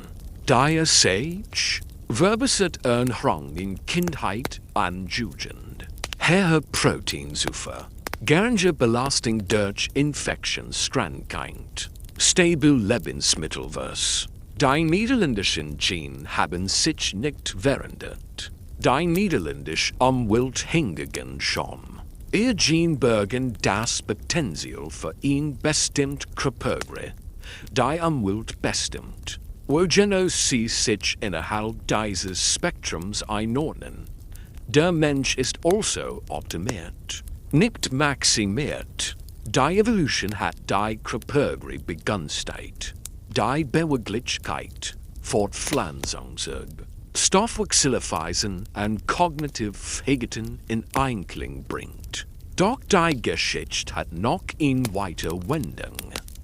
Daher Sage verbessert Rang in Kindheit und Jugend. Herr Proteinzufuhr. Geringe Belastung durch Infektionskrankheit. Stabil Lebensmittelvers. Die niederländischen Gene haben sich nicht verändert. Die niederländische Umwelt hingegen schon. Ihr Gene bergen das Potenzial für ein bestimmt Körpergri, die Umwelt bestimmt. Wogeno sie sich innerhalb dieses Spektrums einordnen. Der Mensch ist also optimiert, nicht maximiert. Die Evolution hat die Körpergri begünstigt. Die Beweglichkeit, Fortpflanzung, Stoffwechselweisen und kognitive Fähigkeiten in Einklang bringt. Doch die Geschichte hat noch eine weitere Wendung.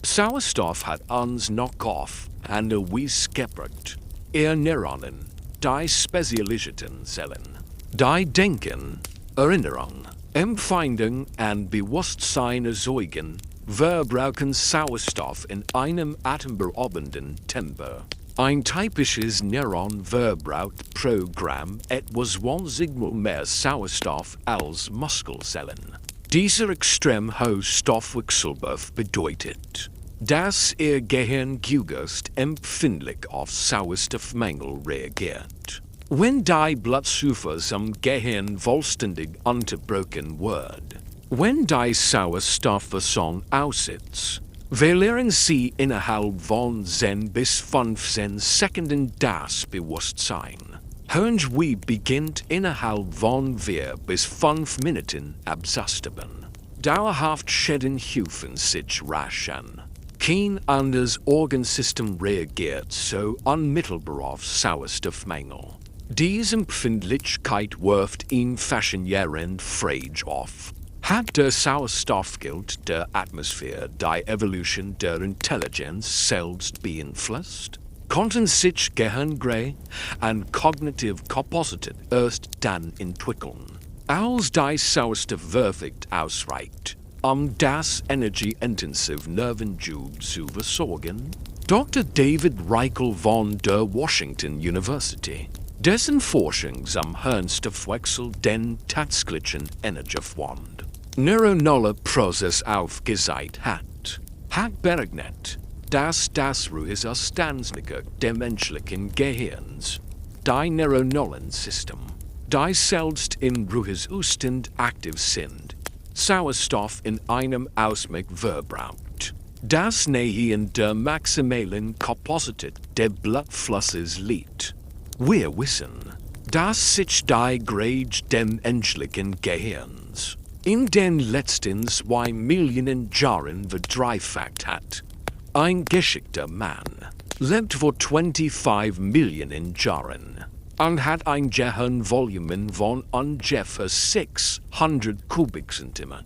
Sauerstoff hat uns noch auf eine Weise gebracht. Ihr Neuronen, die spezialisierten Zellen, die Denken, Erinnerung, Empfindung und Bewusstsein erzeugen, verbrauchen Sauerstoff in einem atemberaubenden Tempo. Ein typisches Neuron verbraucht pro Gramm etwas 20 mal mehr Sauerstoff als Muskelzellen. Dieser extrem hohe Stoffwechselbedarf bedeutet, dass ihr Gehirn äußerst empfindlich auf Sauerstoffmangel reagiert. Wenn die Blutzufuhr zum Gehirn vollständig unterbrochen wird, wenn die Sauerstoffversorgung aussetzt, verlieren sie innerhalb von 10 bis 15 Sekunden das Bewusstsein. Hirnschweb beginnt innerhalb von 4 bis 5 Minuten abzusterben. Dauerhaft Schäden häufen sich rasch an. Kein anderes Organsystem reagiert so unmittelbar auf Sauerstoffmangel. Diese Empfindlichkeit wirft ihn faszinierend frage auf. Hat der Sauerstoffgehalt der Atmosphäre die Evolution der Intelligenz selbst beeinflusst? Konnten sich Gehirngray und Cognitive Kapazität erst dann entwickeln, als die Sauerstoffwürfigt ausreicht, das energieintensive Nervenjub zu versorgen? Dr. David Reichel von der Washington University, dessen Forschung zum Hirnstoffwechsel den tatsächlichen Energiefond neuronale Prozess aufgezeigt hat berechnet, dass das Ruhezustandsnicker der menschlichen Gehirns, die neuronalen System, die selbst im Ruhezustand aktiv sind, Sauerstoff in einem Ausmaß verbraucht, das näher in der maximalen Kapazität des Blutflusses liegt. Wir wissen, dass sich die Grade dem menschlichen Gehirns in den letzten 2 Millionen Jahren verdreifacht hat. Ein geschickter Mann lebt vor 25 Millionen Jahren und hat ein Gehirnvolumen von ungefähr 600 Kubikzentimeter.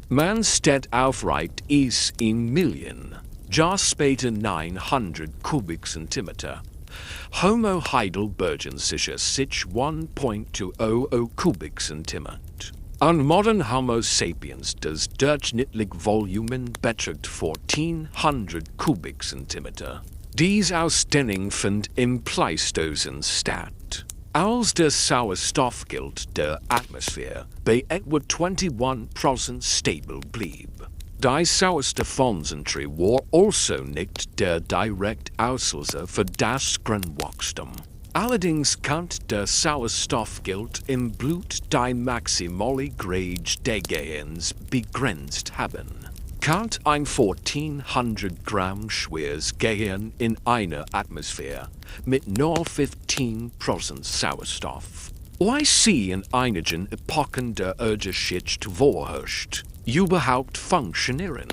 Man steht aufrecht ist in Millionen, Jahr später 900 Kubikzentimeter. Homo heidelbergen sich 1.200 Kubikzentimeter. Und modern Homo sapiens das durchschnittliche Volumen beträgt 1400 Kubikzentimeter. Dies Ausdehnung fand im Pleistozän statt. Als der Sauerstoffgehalt der Atmosphäre bei etwa 21% stabil blieb. Die Sauerstoffkonzentration war also nicht der direkte Auslöser für das Wachstum. Allerdings kann der Sauerstoffgehalt im Blut die maximale Grade des Gehirns begrenzt haben. Kann ein 1400 Gramm schweres Gehirn in einer Atmosphäre mit nur 15% Sauerstoff, wie sie in einigen Epochen der Erdgeschichte vorherrscht, überhaupt funktionieren?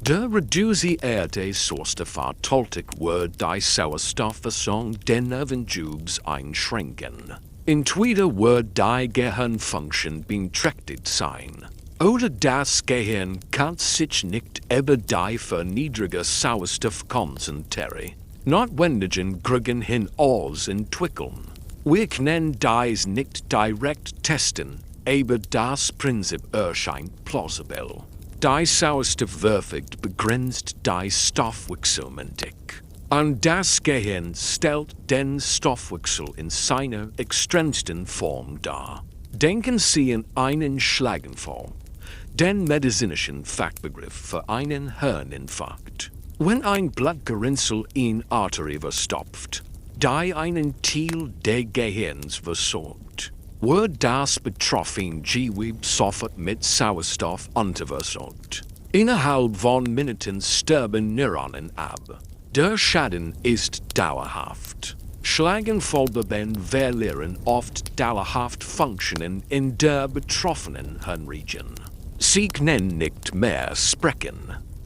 Der reduzierte Sauerstoff toltig wird die Sauerstoffversorgung der Nervenjubes einschränken. Entweder wird die Gehirnfunktion beeinträchtigt sein, oder das Gehirn kann sich nicht über die für niedrige Sauerstoffkonzentration notwendigen Gründe hinaus entwickeln. Wir können dies nicht direkt testen, aber das Prinzip erscheint plausibel. Die Sauerstoffwerte begrenzt die Stoffwechselmethodik. Und das Gehirn stellt den Stoffwechsel in seiner extremsten Form dar. Denken Sie an einen Schlaganfall, den medizinischen Fachbegriff für einen Hirninfarkt. Wenn ein Blutgerinnsel in Arterie verstopft, die einen Teil des Gehirns versorgt, wird das betroffene Gewebe sofort mit Sauerstoff unterversorgt. Innerhalb von Minuten sterben Neuronen ab. Der Schaden ist dauerhaft. Schlaganfallbeben verlieren oft dauerhaft Funktionen in der betroffenen Hirnregion. Sie können nicht mehr sprechen.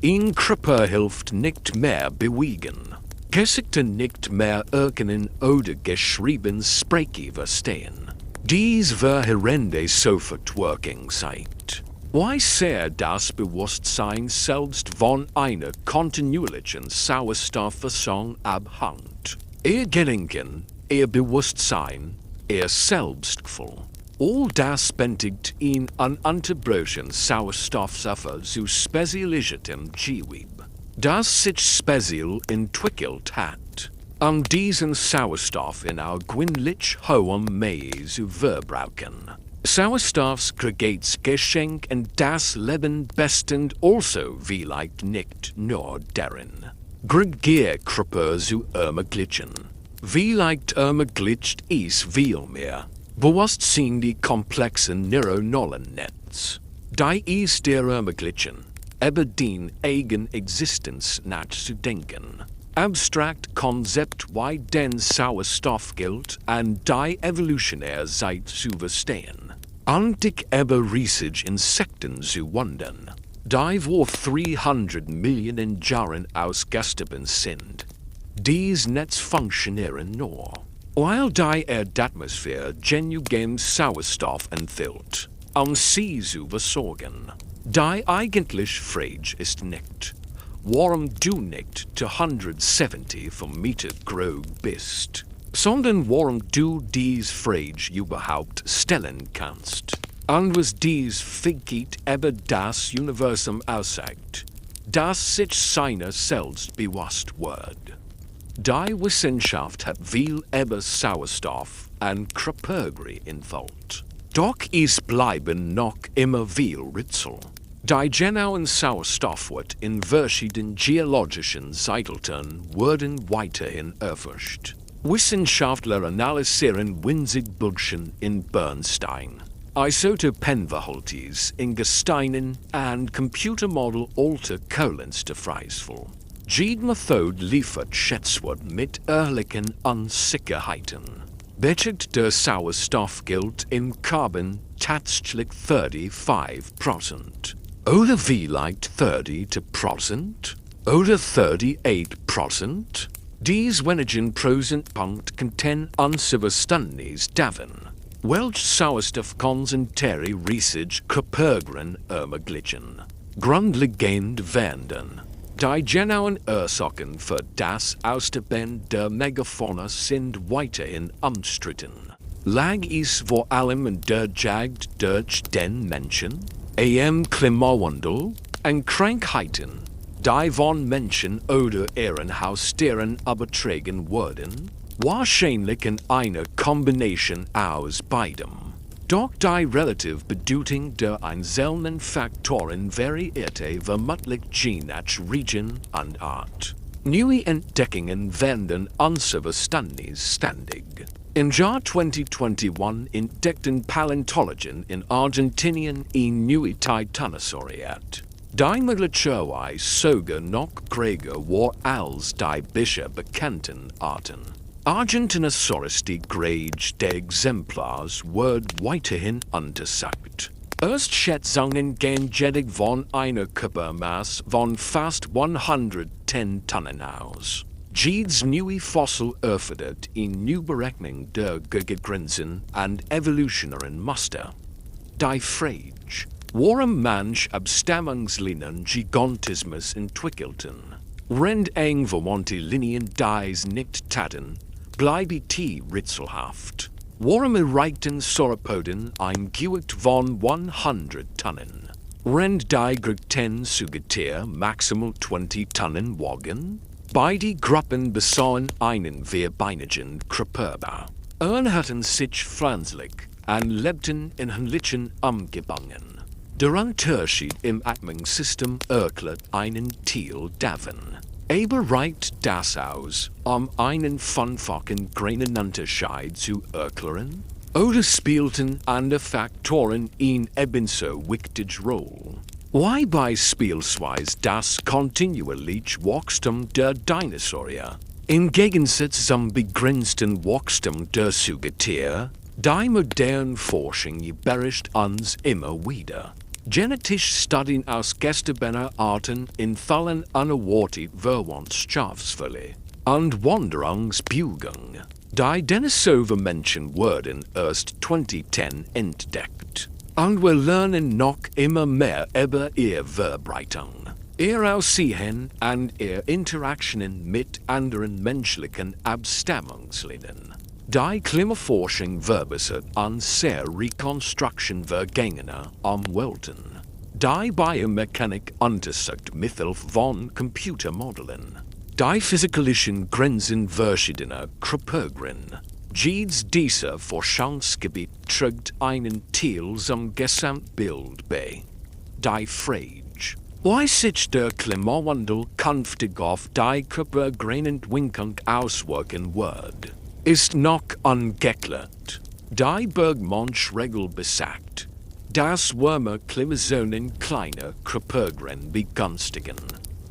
Ihr Körper hilft nicht mehr bewegen. Geschichte nicht mehr erkennen oder geschrieben Sprache verstehen. Dies verheerende Sofortwirkung zeigt, wie sehr das Bewusstsein selbst von einer kontinuierlichen Sauerstoffversorgung abhängt. Ihr Gedenken, Ihr Bewusstsein, Ihr Selbstgefühl. All das benötigt ihn an unterbrochen Sauerstoffstoffe zu spezialisiertem Gewebe, das sich speziell entwickelt hat, um diesen Sauerstoff in erschwinglich hohem Maße zu verbrauchen. Sauerstoffsgeschenk und das Leben bestand also vielleicht nicht nur darin, Gregierkörper zu ermöglichen. Vielleicht ermöglicht es viel mehr. Bewusstsein die komplexen neuronalen Netz, die es dir ermöglichen, über die Eigenexistenz nachzudenken. Abstrakt Konzept wie den Sauerstoffgehalt an die evolutionäre Zeit zu verstehen. Und dich über riesige Insekten zu wundern, die vor 300 Millionen Jahren ausgestorben sind. Dies Netz funktionieren nur, weil die Erdatmosphäre genügend Sauerstoff enthüllt, sie zu versorgen. Die eigentliche Frage ist nicht, warum du nicht 170 Meter groß bist, sondern warum du diese Frage überhaupt stellen kannst. Und was dies Fähigkeit über das Universum aussagt, das sich seiner selbst bewusst wird. Die Wissenschaft hat viel über Sauerstoff und Kryptographie entwickelt. Doch es bleiben noch immer viel Rätsel. Die genauen Sauerstoffwerte in verschiedenen geologischen Zeitaltern wurden weiterhin erforscht. Wissenschaftler analysieren Winzigbildchen in Bernstein, Isotopenverhaltes in Gesteinen und Computermodell alter Kohlenstoffreisvoll. Jede Methode liefert Schätzwort mit ehrlichen Unsicherheiten. Beträgt der Sauerstoffgehalt im Carbon tatsächlich 35%? Oder vielleicht 30% oder 38%? Dies wenigen Prozentpunkt contain unseres davon. Welch Sauerstoffkonzentrere Research Körpergren ermöglichen. Grundlegend werden. Die genauen Ursachen für das Aussterben der Megafauna sind weiterhin umstritten. Lag es vor allem in der Jagd durch den Menschen, Klimawandel und Krankheiten, die von Menschen oder ihren Haustieren übertragen wurden? Wahrscheinlich in einer Kombination aus beidem. Doch die relative Bedeutung der einzelnen Faktoren variierte vermutlich je nach Region und Art. Neue Entdeckungen werden unseres ständig. Im Jahr 2021 entdeckten Paläontologen in Argentinien eine neue Titanosaurit. Die möglicherweise sogar noch größer war als die bisher bekannten Arten. Argentinosaurus die Grage der Exemplars wird weiterhin untersucht. Erstschätzungen gehen jedoch von einer Körpermasse von fast 110 Tonnen aus. Jedes neue Fossil erfordert eine neue Berechnung der Grenzen und evolutionären Muster. Die Frage, warum manche Abstammungslinien Gigantismus entwickelten, rennt eng verwandte Linien dies nicht taten, bleibt rätselhaft. Warum erreichten Sauropoden ein Gewicht von 100 Tonnen? Rennt die Größten Säugetier maximal 20 Tonnen wogen? Beide Gruppen besahen einen vierbeinigen Körper. Hatten sich pflanzlich und lebten in Hühnchen umgebangen. Der Unterschied im Atmungssystem erklärt einen Teil davon. Reicht das aus, einen fünffachen Greinenunterschied zu erklären? Oder spielten andere Faktoren eine ebenso wichtige Rolle? Wie beispielsweise das kontinuierliche Wachstum der Dinosaurier? Im Gegensatz zum begrenzten Wachstum der Säugetiere, die moderne Forschung überrascht uns immer wieder. Genetische Studien aus gestern Arten entfallen unerwartet Verwandtschaftsfälle und Wanderungsbewegungen. Die Dinosaurier-Menschen wurden erst 2010 entdeckt. Und wir lernen noch immer mehr über ihre Verbreitung, ihr Aussehen und ihre Interaktionen mit anderen menschlichen Abstammungslinien. Die Klimaforschung verbessert an sehr Rekonstruktion vergangener Welten. Die Biomechanik untersucht mithilfe von Computermodellen. Die physikalischen Grenzen verschiedener Körpergren. Jedes dieser Forschungsgebiet trägt einen Teil zum Gesamtbild bei. Die Frage, wie sich der Klimawandel künftig auf die Körpergrenentwicklung auswirken wird, ist noch ungeklärt. Die Bergmannschregel besagt, dass warme Klimazonen kleine Körpergren begünstigen.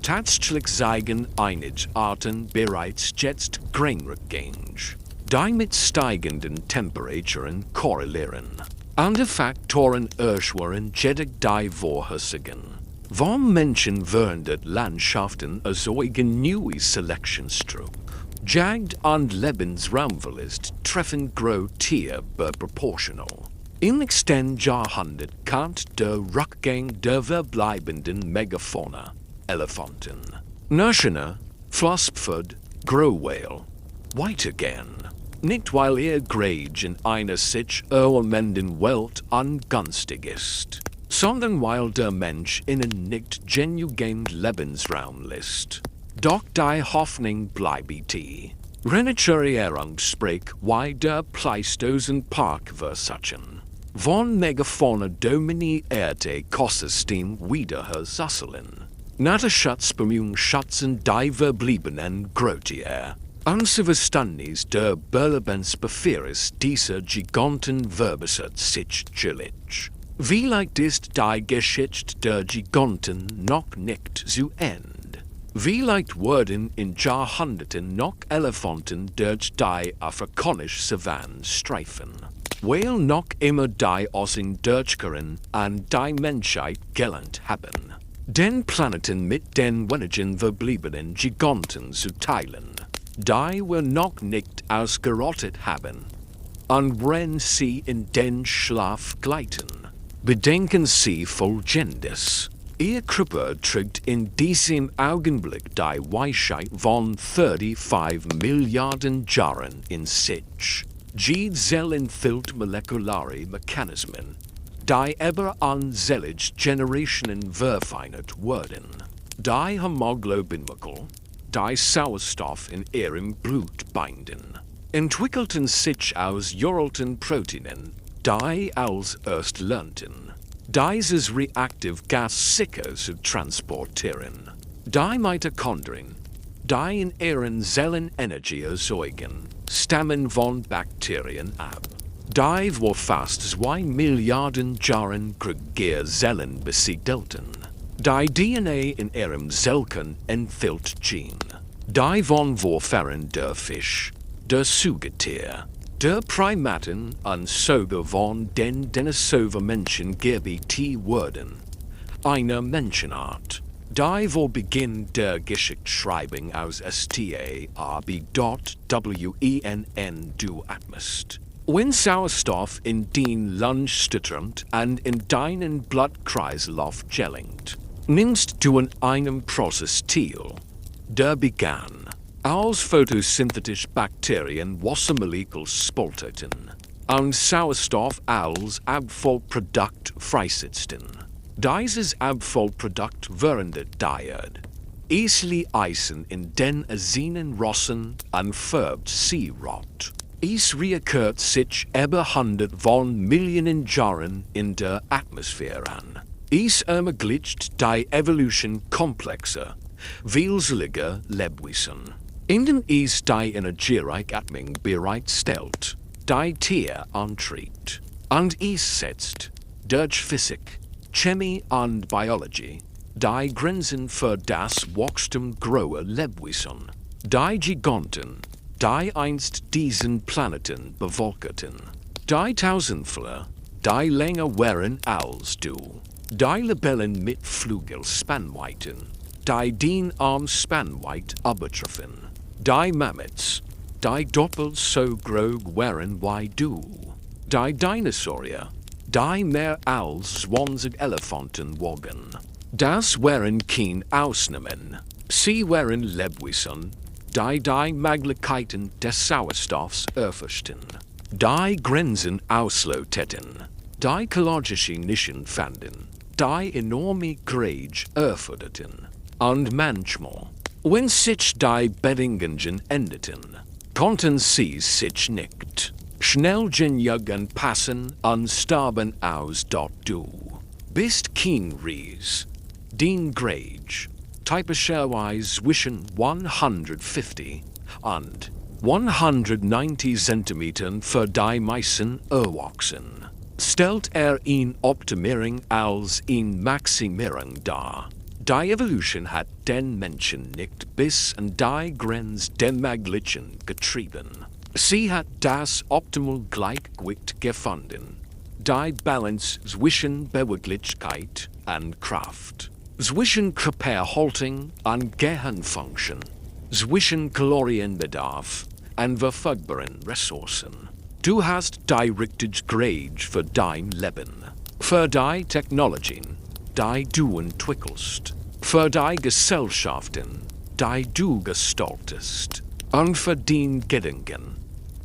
Tatsächlich zeigen einige Arten bereits jetzt Grenrückgänge, die mit steigenden Temperaturen korrelieren. Andere Faktoren erschweren jedoch die Vorhersagen. Vom Menschen verändert Landschaften erzeugen neue Selektionsdruck. Jagd und Lebensraumverlust treffen Großtiere proportional. Im nächsten Jahrhundert kann der Rückgang der verbleibenden Megafauna, Elefanten, Nashörner, Flusspferd, Grauwale, weitergehen. Nicht weil ihr Grage in einer sich erwärmenden Welt ungünstig ist, sondern weil der Mensch ihnen nicht genügend Lebensraum lässt. Doch die Hoffnung bleibt. Renaturierung spricht wie der Pleistocän-Park versuchen. Von Megafauna dominierte Ökosystem wiederherzustellen. Naturschutzbemühungen schützen die verbliebenen Großtiere. Unser Verständnis der Lebensbefiehres dieser Giganten verbessert sich chillig. Vielleicht ist die Geschichte der Giganten noch nicht zu Ende. Vielleicht Wurden in Jahrhunderten noch Elefanten durch die afrikanische Savanne streifen. Weil noch immer die Ossen Durchkehren an die Menschheit gelernt haben, den Planeten mit den wenigen verbliebenen Giganten zu teilen, die wir noch nicht ausgerottet haben. Und wenn sie in den Schlaf gleiten, bedenken Sie Folgendes. Ihr Körper trägt in diesem Augenblick die Weisheit von 35 Milliarden Jahren in sich. Die enthüllt molekulare Mechanismen, die über unzählige Generationen verfeinert wurden. Die Hämoglobinmolekül, die Sauerstoff in ihrem Blut binden, entwickelten sich aus uralten Proteinen, die als erst lernten, dieses reactive gas sicher zu transportieren. Die Mitochondrien, die in ihren Zellen Energie erzeugen, stammen von Bakterien ab. Die vor fast 2 Milliarden Jahren Gregerzellen besiedelten. Die DNA in ihrem Zellkern enthüllt Gen. Die von Vorfahren der Fisch, der Säugetier, der Primaten und sogar von den Dinosaurier-Menschen GBT wurden. Eine Menschenart, die vor Beginn der Geschichtsschreibung aus STARB.WENN du atmest. Wenn Sauerstoff in den Lunge strömt und in deinen Blutkreislauf gelangt, nimmst du an einem Prozess teil, der begann, als photosynthetische Bakterien Wassermolekül spalteten und Sauerstoff als Abfallprodukt freisetzten. Dieses Abfallprodukt verwendet Esli Eisen in den Asinenrossen und färbt sie rot. Es reoccurrt sich über 100 von Millionen Jahren in der Atmosphäre an. Es ermöglicht die Evolution komplexer, vielseitige Lebewesen. In den es die energiereiche Atmung bereitstellt, die Tier antritt. Und es setzt, durch Physik, Chemie und Biologie, die Grenzen für das Wachstum großer Lebewesen. Die Giganten, die einst diesen Planeten bewölkten. Die Tausendfüller, die länger wären als du. Die Libellen mit Flügelspannweiten, die den Armspannweite übertreffen. Die Mammuts, die doppelt so groß wären wie du. Die Dinosaurier, die mehr als 20 Elefanten wogen. Das wären kein Ausnahmen. Sie wären Lebewesen, die Möglichkeiten des Sauerstoffs erforschten, die Grenzen ausloteten, die ökologische Nischen fanden, die enorme Grage erforderten. Und manchmal, wenn sich die Bedingungen änderten, konnten sie sich nicht schnell genügend passen und starben aus, dort du bist kein Ries. Den Grage, typischerweise zwischen 150 und 190 Zentimetern für die meisten Erwachsenen, stellt in Optimierung als in Maximierung dar. Die Evolution hat den Menschen nicht bis an die Grenze der Möglichen getrieben. Sie hat das optimale Gleichgewicht gefunden, die Balance zwischen Beweglichkeit und Kraft, zwischen Körperhaltung und Gehirnfunktion, zwischen Kalorienbedarf und verfügbaren Ressourcen. Du hast die richtige Grade für dein Leben, für die Technologien, die du entwickelst, für die Gesellschaften, die du gestaltest, und für den Gedanken,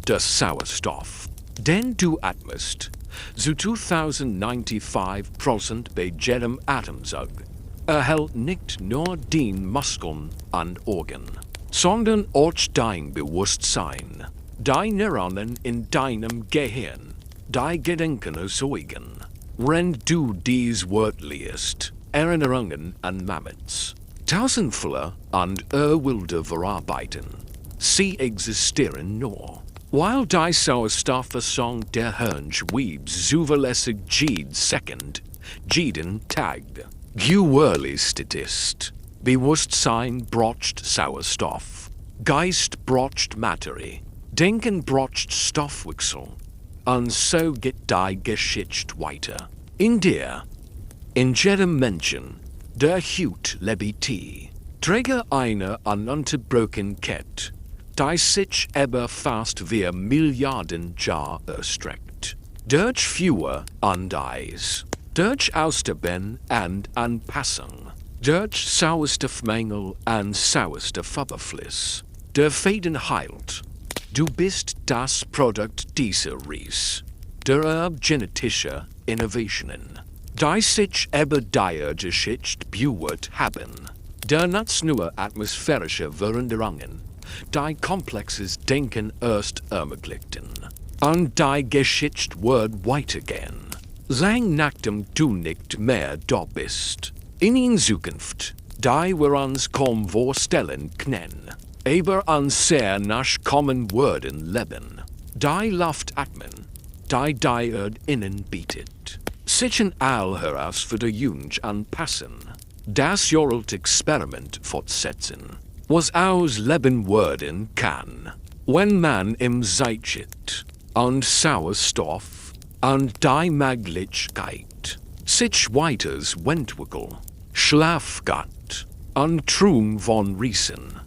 der Sauerstoff, den du atmest, zu 2095% bei jedem Atemzug, erhält nicht nur den Muskeln und Organ, sondern auch dein Bewusstsein, die Neuronen in deinem Gehirn, die Gedanken erzeugen. Wenn du dies Wort liest, Erinnerungen an Mammuts, Tausendfüller und Urwälder verarbeiten. Sie existieren nur, weil die Sauerstoffversorgung der Hirnschwebs zuverlässig jeden Second, jeden Tag, gewährleistet ist. Bewusstsein braucht Sauerstoff, Geist braucht Materie, Denken braucht Stoffwechsel. Und so geht die Geschichte weiter. In dir, in jedem Menschen, der Hut lebt, träge eine ununterbrochen Kette, die sich über fast wie Milliarden Jahre erstreckt. Durch Führer und Eis, durch Aussterben und Anpassung, durch Sauerstoffmangel und Sauerstoffüberfluss, der Faden heilt. Du bist das Produkt dieser Reise, der genetische Innovationen, die sich über die Geschichte bewährt haben, der nicht nur atmosphärische Veränderungen, die komplexes Denken erst ermöglichten. Und die Geschichte wird weitergehen, sein nachdem du nicht mehr da bist. In Zukunft, die wir uns kaum vorstellen können, aber uns sehr nachkommen würden leben, die Luft atmen, die Erde innen bietet, sich in all Herausforderungen anpassen, das alte Experiment fortsetzen, was aus Leben werden kann, wenn man im Zeitschritt und Sauerstoff und die Möglichkeit, sich weiters entwickelt, Schlafgott und Traum von Riesen.